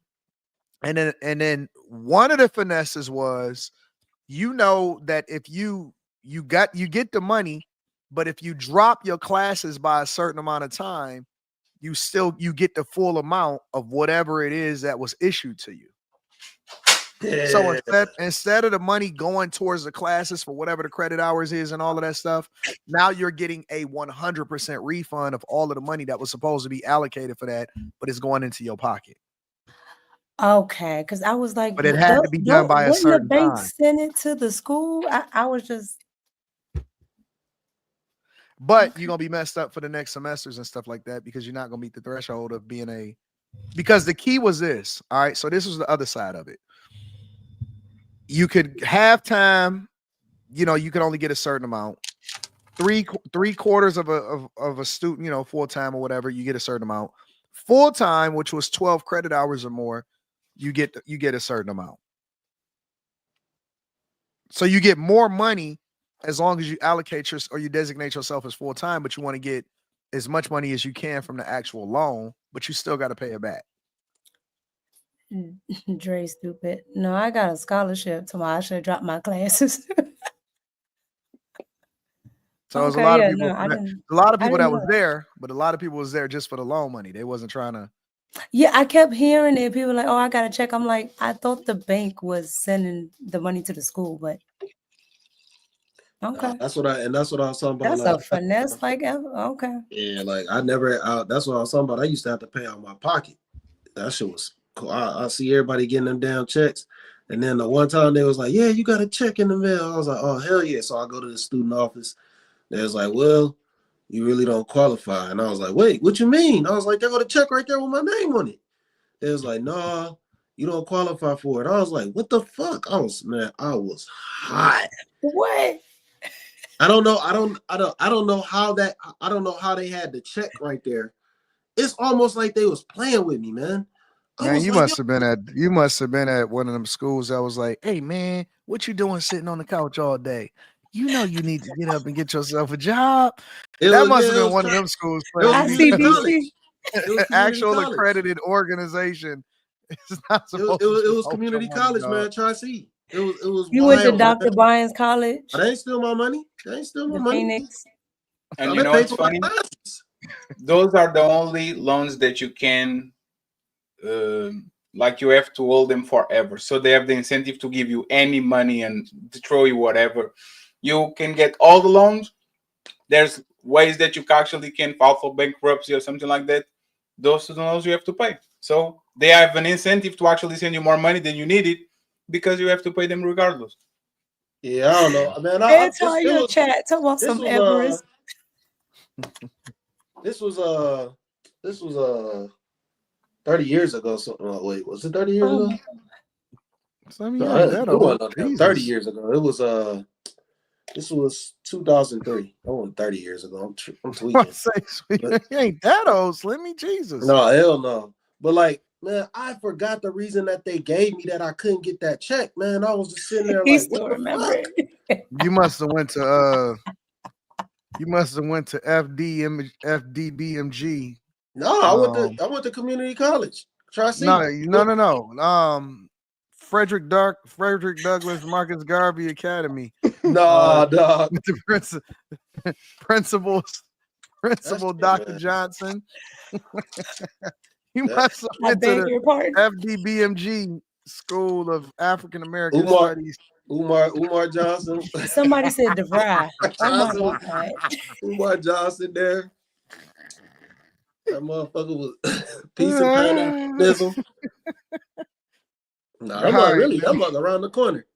and then one of the finesses was, that if you get the money, but if you drop your classes by a certain amount of time, you get the full amount of whatever it is that was issued to you. Yeah. So instead of the money going towards the classes for whatever the credit hours is and all of that stuff, now you're getting a 100% refund of all of the money that was supposed to be allocated for that, but it's going into your pocket. okay, because I was like, But it had to be done by a wouldn't the certain bank time. send it to the school? I was just. But you're gonna be messed up for the next semesters and stuff like that because you're not gonna meet the threshold of being because the key was this. All right, so this was the other side of it. You could have time, you could only get a certain amount. Three quarters of a student, full time or whatever, you get a certain amount. Full time, which was 12 credit hours or more, you get a certain amount. So you get more money as long as you allocate or you designate yourself as full time, but you want to get as much money as you can from the actual loan, but you still got to pay it back. Dre stupid. No, I got a scholarship tomorrow. I should drop my classes. So there's a Okay, lot of yeah, people. no, I didn't. A lot of I people didn't that was know. there, but a lot of people was there just for the loan money. They wasn't trying to. Yeah, I kept hearing it. People were like, "Oh, I gotta check." I'm like, I thought the bank was sending the money to the school, but Okay. That's what I was talking about. That's Like, a finesse like ever. Okay. yeah, like I never. That's what I was talking about. I used to have to pay out of my pocket. That shit was cool. I see everybody getting them damn checks, and then the one time they was like, "Yeah, you got a check in the mail." I was like, "Oh hell yeah!" So I go to the student office. They was like, "Well, you really don't qualify," and I was like, "Wait, what you mean?" I was like, "They got a check right there with my name on it." They was like, "Nah, you don't qualify for it." I was like, "What the fuck?" I was hot. What? I don't know how they had the check right there. It's almost like they was playing with me, man. Man, you must have been at one of them schools that was like, "Hey, man, what you doing sitting on the couch all day? You know you need to get up and get yourself a job." That must have been one of them schools. ICBC. Actual accredited organization. It's not supposed It to was hold community your money, college, dog. man. Tri-C. It was. You wild, went to man. Dr. Bryant's college? They ain't steal my money. They ain't steal my The money. Phoenix. And No, you they know paid what's for my funny? classes. Those are the only loans that you can, like you have to hold them forever. So they have the incentive to give you any money and to throw you whatever. You can get all the loans. There's ways that you actually can file for bankruptcy or something like that. Those student loans you have to pay. So they have an incentive to actually send you more money than you needed because you have to pay them regardless. Yeah, I don't know, man. It's all your chat. Talk about some Everest. This was 30 years ago. So, wait, was it 30 years ago? Some you ain't that It wasn't old. 30 Jesus. years ago. It was this was 2003. That wasn't 30 years ago. I'm tweaking. You ain't that old, Slimmy. Jesus. No, hell no. But like, man, I forgot the reason that they gave me that I couldn't get that check, man. I was just sitting there He like, still what the remember fuck? it. You must have went to FDBMG. No, I went to community college. Tri-C. No. Frederick Douglass Marcus Garvey Academy. Nah, dog. With the principal Dr. Johnson. You must have went to the FDBMG School of African American Studies. Umar Johnson. Somebody said DeVry. Oh my God. Umar Johnson there. That motherfucker was peace and panism. Nah, that mug around the corner.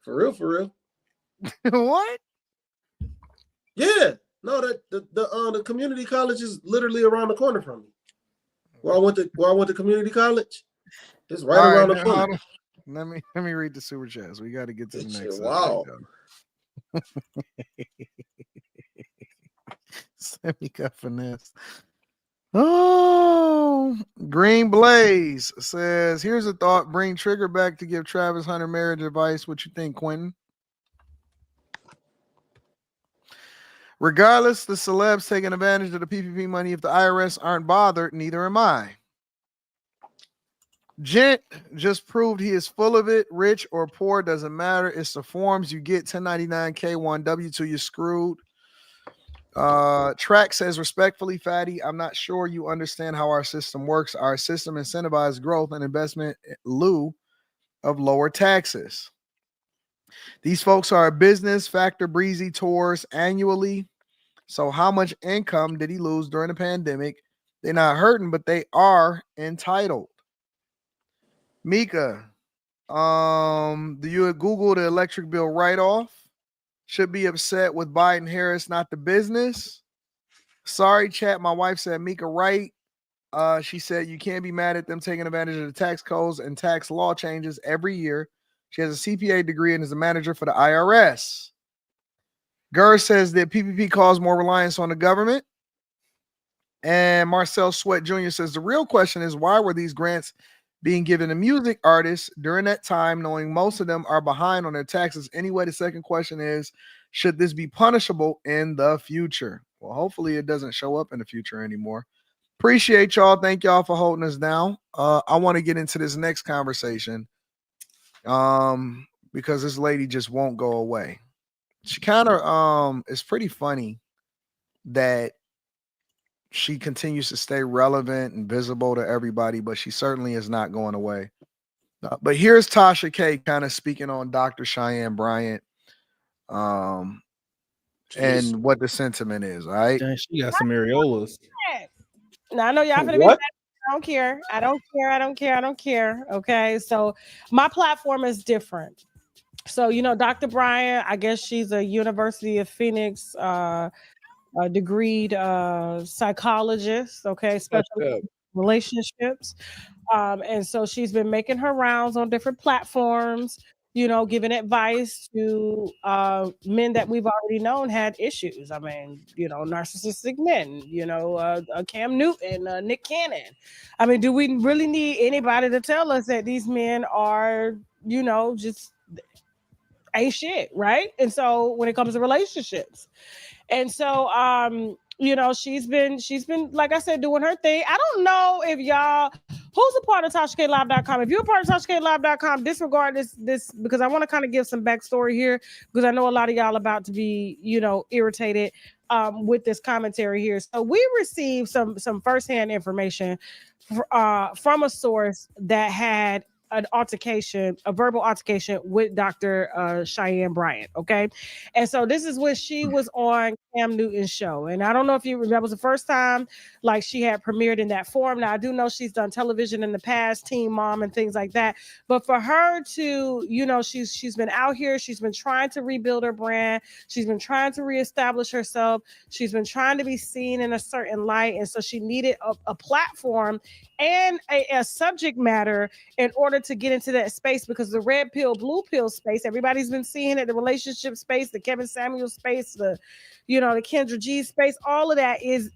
For real. What? Yeah. No, the community college is literally around the corner from me. Where I went to community college, it's right around the corner. Let me read the super chats. We got to get to the next. Wow. Semi got finesse. Oh, Green Blaze says, "Here's a thought: bring Trigger back to give Travis Hunter marriage advice. What you think, Quentin?" Regardless, the celebs taking advantage of the PPP money. If the IRS aren't bothered, neither am I. Gent just proved he is full of it. Rich or poor, doesn't matter. It's the forms you get. 1099 K1 W2, you're screwed. Track says, respectfully, Fatty, I'm not sure you understand how our system works. Our system incentivizes growth and investment in lieu of lower taxes. These folks are a business. Factor Breezy tours annually. So how much income did he lose during the pandemic? They're not hurting, but they are entitled. Mika, do you Google the electric bill write-off? Should be upset with Biden Harris, not the business. Sorry, chat. My wife said Mika right. She said you can't be mad at them taking advantage of the tax codes and tax law changes every year. She has a CPA degree and is a manager for the IRS. Gurr says that PPP caused more reliance on the government. And Marcel Sweat Jr. says the real question is, why were these grants being given to music artists during that time, knowing most of them are behind on their taxes anyway? The second question is, should this be punishable in the future? Well, hopefully it doesn't show up in the future anymore. Appreciate y'all. Thank y'all for holding us down. I want to get into this next conversation because this lady just won't go away. She kind of it's pretty funny that she continues to stay relevant and visible to everybody, but she certainly is not going away. But here's Tasha K kind of speaking on Dr. Cheyenne Bryant. and what the sentiment is. All right. Dang, she got some areolas. Now I know y'all finna be What? mad. I don't care. I don't care. I don't care. I don't care. Okay. So my platform is different. So, you know, Dr. Bryant, I guess she's a University of Phoenix degreed psychologist, okay, special relationships. And so she's been making her rounds on different platforms, you know, giving advice to men that we've already known had issues. I mean, you know, narcissistic men, you know, Cam Newton, Nick Cannon. I mean, do we really need anybody to tell us that these men are, you know, just ain't shit, right? And so when it comes to relationships, and so you know, she's been like I said, doing her thing. I don't know if y'all who's a part of TashaKLive.com. If you're a part of TashaKLive.com, disregard this because I want to kind of give some backstory here because I know a lot of y'all about to be, you know, irritated with this commentary here. So we received some firsthand information from a source that had an altercation, a verbal altercation with Dr. Cheyenne Bryant. Okay. And so this is when she was on Cam Newton's show. And I don't know if you that was the first time like she had premiered in that form. Now I do know she's done television in the past, Teen Mom and things like that. But for her to, you know, she's been out here, she's been trying to rebuild her brand, she's been trying to reestablish herself, she's been trying to be seen in a certain light. And so she needed a platform and a subject matter in order to get into that space because the red pill, blue pill space, everybody's been seeing it, the relationship space, the Kevin Samuel space, the, you know, the Kendra G space, all of that is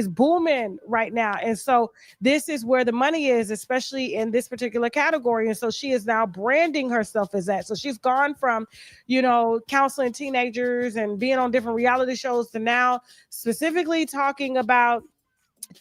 booming right now. And so this is where the money is, especially in this particular category. And so she is now branding herself as that. So she's gone from, you know, counseling teenagers and being on different reality shows to now specifically talking about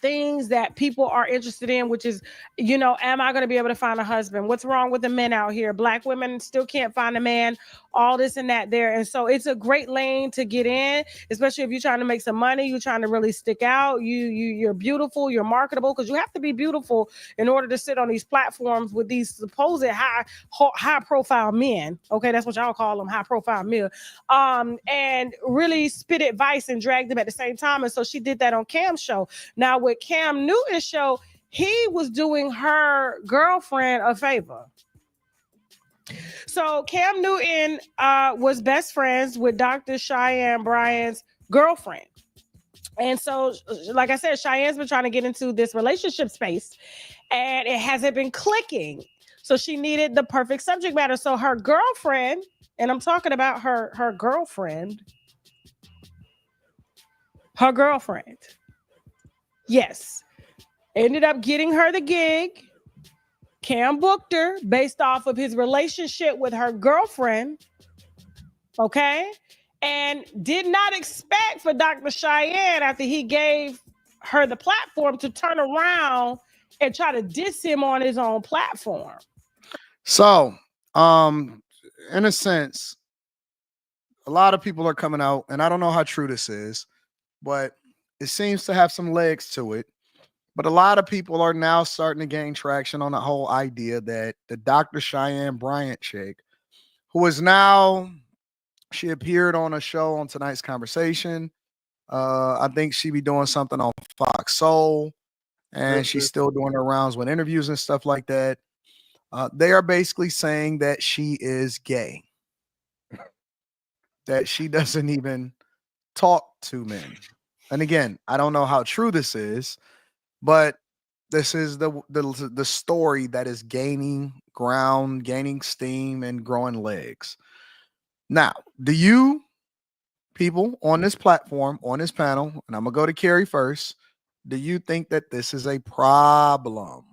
things that people are interested in, which is, you know, am I going to be able to find a husband? What's wrong with the men out here? Black women still can't find a man, all this and that there. And so it's a great lane to get in, especially if you're trying to make some money, you're trying to really stick out. You're beautiful, you're marketable, because you have to be beautiful in order to sit on these platforms with these supposed high profile men. Okay, that's what y'all call them, high profile men. And really spit advice and drag them at the same time. And so she did that on Cam's show. Now with Cam Newton's show, he was doing her girlfriend a favor. So Cam Newton was best friends with Dr. Cheyenne Bryant's girlfriend. And so, like I said, Cheyenne's been trying to get into this relationship space and it hasn't been clicking. So she needed the perfect subject matter. So her girlfriend, and I'm talking about her girlfriend, yes, ended up getting her the gig. Cam booked her based off of his relationship with her girlfriend, okay? And did not expect for Dr. Cheyenne, after he gave her the platform, to turn around and try to diss him on his own platform. So, in a sense, a lot of people are coming out, and I don't know how true this is, but it seems to have some legs to it. But a lot of people are now starting to gain traction on the whole idea that the Dr. Cheyenne Bryant chick, who is now, she appeared on a show on tonight's conversation. I think she be doing something on Fox Soul, and she's still doing her rounds with interviews and stuff like that. They are basically saying that she is gay, that she doesn't even talk to men. And again, I don't know how true this is, but this is the story that is gaining ground, gaining steam, and growing legs. Now, do you people on this platform, on this panel, and I'm going to go to Carrie first, do you think that this is a problem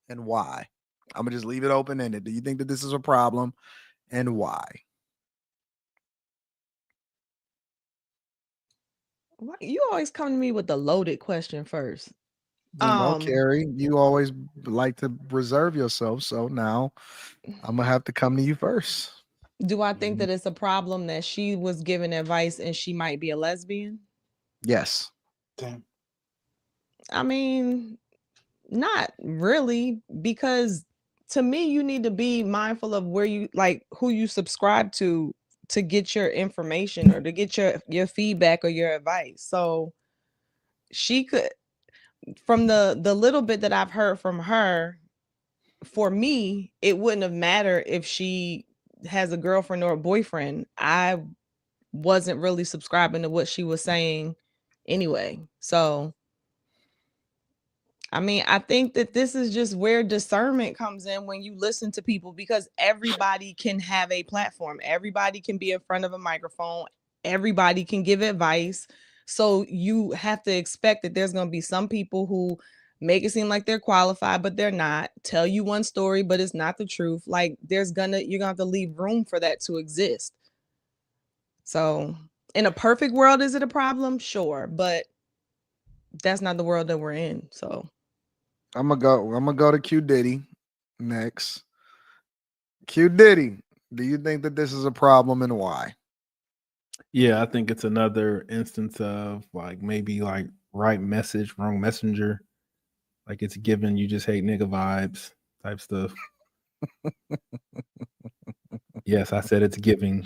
and why? I'm going to just leave it open-ended. Do you think that this is a problem and why? You always come to me with the loaded question first. Well, Carrie, you always like to reserve yourself, so now I'm gonna have to come to you first. Do I think that it's a problem that she was giving advice and she might be a lesbian? Yes. Damn. I mean, not really, because to me, you need to be mindful of where you, like, who you subscribe to to get your information or to get your feedback or your advice. So she could, from the little bit that I've heard from her, for me, it wouldn't have mattered if she has a girlfriend or a boyfriend. I wasn't really subscribing to what she was saying anyway. So I mean, I think that this is just where discernment comes in when you listen to people, because everybody can have a platform. Everybody can be in front of a microphone. Everybody can give advice. So you have to expect that there's going to be some people who make it seem like they're qualified, but they're not. Tell you one story, but it's not the truth. Like you're going to have to leave room for that to exist. So in a perfect world, is it a problem? Sure. But that's not the world that we're in. So I'm gonna go to Q Diddy next. Q Diddy, do you think that this is a problem and why? Yeah, I think it's another instance of like maybe like right message, wrong messenger. Like it's given you just hate nigga vibes type stuff. Yes, I said it's giving.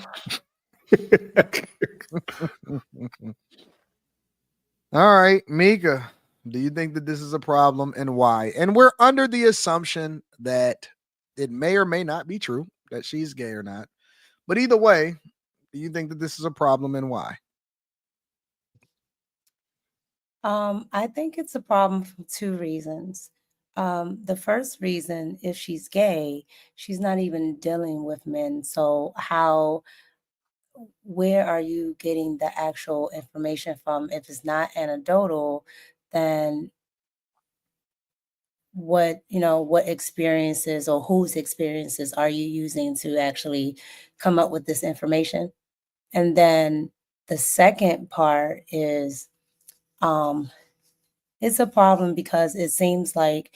All right, Mika, do you think that this is a problem and why? And we're under the assumption that it may or may not be true that she's gay or not. But either way, do you think that this is a problem and why? I think it's a problem for two reasons. The first reason, if she's gay, she's not even dealing with men. So where are you getting the actual information from? If it's not anecdotal, then what experiences or whose experiences are you using to actually come up with this information? And then the second part is it's a problem because it seems like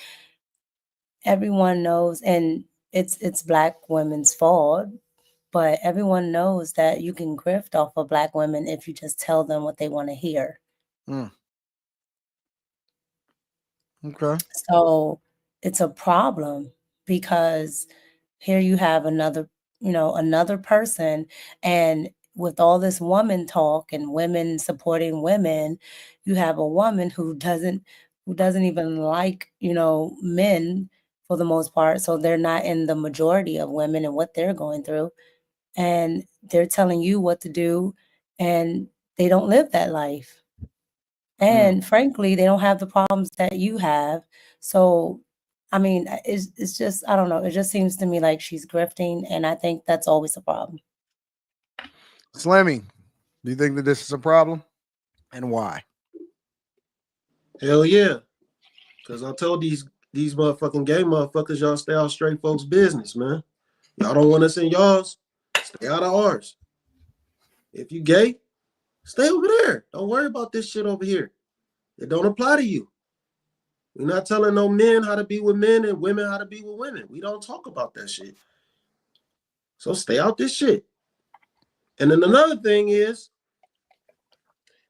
everyone knows, and it's Black women's fault, but everyone knows that you can grift off of Black women if you just tell them what they want to hear. Okay. So it's a problem because here you have another person, and with all this woman talk and women supporting women, you have a woman who doesn't even like, men for the most part. So they're not in the majority of women and what they're going through. And they're telling you what to do, and they don't live that life. And frankly, they don't have the problems that you have. So, I mean, it's just, I don't know. It just seems to me like she's grifting, and I think that's always a problem. Slimmy, do you think that this is a problem and why? Hell yeah. Because I told these motherfucking gay motherfuckers, y'all stay out straight folks' business, man. Y'all don't want us in y'all's, stay out of ours. If you gay, stay over there. Don't worry about this shit over here. It don't apply to you. We're not telling no men how to be with men and women how to be with women. We don't talk about that shit. So stay out this shit. And then another thing is,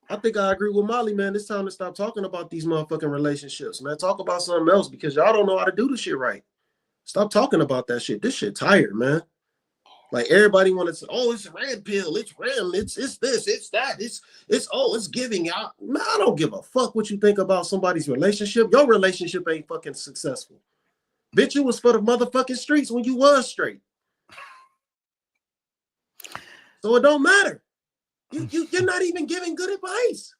I think I agree with Molly, man. It's time to stop talking about these motherfucking relationships, man. Talk about something else because y'all don't know how to do this shit right. Stop talking about that shit. This shit tired, man. Like everybody want to say, oh, it's a red pill, it's REM, it's this, it's that, it's giving out. Man, I don't give a fuck what you think about somebody's relationship. Your relationship ain't fucking successful. Bitch, you was for the motherfucking streets when you was straight. So it don't matter. You're not even giving good advice.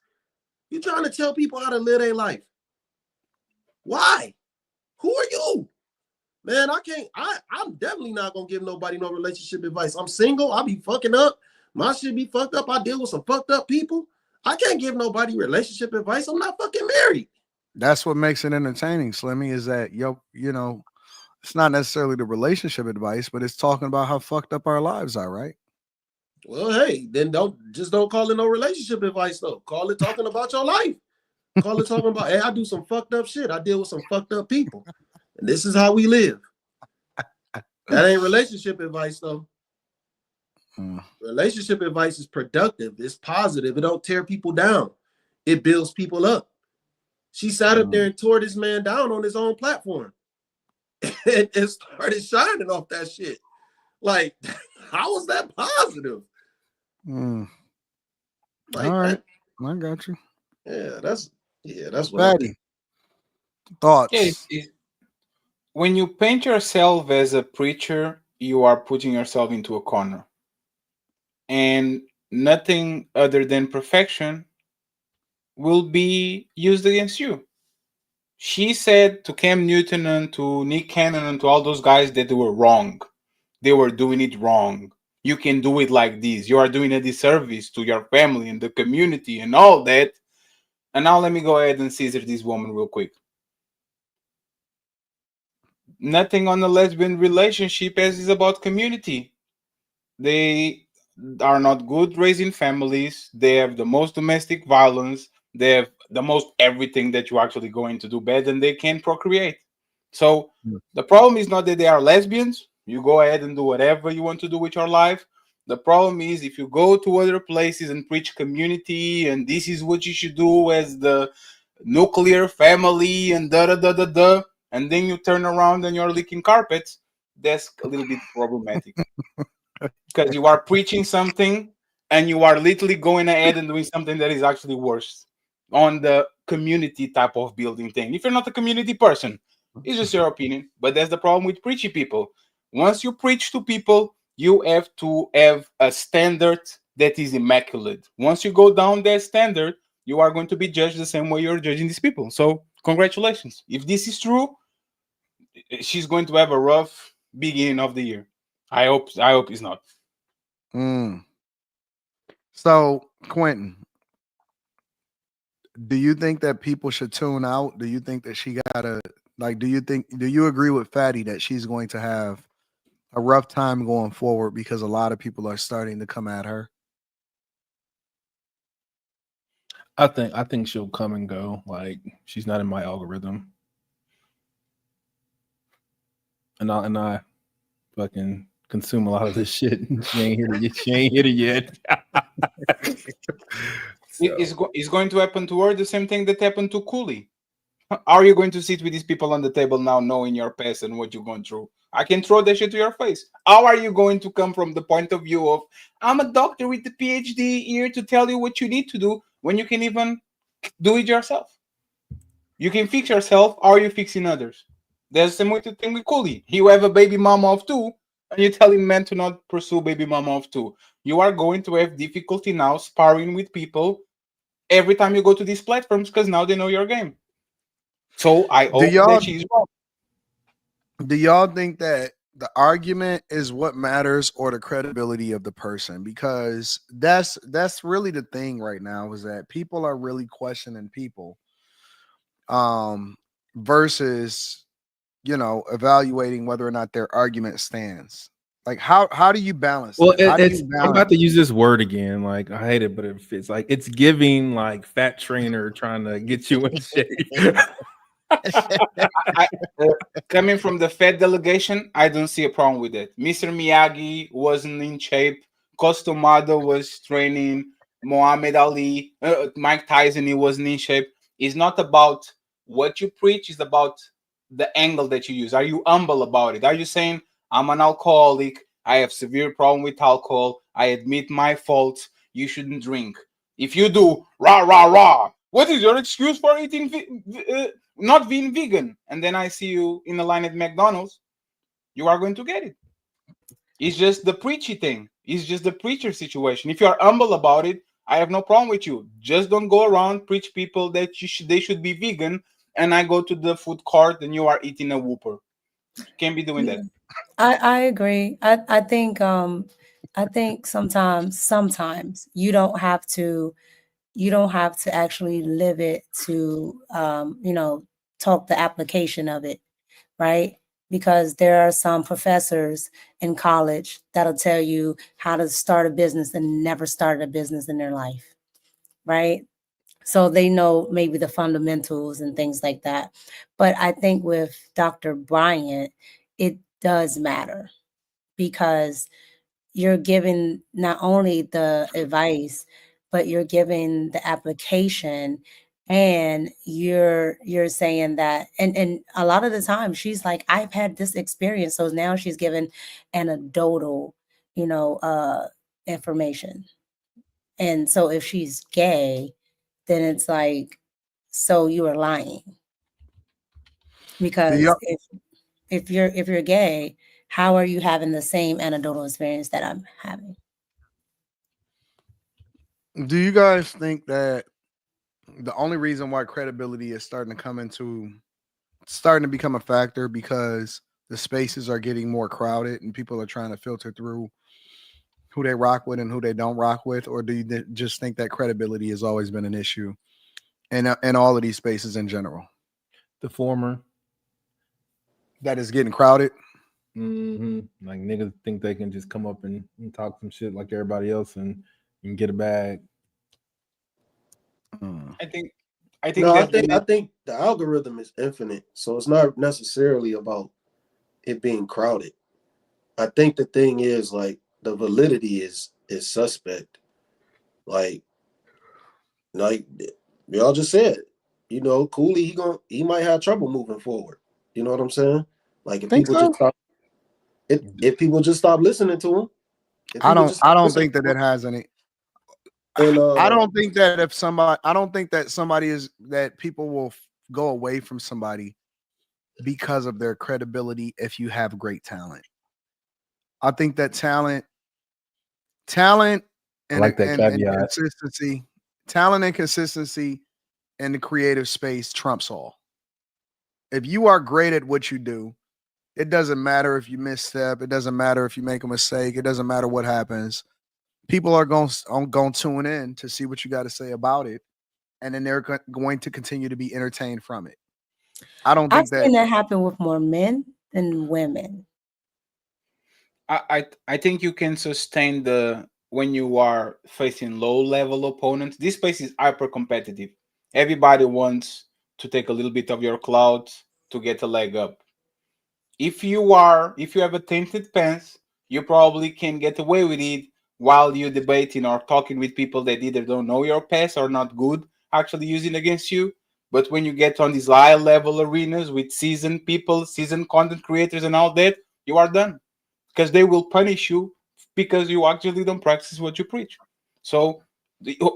You're trying to tell people how to live their life. Why? Who are you? Man, I'm definitely not gonna give nobody no relationship advice. I'm single, I'll be fucking up. My shit be fucked up. I deal with some fucked up people. I can't give nobody relationship advice. I'm not fucking married. That's what makes it entertaining, Slimmy, is that it's not necessarily the relationship advice, but it's talking about how fucked up our lives are, right? Well, hey, then don't call it no relationship advice though. Call it talking about your life. Call it talking about, hey, I do some fucked up shit. I deal with some fucked up people. And this is how we live. That ain't relationship advice though. Relationship advice is productive. It's positive. It don't tear people down. It builds people up. She sat up there and tore this man down on his own platform and started shining off that shit. Like, how was that positive? Mm. Like All right, that, I got you. That's what I think. Fatty, thoughts? When you paint yourself as a preacher, you are putting yourself into a corner. And nothing other than perfection will be used against you. She said to Cam Newton and to Nick Cannon and to all those guys that they were wrong. They were doing it wrong. You can do it like this. You are doing a disservice to your family and the community and all that. And now let me go ahead and scissor this woman real quick. Nothing on a lesbian relationship as is about community. They are not good raising families. They have the most domestic violence. They have the most everything that you're actually going to do bad, and they can procreate. So the problem is not that they are lesbians. You go ahead and do whatever you want to do with your life. The problem is if you go to other places and preach community and this is what you should do as the nuclear family and da da da da da, and then you turn around and you're licking carpets, that's a little bit problematic. Because you are preaching something and you are literally going ahead and doing something that is actually worse on the community type of building thing. If you're not a community person, it's just your opinion. But that's the problem with preachy people. Once you preach to people, you have to have a standard that is immaculate. Once you go down that standard, you are going to be judged the same way you're judging these people. So, congratulations. If this is true, she's going to have a rough beginning of the year. I hope it's not. So, Quentin, do you think that people should tune out? Do you think that she gotta do you agree with Fatty that she's going to have a rough time going forward because a lot of people are starting to come at her? I think she'll come and go. Like she's not in my algorithm. And I fucking consume a lot of this shit. She ain't hit it yet. It's going to happen to her the same thing that happened to Cooley. Are you going to sit with these people on the table now knowing your past and what you're going through? I can throw that shit to your face. How are you going to come from the point of view of I'm a doctor with the PhD here to tell you what you need to do when you can even do it yourself? You can fix yourself, or are you fixing others? There's the same way to think with Cooley. You have a baby mama of two, and you tell him men to not pursue baby mama of two. You are going to have difficulty now sparring with people every time you go to these platforms because now they know your game. So I hope that she's wrong. Do y'all think that the argument is what matters or the credibility of the person? Because that's really the thing right now is that people are really questioning people versus evaluating whether or not their argument stands. Like how do you balance Well, that? I'm about to use this word again. Like I hate it, but it fits. Like it's giving like fat trainer trying to get you in shape. Coming from the Fed delegation, I don't see a problem with it. Mr. Miyagi wasn't in shape. Costomado was training. Muhammad Ali, Mike Tyson, he wasn't in shape. It's not about what you preach. It's about the angle that you use. Are you humble about it? Are you saying, I'm an alcoholic. I have severe problem with alcohol. I admit my faults. You shouldn't drink. If you do, rah, rah, rah. What is your excuse for eating not being vegan? And then I see you in the line at McDonald's, you are going to get it. It's just the preachy thing. It's just the preacher situation. If you are humble about it, I have no problem with you. Just don't go around preach people that they should be vegan, and I go to the food court and you are eating a Whopper. You can't be doing that. I agree. I think sometimes you don't have to actually live it to talk the application of it, right? Because there are some professors in college that'll tell you how to start a business and never started a business in their life, right? So they know maybe the fundamentals and things like that. But I think with Dr. Bryant, it does matter because you're giving not only the advice, but you're giving the application, and you're saying that, and a lot of the time she's like, I've had this experience. So now she's given anecdotal, information. And so if she's gay, then it's like, so you are lying. Because if you're gay, how are you having the same anecdotal experience that I'm having? Do you guys think that the only reason why credibility is starting to become a factor because the spaces are getting more crowded and people are trying to filter through who they rock with and who they don't rock with, or do you just think that credibility has always been an issue in all of these spaces in general? The former. That is getting crowded. Like niggas think they can just come up and talk some shit like everybody else and get a bag. I think No, I that think the algorithm is infinite, so it's not necessarily about it being crowded. I think the thing is like the validity is suspect. Like y'all just said, Cooley he might have trouble moving forward. You know what I'm saying? Like if people just stop listening to him. I don't think that it has any. And I don't think that I don't think that that people will go away from somebody because of their credibility if you have great talent. I think that talent I and, like that and caveat. consistency in the creative space trumps all. If you are great at what you do, it doesn't matter if you misstep. It doesn't matter if you make a mistake. It doesn't matter what happens. People are going to tune in to see what you got to say about it, and then they're going to continue to be entertained from it. I don't I've think seen that happen with more men than women. I think you can sustain when you are facing low level opponents. This space is hyper competitive. Everybody wants to take a little bit of your clout to get a leg up. If you have a tainted pants, you probably can get away with it while you're debating or talking with people that either don't know your past or not good actually using against you. But when you get on these high level arenas with seasoned people, seasoned content creators and all that, you are done. Because they will punish you because you actually don't practice what you preach. So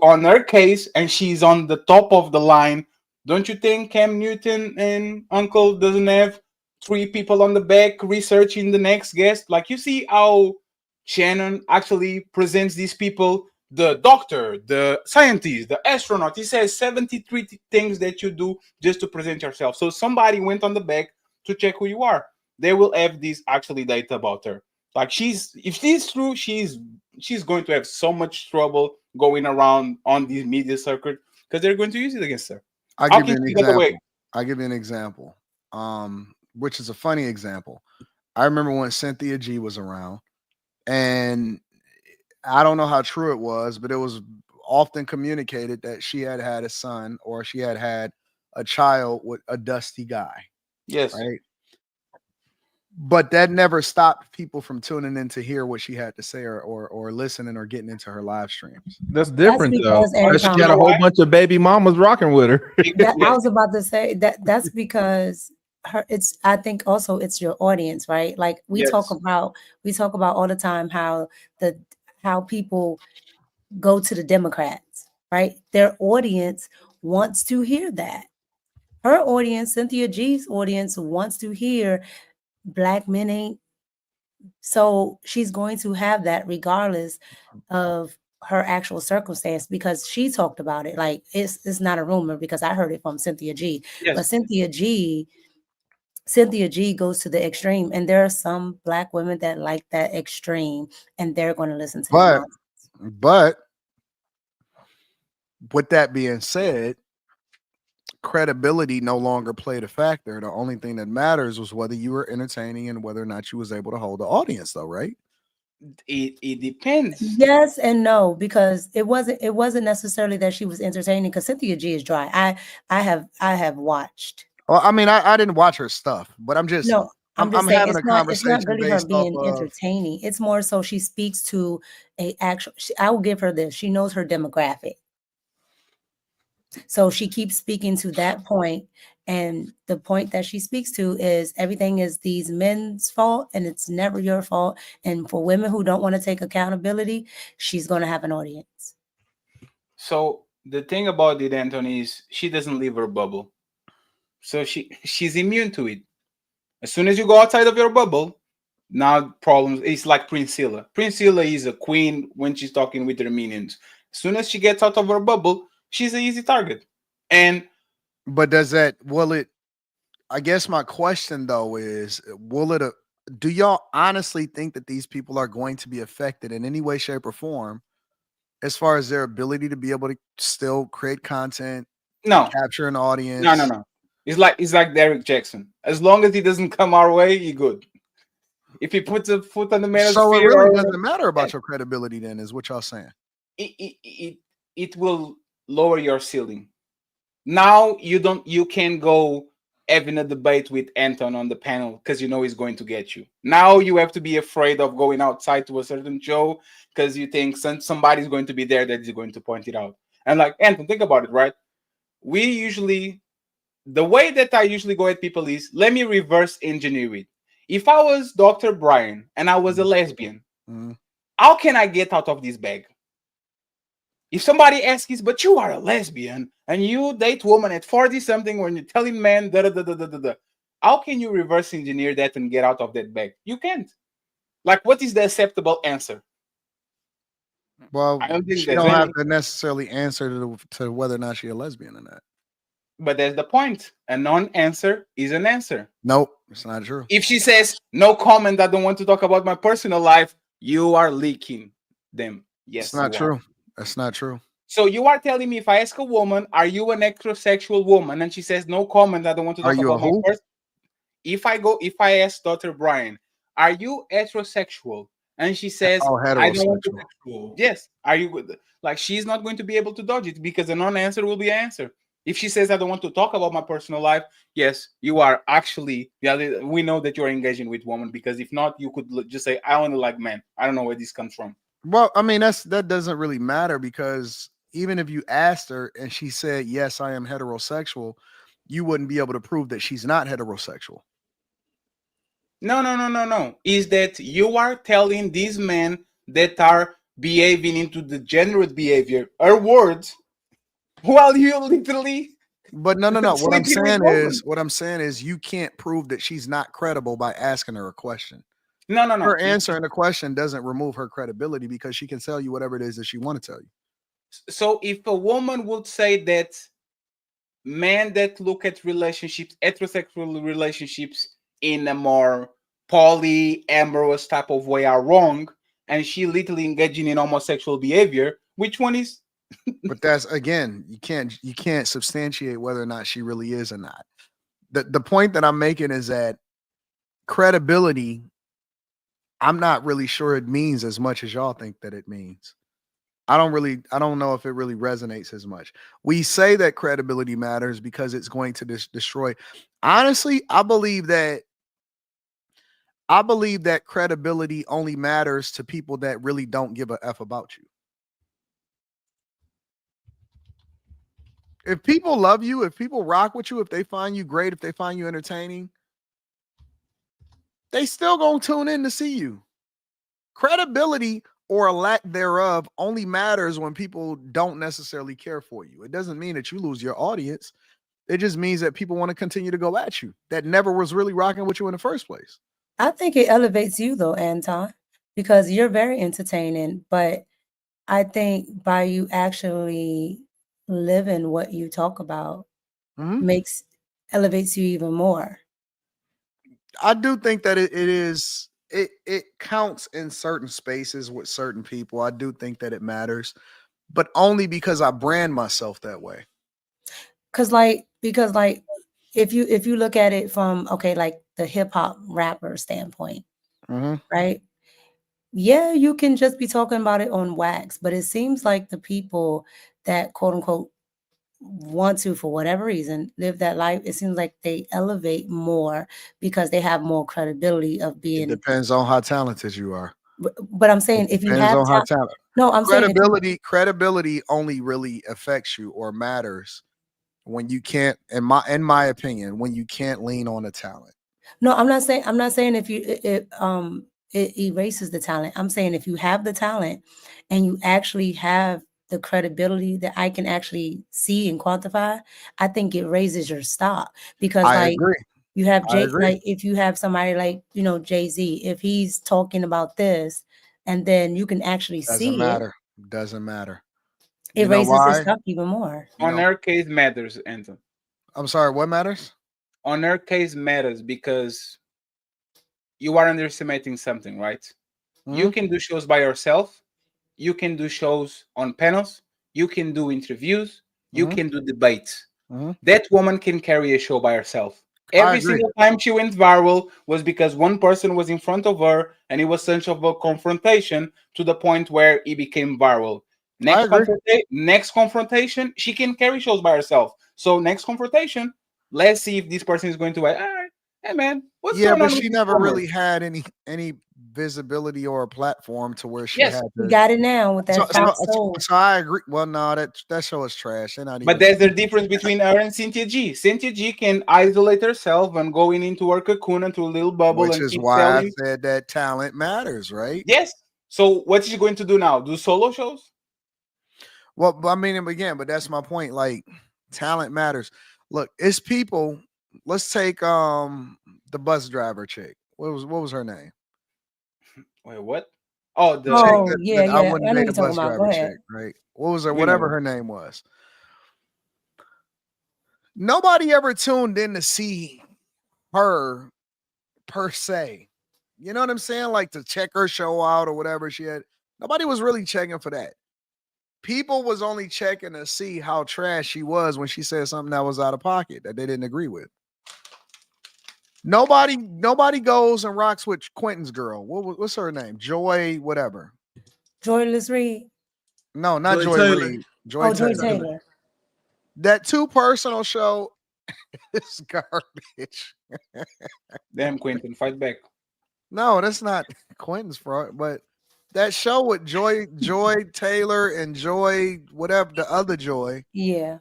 on her case, and she's on the top of the line, don't you think Cam Newton and Uncle doesn't have 3 people on the back researching the next guest? Like, you see how Shannon actually presents these people, the doctor, the scientist, the astronaut. He says 73 things that you do just to present yourself. So somebody went on the back to check who you are. They will have this actually data about her. Like, if she's true, she's going to have so much trouble going around on this media circuit because they're going to use it against her. I'll give you an example, which is a funny example. I remember when Cynthia G was around, and I don't know how true it was, but it was often communicated that she had had a son or she had had a child with a dusty guy. Yes. Right. But that never stopped people from tuning in to hear what she had to say or listening or getting into her live streams. That's different though. She had a whole bunch of baby mamas rocking with her. I was about to say that's because I think also it's your audience, right? Like we talk about all the time how people go to the Democrats, right? Their audience wants to hear that. Her audience, Cynthia G's audience, wants to hear Black men ain't. So she's going to have that regardless of her actual circumstance because she talked about it. Like it's not a rumor because I heard it from Cynthia G. Yes. But Cynthia G goes to the extreme, and there are some Black women that like that extreme, and they're going to listen to that nonsense. But with that being said, credibility no longer played a factor. The only thing that matters was whether you were entertaining and whether or not you was able to hold the audience, though, right? It depends. Yes and no, because it wasn't necessarily that she was entertaining. Because Cynthia G is dry. I have watched. Well, I mean, I didn't watch her stuff, but I'm just saying having a conversation. It's not really her being entertaining. It's more so she speaks to I will give her this. She knows her demographic. So she keeps speaking to that point, and the point that she speaks to is everything is these men's fault, and it's never your fault. And for women who don't want to take accountability, she's going to have an audience. So the thing about it, Anton, is she doesn't leave her bubble. So she's immune to it. As soon as you go outside of your bubble, now problems. It's like Priscilla. Priscilla is a queen when she's talking with her minions. As soon as she gets out of her bubble, she's an easy target. And but will it? I guess my question though is, will it? Do y'all honestly think that these people are going to be affected in any way, shape, or form, as far as their ability to be able to still create content, no, capture an audience? no. It's like Derek Jackson. As long as he doesn't come our way, he good. If he puts a foot on the manosphere, So it really doesn't matter about your credibility. Then is what y'all saying? It will lower your ceiling. Now you can go having a debate with Anton on the panel because you know he's going to get you. Now you have to be afraid of going outside to a certain show because you think somebody's going to be there that is going to point it out. And like Anton, think about it, right? The way that I usually go at people is, let me reverse engineer it. If I was Dr. Bryant and I was a lesbian, how can I get out of this bag? If somebody asks, but you are a lesbian and you date woman at 40 something when you're telling men, how can you reverse engineer that and get out of that bag? You can't. Like, what is the acceptable answer? Well, I don't think she don't have to necessarily answer to whether or not she's a lesbian or not. But that's the point. A non-answer is an answer. Nope, it's not true. If she says, no comment, I don't want to talk about my personal life, you are leaking them. Yes, it's not true. That's not true. So you are telling me if I ask a woman, are you an heterosexual woman? And she says, no comment, I don't want to talk about my person. If I ask Dr. Brian, are you heterosexual? And she says, I don't want to. Yes. Are you good? Like, she's not going to be able to dodge it because a non-answer will be an answer. If she says, I don't want to talk about my personal life, yes, you are actually, we know that you're engaging with women, because if not, you could just say, I only like men. I don't know where this comes from. Well, I mean, that doesn't really matter, because even if you asked her and she said, yes, I am heterosexual, you wouldn't be able to prove that she's not heterosexual. No. Is that you are telling these men that are behaving into the degenerate behavior, her words, while you literally. But no. What I'm saying is you can't prove that she's not credible by asking her a question. No. Her answering the question doesn't remove her credibility, because she can tell you whatever it is that she want to tell you. So if a woman would say that men that look at relationships, heterosexual relationships, in a more polyamorous type of way are wrong, and she literally engaging in homosexual behavior, which one is? But that's, again, you can't substantiate whether or not she really is or not. The point that I'm making is that credibility, I'm not really sure it means as much as y'all think that it means. I don't know if it really resonates as much. We say that credibility matters because it's going to destroy. Honestly, I believe that credibility only matters to people that really don't give a F about you. If people love you, if people rock with you, if they find you great, if they find you entertaining, they still gonna tune in to see you. Credibility, or a lack thereof, only matters when people don't necessarily care for you. It doesn't mean that you lose your audience. It just means that people want to continue to go at you that never was really rocking with you in the first place. I think it elevates you though, Anton, because you're very entertaining. But I think by you actually living what you talk about elevates you even more. I do think that it counts in certain spaces with certain people. I do think that it matters, but only because I brand myself that way. Because if you look at it from, like the hip hop rapper standpoint, right? Yeah, you can just be talking about it on wax, but it seems like the people that quote unquote want to, for whatever reason, live that life, it seems like they elevate more because they have more credibility of being. It depends on how talented you are. But I'm saying, if you have talent. No, I'm saying credibility only really affects you or matters when you can't, in my opinion, when you can't lean on the talent. No, I'm not saying if it erases the talent. I'm saying if you have the talent and you actually have the credibility that I can actually see and quantify, I think it raises your stock because I like agree. you have I agree. like if you have somebody like, you know, Jay-Z, if he's talking about this and then you can actually Doesn't see matter. Doesn't matter. it You know raises his why? stock even more. You On know, her case matters, Anton. I'm sorry. What matters? On her case matters because you are underestimating something, right? You Mhm. can do shows by yourself. You can do shows on panels. You can do interviews. You Mhm. can do debates. Mhm. That woman can carry a show by herself. I Every agree. single time she went viral was because one person was in front of her and it was such of a confrontation to the point where it became viral. I agree. Next confrontation, she can carry shows by herself. So next confrontation, let's see if this person is going to like, all right, hey man, what's Yeah, going but on with she this never woman? really had any visibility or a platform to where she Yes, had You to. got it now with that Fox Soul. So I agree. Well, no, that show is trash. They're not But even. there's the difference between her and Cynthia G. Cynthia G can isolate herself and going into her cocoon into a little bubble Which and is keep why I selling. said that talent matters, right? Yes. So what is she going to do now? Do solo shows? Well, I mean, again, but that's my point. Like, talent matters. Look, it's people. Let's take the bus driver chick. What was her name? Wait, what? Oh, The chick Oh, yeah, that I yeah. wouldn't I know date you're a talking bus about. Go driver ahead. chick, right? What was her? We know Whatever her. her name was. Nobody ever tuned in to see her per se. You know what I'm saying? Like to check her show out or whatever she had. Nobody was really checking for that. People was only checking to see how trash she was when she said something that was out of pocket that they didn't agree with. Nobody goes and rocks with Quentin's girl. What's her name? Joy, whatever. Joyless Reed. No, not Joy Joy Taylor. Reid. Joy Oh, Joy Taylor. Taylor. That Too Personal show is garbage. Damn, Quentin, fight back. No, that's not Quentin's fault, but that show with Joy Taylor and Joy, whatever the other Joy, Yeah.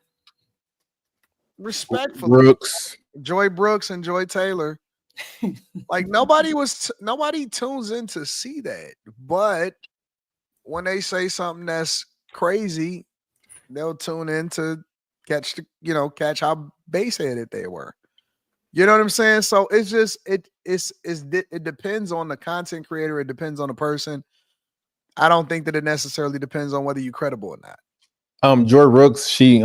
respectfully, Brooks. Joy Brooks and Joy Taylor. Like nobody tunes in to see that, but when they say something that's crazy, they'll tune in to catch how baseheaded they were. You know what I'm saying? So it's just it depends on the content creator. It depends on the person. I don't think that it necessarily depends on whether you're credible or not. Joy Rooks, she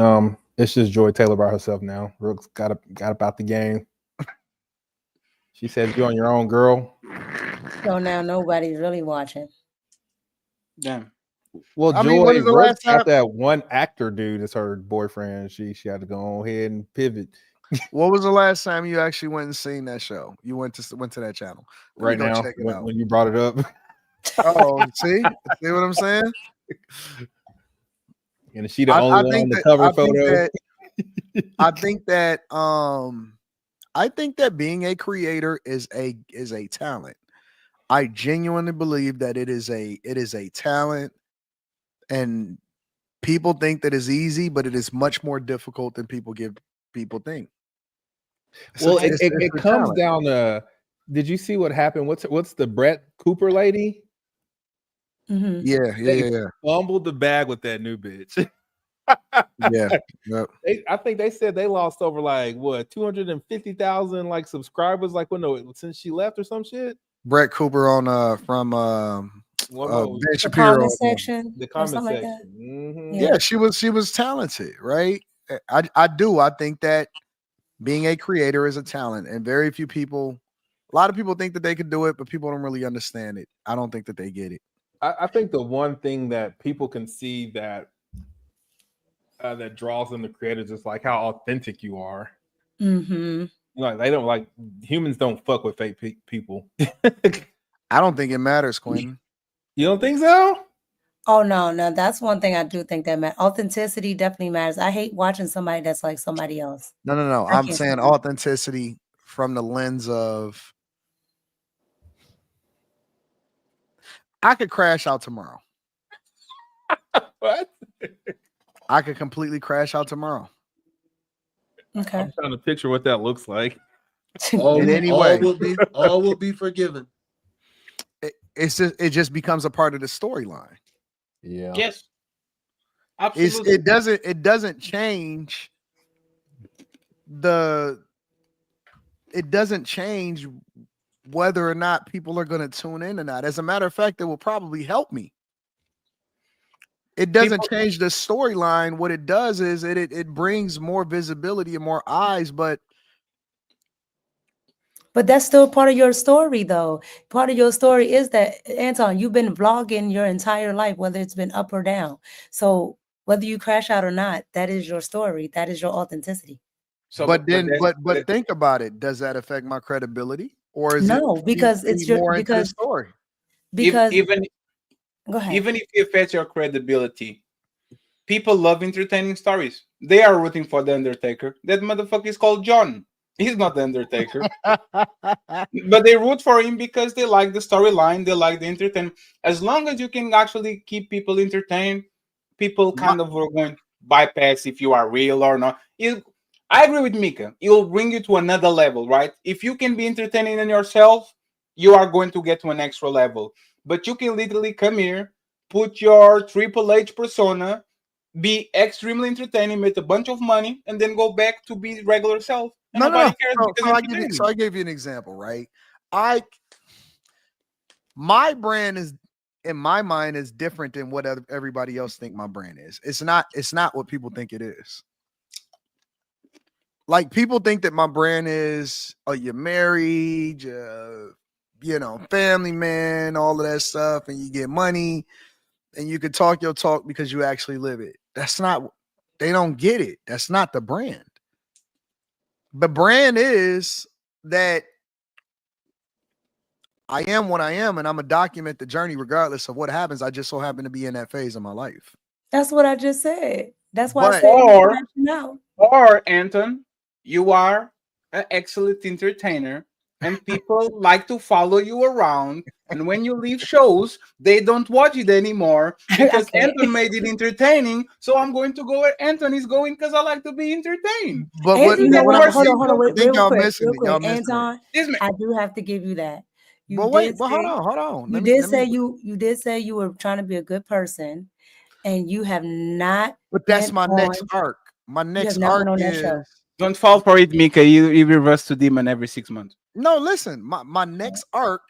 it's just Joy Taylor by herself now. Rooks got about the game. She said you're on your own, girl. So now nobody's really watching. Damn. Well, I mean, Joy when is the Rooks last got time? that one actor dude as her boyfriend. She had to go ahead and pivot. What was the last time you actually went and seen that show? You went to that channel. Let me Right go now, check it out. when you brought it up. Oh, see what I'm saying? And she the only one on the cover photo. I think that being a creator is a talent. I genuinely believe that it is a talent, and people think that it's easy, but it is much more difficult than people think. Well, it comes down to. Did you see what happened? What's the Brett Cooper lady? Mm-hmm. Yeah. Fumbled the bag with that new bitch. Yeah. Yep. I think they said they lost over 250,000 subscribers since she left or some shit. Brett Cooper on from Ben Shapiro. Comment section. The comment like section. that. Mm-hmm. Yeah, she was talented, right? I think that being a creator is a talent, and very few people, a lot of people think that they could do it, but people don't really understand it. I don't think that they get it. I think the one thing that people can see that draws them to creators is how authentic you are. Mm-hmm. They don't humans don't fuck with fake people. I don't think it matters, Quentin. You don't think so? Oh no, that's one thing I do think that matters. Authenticity definitely matters. I hate watching somebody that's like somebody else. No. I'm saying authenticity from the lens of I could crash out tomorrow. What? I could completely crash out tomorrow. Okay. I'm trying to picture what that looks like. All way. will be forgiven. It just becomes a part of the storyline. Yeah. Yes. Absolutely. It doesn't change whether or not people are going to tune in or not. As a matter of fact, it will probably help me. It doesn't change the storyline. What it does is it brings more visibility and more eyes, but that's still part of your story, though. Part of your story is that, Anton, you've been vlogging your entire life, whether it's been up or down. So whether you crash out or not, that is your story. That is your authenticity. So, but think about it. Does that affect my credibility, or is No, it because it's your more into the because story? because even go ahead. even if it affects your credibility, people love entertaining stories. They are rooting for the Undertaker. That motherfucker is called John. He's not the Undertaker. But they root for him because they like the storyline, they like the entertainment. As long as you can actually keep people entertained, people kind of are going to bypass if you are real or not. I agree with Mika. It'll bring you to another level, right? If you can be entertaining in yourself, you are going to get to an extra level. But you can literally come here, put your Triple H persona, be extremely entertaining, make a bunch of money, and then go back to be regular self. And nobody cares because I gave you an example, right? My brand is, in my mind, is different than what everybody else think my brand is. It's not what people think it is. Like, people think that my brand is, oh, you're married, family man, all of that stuff, and you get money, and you can talk your talk because you actually live it. That's not. They don't get it. That's not the brand. The brand is that I am what I am, and I'm gonna document the journey regardless of what happens. I just so happen to be in that phase of my life. That's what I just said. That's why I said or Anton, you are an excellent entertainer, and people like to follow you around. And when you leave shows, they don't watch it anymore because Anton made it entertaining. So I'm going to go where Anton is going because I like to be entertained. But hold on, wait, real quick, Y'all Anton, missing it. I do have to give you that. Hold on. You did say you were trying to be a good person, and you have not. But that's my next arc. My next arc is. Don't fall for it, Mika. You reverse to demon every 6 months. No, listen. My next arc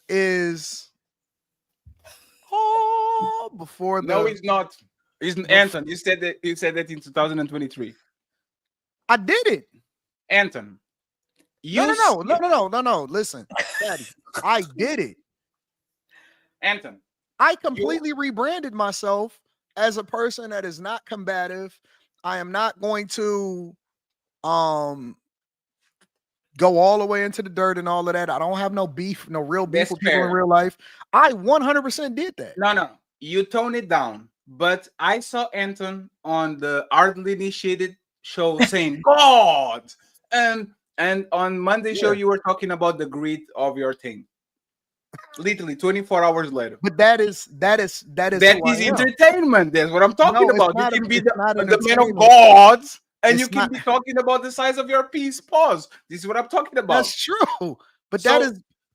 is before the. No, it's not. It's Anton. You said that in 2023. I did it, Anton. No. Listen, Daddy, I did it, Anton. I completely rebranded myself as a person that is not combative. I am not going to go all the way into the dirt and all of that. I don't have no beef, no real beef with people in real life. I 100% did that. No, you tone it down. But I saw Anton on the Ardently Initiated show saying God, and on Monday show you were talking about the greed of your thing. Literally 24 hours later. But that is entertainment. That's what I'm talking about. You can be the man of God, and you can be talking about the size of your piece. Pause. This is what I'm talking about. That's true. But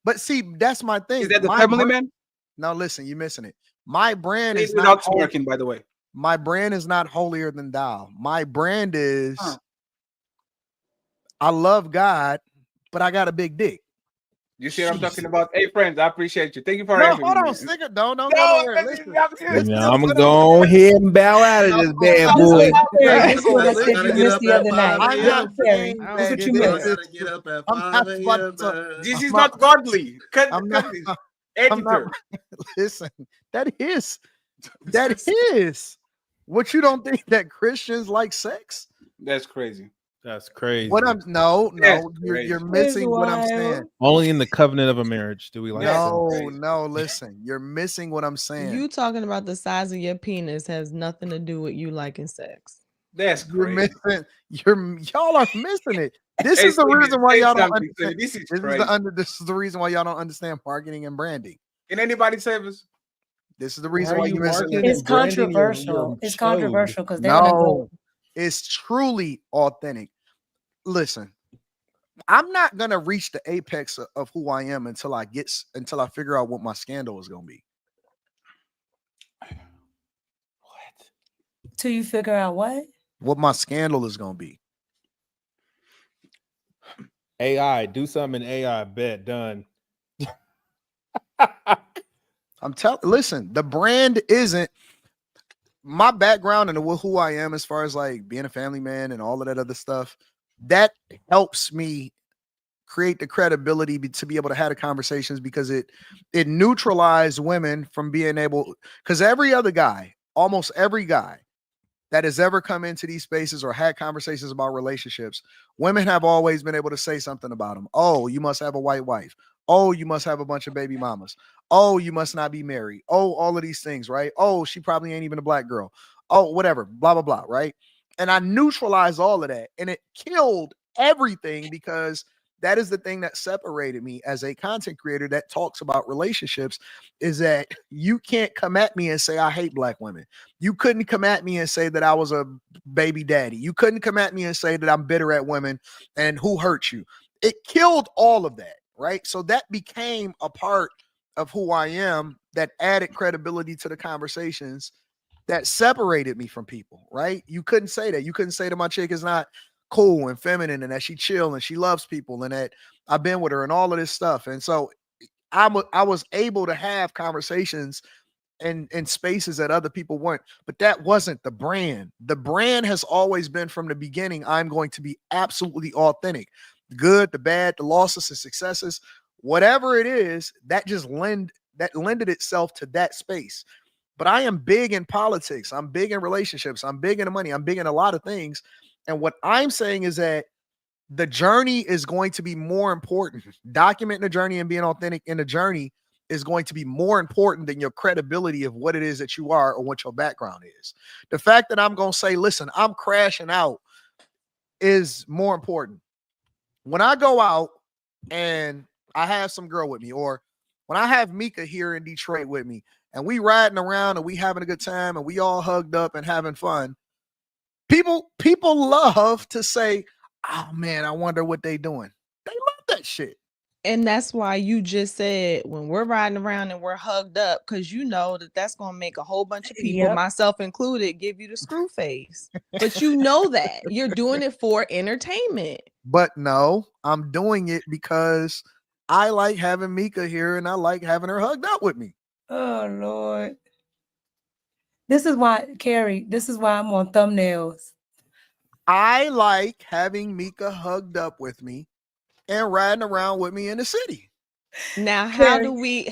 but see, that's my thing. Is that the family man? No, listen, you're missing it. My brand is without smirking, by the way. My brand is not holier than thou. My brand is I love God, but I got a big dick. You see what I'm talking about? Hey, friends, I appreciate you. Thank you for having me. Hold on, sticker. Don't go nowhere. Listen, I'm gonna go ahead and bow out of this bad boy. This is what I said you missed the other night. I'm not saying That's what you missed. This is not godly. Editor. Listen, that is what you don't think that Christians like sex? That's crazy. That's crazy. What I'm you're missing what I'm saying. Only in the covenant of a marriage do we like No, listen. You're missing what I'm saying. You talking about the size of your penis has nothing to do with you liking sex. That's crazy. Y'all are missing it. This is the reason why y'all don't understand. This is the reason why y'all don't understand marketing and branding. Can anybody save us? This is the reason why you missing it. It's controversial. It's controversial because it's truly authentic. Listen, I'm not gonna reach the apex of who I am until I figure out what my scandal is gonna be. Till you figure out what my scandal is gonna be. AI, do something in AI, bet done. Listen, the brand isn't my background and who I am as far as like being a family man and all of that other stuff. That helps me create the credibility to be able to have the conversations, because it neutralized women from being able, because almost every guy that has ever come into these spaces or had conversations about relationships, women have always been able to say something about them. Oh, you must have a white wife. Oh, you must have a bunch of baby mamas. Oh, you must not be married. Oh, all of these things, right? Oh, she probably ain't even a black girl. Oh, whatever, blah, blah, blah, right? And I neutralized all of that, and it killed everything, because that is the thing that separated me as a content creator that talks about relationships, is that you can't come at me and say, I hate black women. You couldn't come at me and say that I was a baby daddy. You couldn't come at me and say that I'm bitter at women and who hurt you. It killed all of that, right? So that became a part of who I am, that added credibility to the conversations, that separated me from people, right? You couldn't say that. You couldn't say that my chick is not cool and feminine, and that she chill and she loves people, and that I've been with her and all of this stuff. And so I was able to have conversations in spaces that other people weren't. But that wasn't the brand. The brand has always been, from the beginning, I'm going to be absolutely authentic. The good, the bad, the losses, the successes, whatever it is, that just lended itself to that space. But I am big in politics. I'm big in relationships. I'm big in money. I'm big in a lot of things. And what I'm saying is that the journey is going to be more important. Documenting the journey and being authentic in the journey is going to be more important than your credibility of what it is that you are or what your background is. The fact that I'm going to say, listen, I'm crashing out, is more important. When I go out and I have some girl with me, or when I have Mika here in Detroit with me, and we riding around and we having a good time and we all hugged up and having fun, people love to say, oh man, I wonder what they doing. They love that shit. And that's why you just said, when we're riding around and we're hugged up, because you know that's going to make a whole bunch of people, myself included, give you the screw face. But you know that you're doing it for entertainment. But no, I'm doing it because I like having Mika here and I like having her hugged up with me. Oh Lord. This is why, Carrie, this is why I'm on thumbnails. I like having Mika hugged up with me and riding around with me in the city. Now, how do we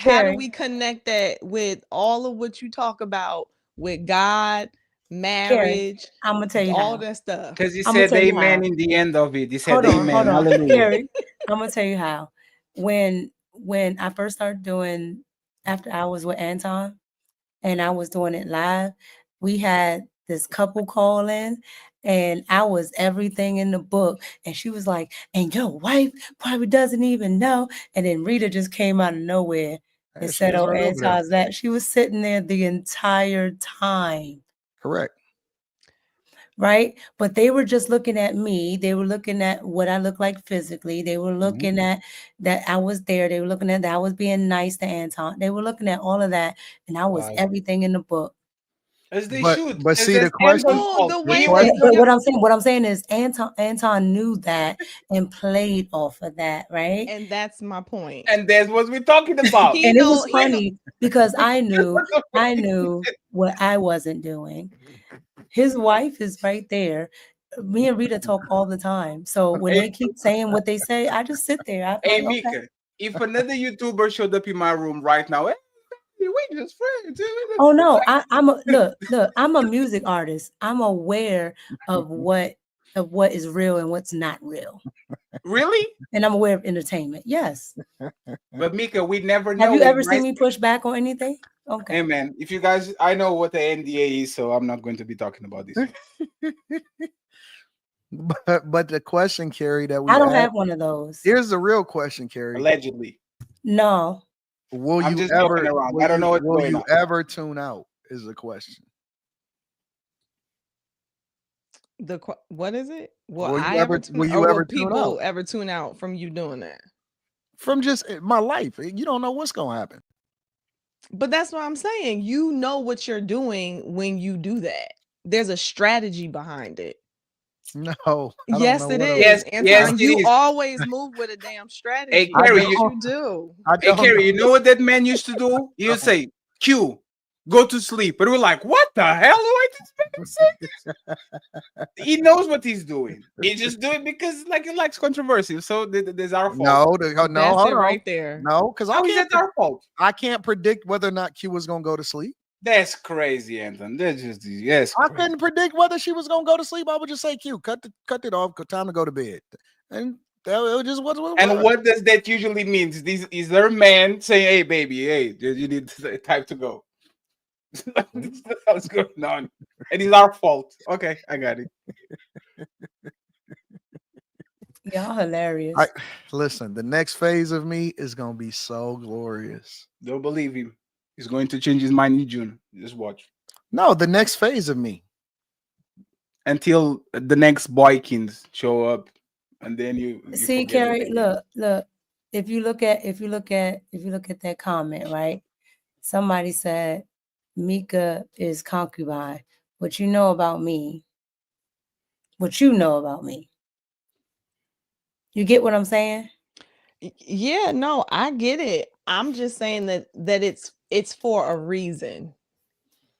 connect that with all of what you talk about with God, marriage, I'm gonna tell you all how. that stuff? Because he said amen in the end of it. He said amen. Hold on. Hallelujah. Carrie, I'm gonna tell you how. When I first started doing, after I was with Anton and I was doing it live, we had this couple call in, and I was everything in the book. And she was like, and your wife probably doesn't even know. And then Rita just came out of nowhere and said, oh, Anton's that. She was sitting there the entire time. Correct. Right? But they were just looking at me. They were looking at what I look like physically. They were looking at that I was there. They were looking at that I was being nice to Anton. They were looking at all of that. And I was everything in the book. As they should. But see, the question. But what I'm saying is Anton knew that and played off of that, right? And that's my point. And that's what we're talking about. And it was funny because I knew what I wasn't doing. His wife is right there. Me and Rita talk all the time. So when they keep saying what they say, I just sit there. Hey, Mika, if another YouTuber showed up in my room right now, we just friends. Oh no, look, I'm a music artist. I'm aware of what is real and what's not real. Really? And I'm aware of entertainment. Yes. But Mika, we never know. Have you ever seen me push back on anything? Okay. Hey man, if you guys, I know what the NDA is, so I'm not going to be talking about this. But the question, Carrie, that we I don't have one of those. Here's the real question, Carrie. Allegedly. No. Will I'm you just ever? joking around. I don't know what's will going you on. ever tune out? Is the question. What is it? Will you ever people ever tune out from you doing that? From just my life, you don't know what's gonna happen. But that's what I'm saying. You know what you're doing when you do that. there's a strategy behind it. No, I don't Yes, know it what is. Yes, yes, Anton, it you is. always move with a damn strategy. Hey, Carrie, Yes, you do. Hey, Carrie, you know what that man used to do? He would say, Q, go to sleep. And we're like, what the hell do I expect him to say this? He knows what he's doing. He just do it because like he likes controversy. So there's our fault. No, no, That's hold it on. right there. No, because How is that our fault? I can't predict whether or not Q was gonna go to sleep. That's crazy, Anton. That's just yes. I couldn't predict whether she was gonna go to sleep. I would just say, Q, cut it off. Time to go to bed. And it just was. And what does that usually mean? Is there a man saying, "Hey, baby, hey, you need time to go"? What's going on? And it's our fault. Okay, I got it. Y'all hilarious. Listen, the next phase of me is gonna be so glorious. Don't believe him. He's going to change his mind in June. Just watch. No, the next phase of me. Until the next boykins show up, and then you see, Carrie. Look. If you look at that comment, right? Somebody said Mika is concubine. What you know about me? What you know about me? You get what I'm saying? Yeah, no, I get it. I'm just saying that it's for a reason.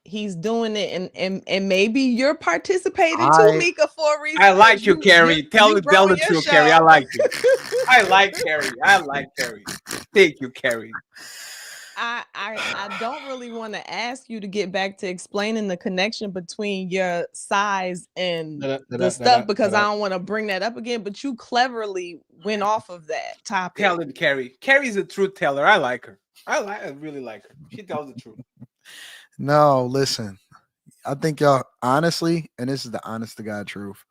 He's doing it, and maybe you're participating too, Mika, for a reason. I like you, Carrie. Tell the growing truth, your Carrie. I show. like you. I like Carrie. Thank you, Carrie. I don't really want to ask you to get back to explaining the connection between your size and the stuff because I don't want to bring that up again. But you cleverly went off of that topic. Tell it, Carrie. Carrie's a truth teller. I like her. I really like her. She tells the truth. No, listen. I think y'all honestly, and this is the honest to God truth.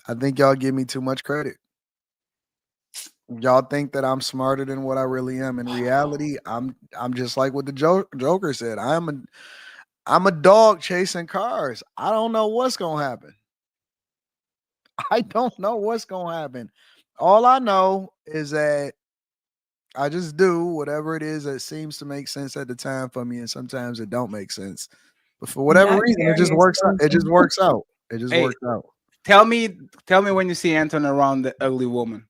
I think y'all give me too much credit. Y'all think that I'm smarter than what I really am. In reality, I'm just like what the Joker said. I'm a dog chasing cars. I don't know what's gonna happen. I don't know what's gonna happen. All I know is that I just do whatever it is that seems to make sense at the time for me, and sometimes it don't make sense. But for whatever reason, it just works out. It just works out. It just works out. Tell me when you see Anton around the ugly woman.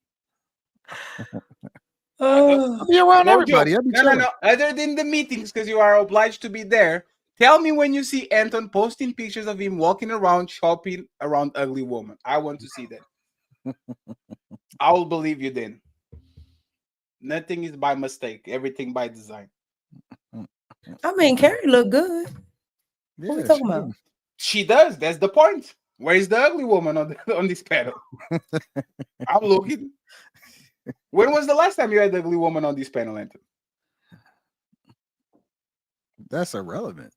I'll be around everybody. No. Other than the meetings, because you are obliged to be there. Tell me when you see Anton posting pictures of him walking around shopping around ugly woman. I want to see that. I will believe you then. Nothing is by mistake. Everything by design. I mean, Carrie look good. Yeah, what are we talking about? She does. That's the point. Where is the ugly woman on this panel? I'm looking. When was the last time you had the ugly woman on this panel, Anton? That's irrelevant.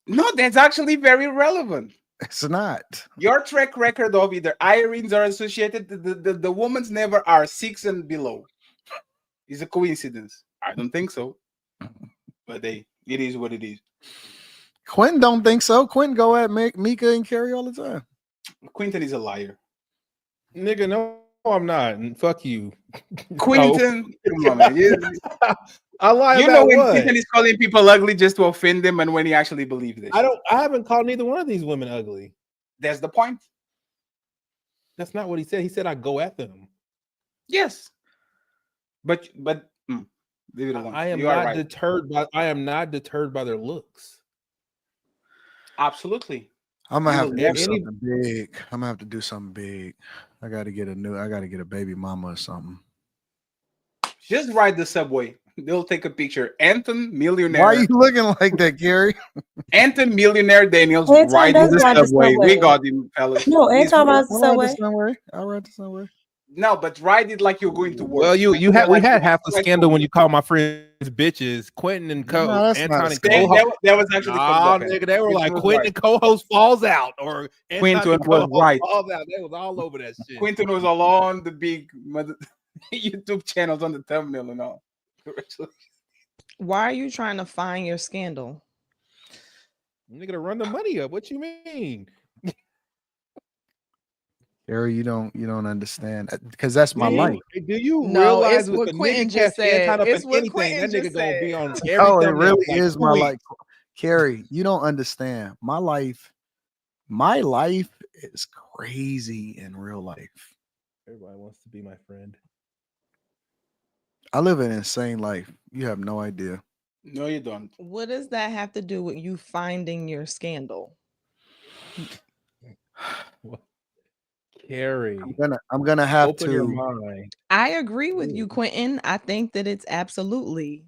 No, that's actually very relevant. It's not. Your track record of either Irenes are associated, the women's never are 6 and below. It's a coincidence. I don't think so. But it is what it is. Quentin don't think so. Quentin go at Mika and Carrie all the time. Quentin is a liar. Nigga, no, I'm not. And fuck you. Quentin, come on, man. I lie You about know when what? Quentin is calling people ugly just to offend them, and when he actually believes this. I haven't called neither one of these women ugly. That's the point. That's not what he said. He said I go at them. Yes. But leave it alone. I am You are not right. deterred by their looks. Absolutely. I'm gonna have to do something big. I'm gonna have to do something big. I gotta get a baby mama or something. Just ride the subway. They'll take a picture. Anton millionaire. Why are you looking like that, Gary? Anton millionaire Daniels Anton riding does the ride the subway. subway. We got him, fellas. No, Anton rides the I'll subway. I'll ride the subway. No, but ride it like you're going to work. Well, we had half the like scandal when you called my friends bitches. Quentin and No, that's Anton not and that, that was actually nigga, they were like Quentin and co-host falls out or Quentin was right. Falls out. They was all over that shit. Quentin was all on the big YouTube channels on the thumbnail and all. Why are you trying to find your scandal? Nigga, to run the money up. What you mean? Gary, you don't understand because that's my life. Do you No, realize it's what with the Quentin nigga just catch Anton said. up It's in what anything, Quentin that nigga just gonna be said. on every Oh, it thumbnail really like is 2 my weeks. life. Carrie, you don't understand. My life My life is crazy in real life. Everybody wants to be my friend. I live an insane life. You have no idea. No, you don't. What does that have to do with you finding your scandal? Carrie, I'm gonna have open your to. mind. I agree with you, Quentin. I think that it's absolutely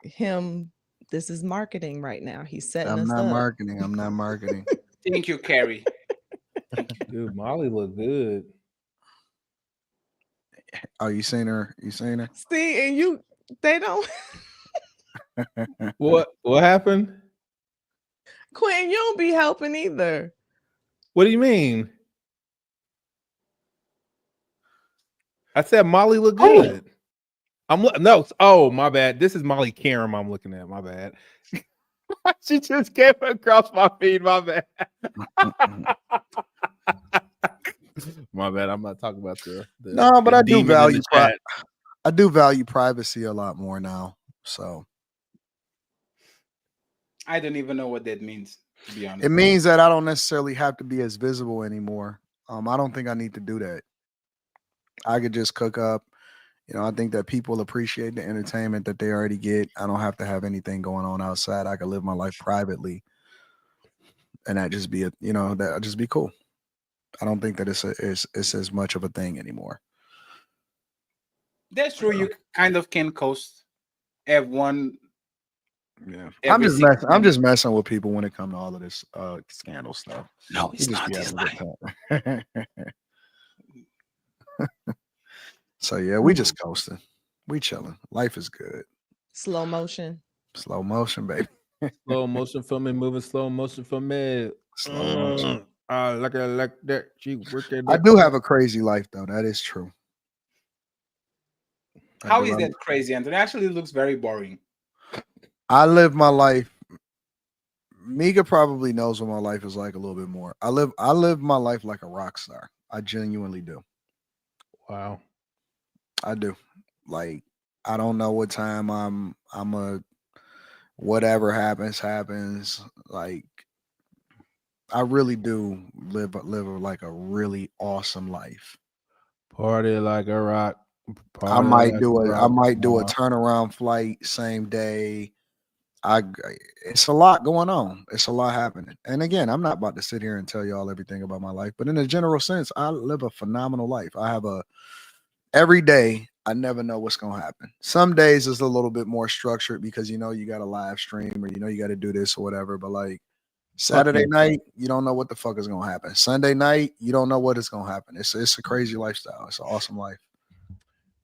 him. This is marketing right now. He's setting I'm us not up. marketing. I'm not marketing. Thank you, Carrie. Dude, Molly look good. Oh, you seen her? You seen her? See, and they don't. What happened? Quentin, you don't be helping either. What do you mean? I said Molly look good. No. Oh, my bad. This is Molly Karam I'm looking at. My bad. She just came across my feed. My bad. My bad. I'm not talking about the No, but the I do demon in value. the chat. I do value privacy a lot more now. So I don't even know what that means, to be honest. it means that I don't necessarily have to be as visible anymore. I don't think I need to do that. I could just cook up. I think that people appreciate the entertainment that they already get. I don't have to have anything going on outside. I could live my life privately, and that just be that'd just be cool. I don't think that it's as much of a thing anymore. That's true. You kind of can coast. Have one. Yeah, every I'm 6 just months. messing with people when it comes to all of this scandal stuff. No, it's We just not. be It's having a lying. good time. So yeah, we just coasting. We chilling. Life is good. Slow motion. Slow motion, baby. Slow motion for me, moving slow motion for me. Slow motion. Like that. She working. I do have a crazy life though. That is true. How is that crazy, Anthony? Actually, it looks very boring. I live my life. Mika probably knows what my life is like a little bit more. I live my life like a rock star. I genuinely do. Wow. I do. Like, I don't know what time I'm a whatever happens. Like, I really do live like a really awesome life. Party like a rock. I might do a turnaround flight same day. It's a lot going on. It's a lot happening. And again, I'm not about to sit here and tell y'all everything about my life, but in a general sense, I live a phenomenal life. I have every day, I never know what's going to happen. Some days is a little bit more structured because, you got a live stream or, you got to do this or whatever. But like Saturday night, you don't know what the fuck is going to happen. Sunday night, you don't know what is going to happen. It's a crazy lifestyle. It's an awesome life.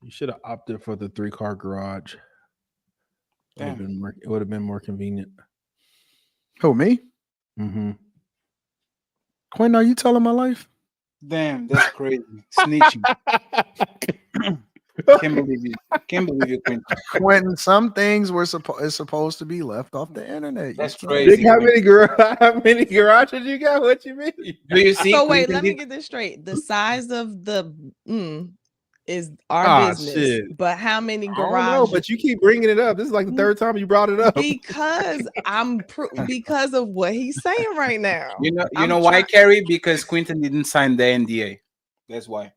You should have opted for the 3-car garage. It would have been more convenient. Who, me? Mm-hmm. Quentin, are you telling my life? Damn, that's crazy. Snitching. Can't believe you, Quentin. Quentin, some things is supposed to be left off the internet. That's crazy. How many garages you got? What you mean? Do you see? So wait, let me get this straight. The size of the is our business, shit. but how many I don't know, garages? but you keep bringing it up. This is like the third time you brought it up. Because because of what he's saying right now. You know why, Carrie? Because Quentin didn't sign the NDA. That's why.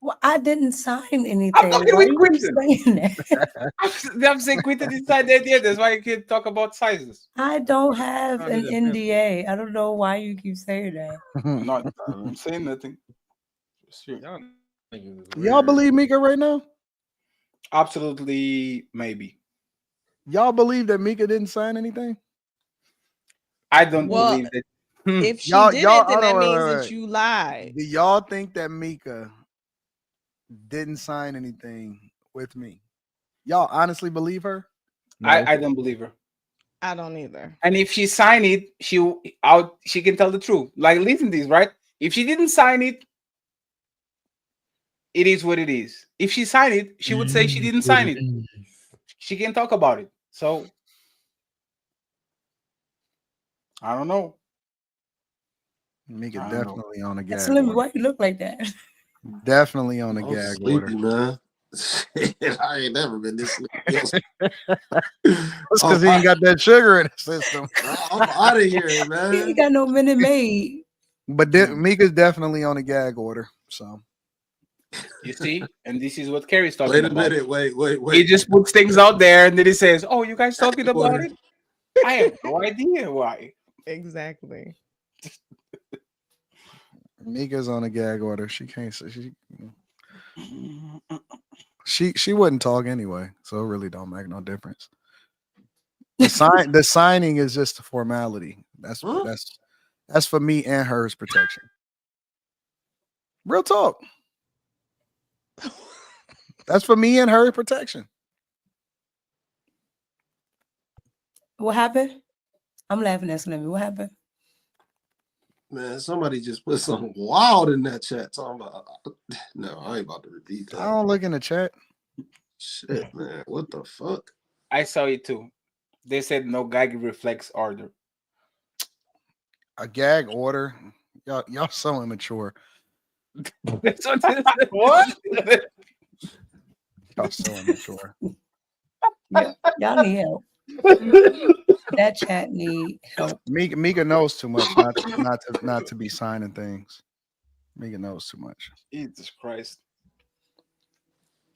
Well, I didn't sign anything. I'm talking Why with are you Quentin. saying that? I'm saying Quentin didn't sign the NDA. That's why you can talk about sizes. I don't have an NDA. I don't know why you keep saying that. I'm saying nothing. Y'all believe Mika right now? Absolutely, maybe. Y'all believe that Mika didn't sign anything? I don't believe that. If she did it, then that means that you lied. Do y'all think that Mika didn't sign anything with me? Y'all honestly believe her? No. I don't believe her. I don't either. And if she signed it, she can tell the truth. Like, listen to this, right? If she didn't sign it, it is what it is. If she signed it, she would say she didn't sign it. She can talk about it. So I don't know. Mika definitely on a gag Slim, order. why you look like that? Definitely on a I'm gag sleepy, order. man. I ain't never been this. That's because he ain't got that sugar in his system. I'm out of here, He ain't man. got no Minute Maid. But Mika's definitely on a gag order. So You see, and this is what Kerry's talking Wait a about. minute. Wait. He just puts things out there, and then he says, "Oh, you guys talking about Order. it? I have no idea why." Exactly. Mika's on a gag order. She can't say she wouldn't talk anyway, so it really don't make no difference. The signing is just a formality. That's for me and hers protection. Real talk. That's for me and her protection. What happened? I'm laughing at Slimmy. What happened? Man, somebody just put something wild in that chat. Talking about, no, I ain't about to repeat that. I don't look in the chat. Shit, man, what the fuck? I saw it too. They said no gag reflex order. A gag order. Y'all so immature. That's what it is. What? Y'all so immature. Y'all need help. That chat need help. Mika knows too much not to be signing things. Mika knows too much. Jesus Christ.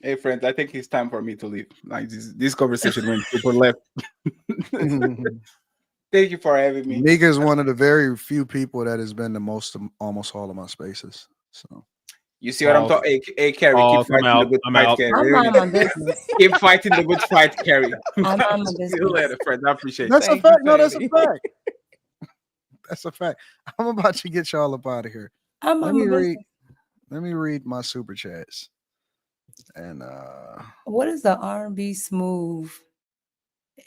Hey friends, I think it's time for me to leave. Like this conversation went super left. Thank you for having me. Mika is one of the very few people that has been to almost all of my spaces. So you see what I'm talking? Hey, Carrie, keep fighting the good fight, Carrie. Keep fighting the good fight, Carrie. See you later, friends. I appreciate it. That's a fact. No, that's a fact. That's a fact. I'm about to get y'all up out of here. Let me read my super chats. And what is the R&B smooth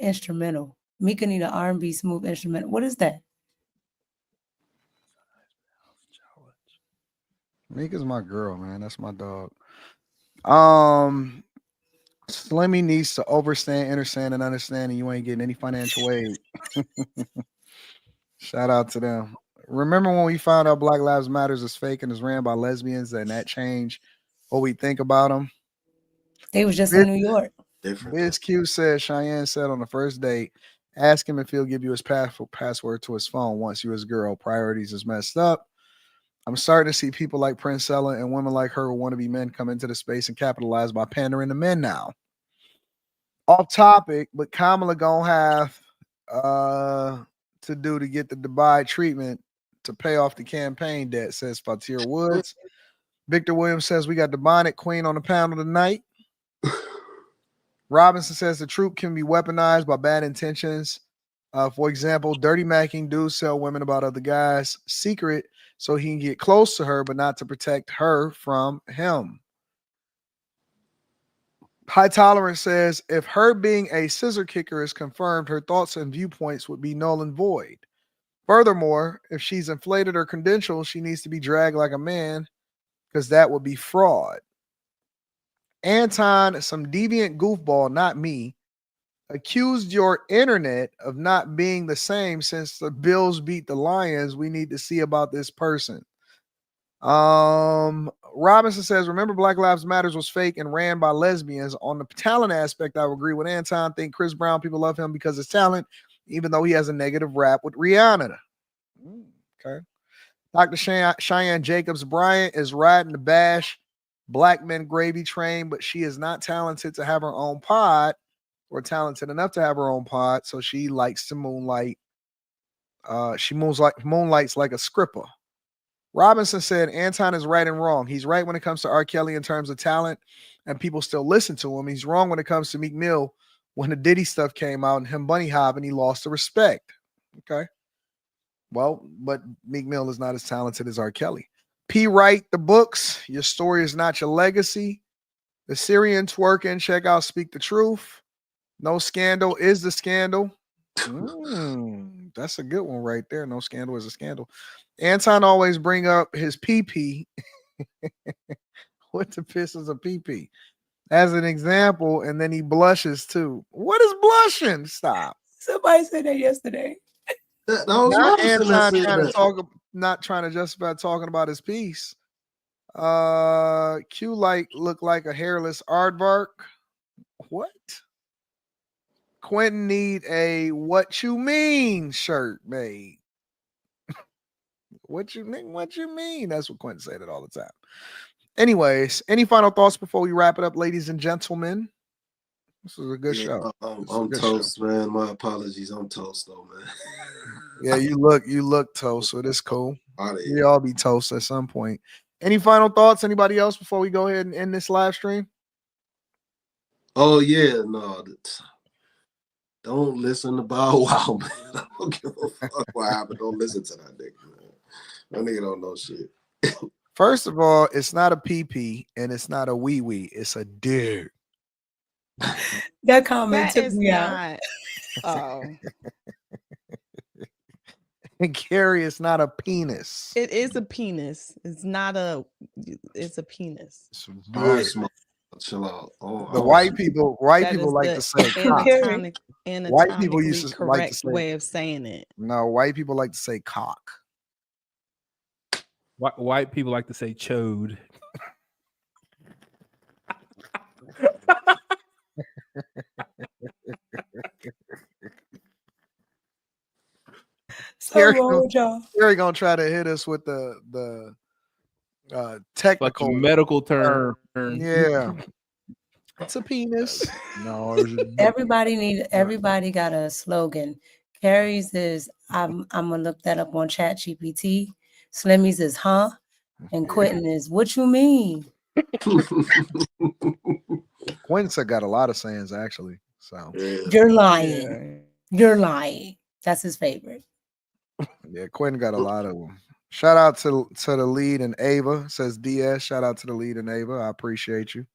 instrumental? Mika need an R&B smooth instrumental. What is that? Mika's my girl, man. That's my dog. Slimmy needs to understand, and understand, and you ain't getting any financial aid. Shout out to them. Remember when we found out Black Lives Matters is fake and is ran by lesbians, and that changed what we think about them? They was just in New York. Biz Q said Cheyenne said on the first date, ask him if he'll give you his password to his phone once you his girl. Priorities is messed up. I'm starting to see people like Princella and women like her who want to be men come into the space and capitalize by pandering to men now. Off topic, but Kamala gonna have to do to get the Dubai treatment to pay off the campaign debt, says Fatir Woods. Victor Williams says we got the Bonnet Queen on the panel tonight. Robinson says the troop can be weaponized by bad intentions. For example, dirty macking dudes sell women about other guys' secret so he can get close to her, but not to protect her from him. High Tolerance says if her being a scissor kicker is confirmed, her thoughts and viewpoints would be null and void. Furthermore, if she's inflated her credentials, she needs to be dragged like a man because that would be fraud. Anton, some deviant goofball, not me, accused your internet of not being the same since the Bills beat the Lions. We need to see about this person. Robinson says, remember Black Lives Matters was fake and ran by lesbians. On the talent aspect, I would agree with Anton. Think Chris Brown, people love him because of his talent, even though he has a negative rap with Rihanna. Okay. Dr. Cheyenne Jacobs Bryant is riding the bash Black men gravy train, but she is not talented to have her own pod or talented enough to have her own pod, so she likes to moonlight. She moonlights like a scripper. Robinson said Anton is right and wrong. He's right when it comes to R. Kelly in terms of talent, and people still listen to him. He's wrong when it comes to Meek Mill when the Diddy stuff came out and him bunny hopping, he lost the respect. Okay. Well, but Meek Mill is not as talented as R. Kelly. P. Wright, the books. Your story is not your legacy. The Syrian twerking. Check out Speak the Truth. No Scandal is the scandal. That's a good one right there. No Scandal is a scandal. Anton always bring up his PP. What the piss is a PP? As an example, and then he blushes too. What is blushing? Stop. Somebody said that yesterday. That was Not Robinson Anton that said trying to that. talk, not trying to justify talking about his piece. Q like look like a hairless aardvark. What? Quentin need a "What You Mean" shirt made. What you mean? What you mean? That's what Quentin said it all the time. Anyways, any final thoughts before we wrap it up, ladies and gentlemen? This is a good show. I'm toast, man. My apologies. I'm toast though, man. Yeah, you look toast, so it is cool. We all be toast at some point. Any final thoughts? Anybody else before we go ahead and end this live stream? Oh yeah, no. Don't listen to Bow Wow, man. I don't give a fuck what happened. Don't listen to that nigga, man. That nigga don't know shit. First of all, it's not a PP and it's not a wee wee. It's a dude. That comment That took is me out. not. Oh, And Carrie, it's not a penis. it is a penis. It's not a. It's a penis. Chill out. The white people like That to is say the cock. White people used to like to correct say way of saying it. No, white people like to say cock. White people like to say chode. Carrie wrong with y'all. gonna try to hit us with the technical Fucking medical term. Yeah. It's a penis. No, Everybody got a slogan. Carrie's is I'm gonna look that up on Chat GPT. Slimmy's is huh? And Quentin is what you mean? Quincy got a lot of sayings actually. So You're lying. You're lying. That's his favorite. Yeah, Quentin got a lot of them. Shout out to the lead and Ava, says DS. Shout out to the lead and Ava. I appreciate you.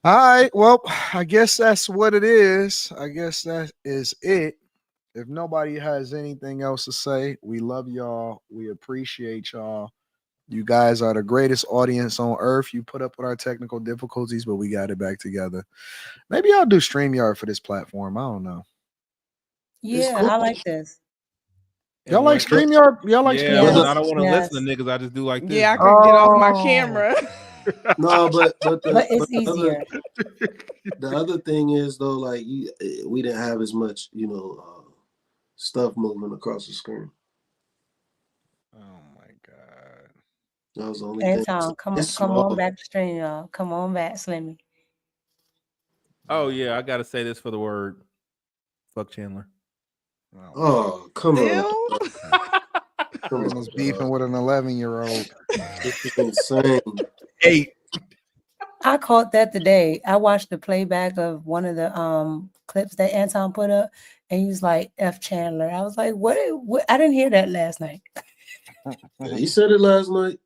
All right. Well, I guess that's what it is. I guess that is it. If nobody has anything else to say, we love y'all. We appreciate y'all. You guys are the greatest audience on earth. You put up with our technical difficulties, but we got it back together. Maybe I'll do StreamYard for this platform. I don't know. Yeah, I like this. Y'all like StreamYard? Y'all like Yeah, StreamYard? I don't want to listen to niggas. I just do like this. Yeah, I could get off my camera. No, but it's easier. The other thing is though, like we didn't have as much, stuff moving across the screen. Oh my god, that was the only Anton, thing. come on back to stream, y'all. Come on back, Slimmy. Oh yeah, I gotta say this for the word. Fuck Chandler. Oh, come on. Someone was beefing with an 11-year-old. This is insane. 8. I caught that today. I watched the playback of one of the clips that Anton put up, and he was like, F Chandler. I was like, what? I didn't hear that last night. He said it last night.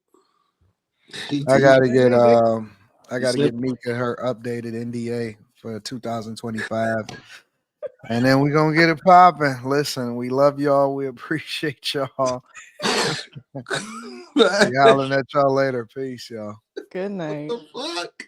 I gotta get Mika her updated NDA for 2025. And then we're gonna get it popping. Listen, we love y'all. We appreciate y'all. Be hollering at y'all later. Peace, y'all. Good night. What the fuck?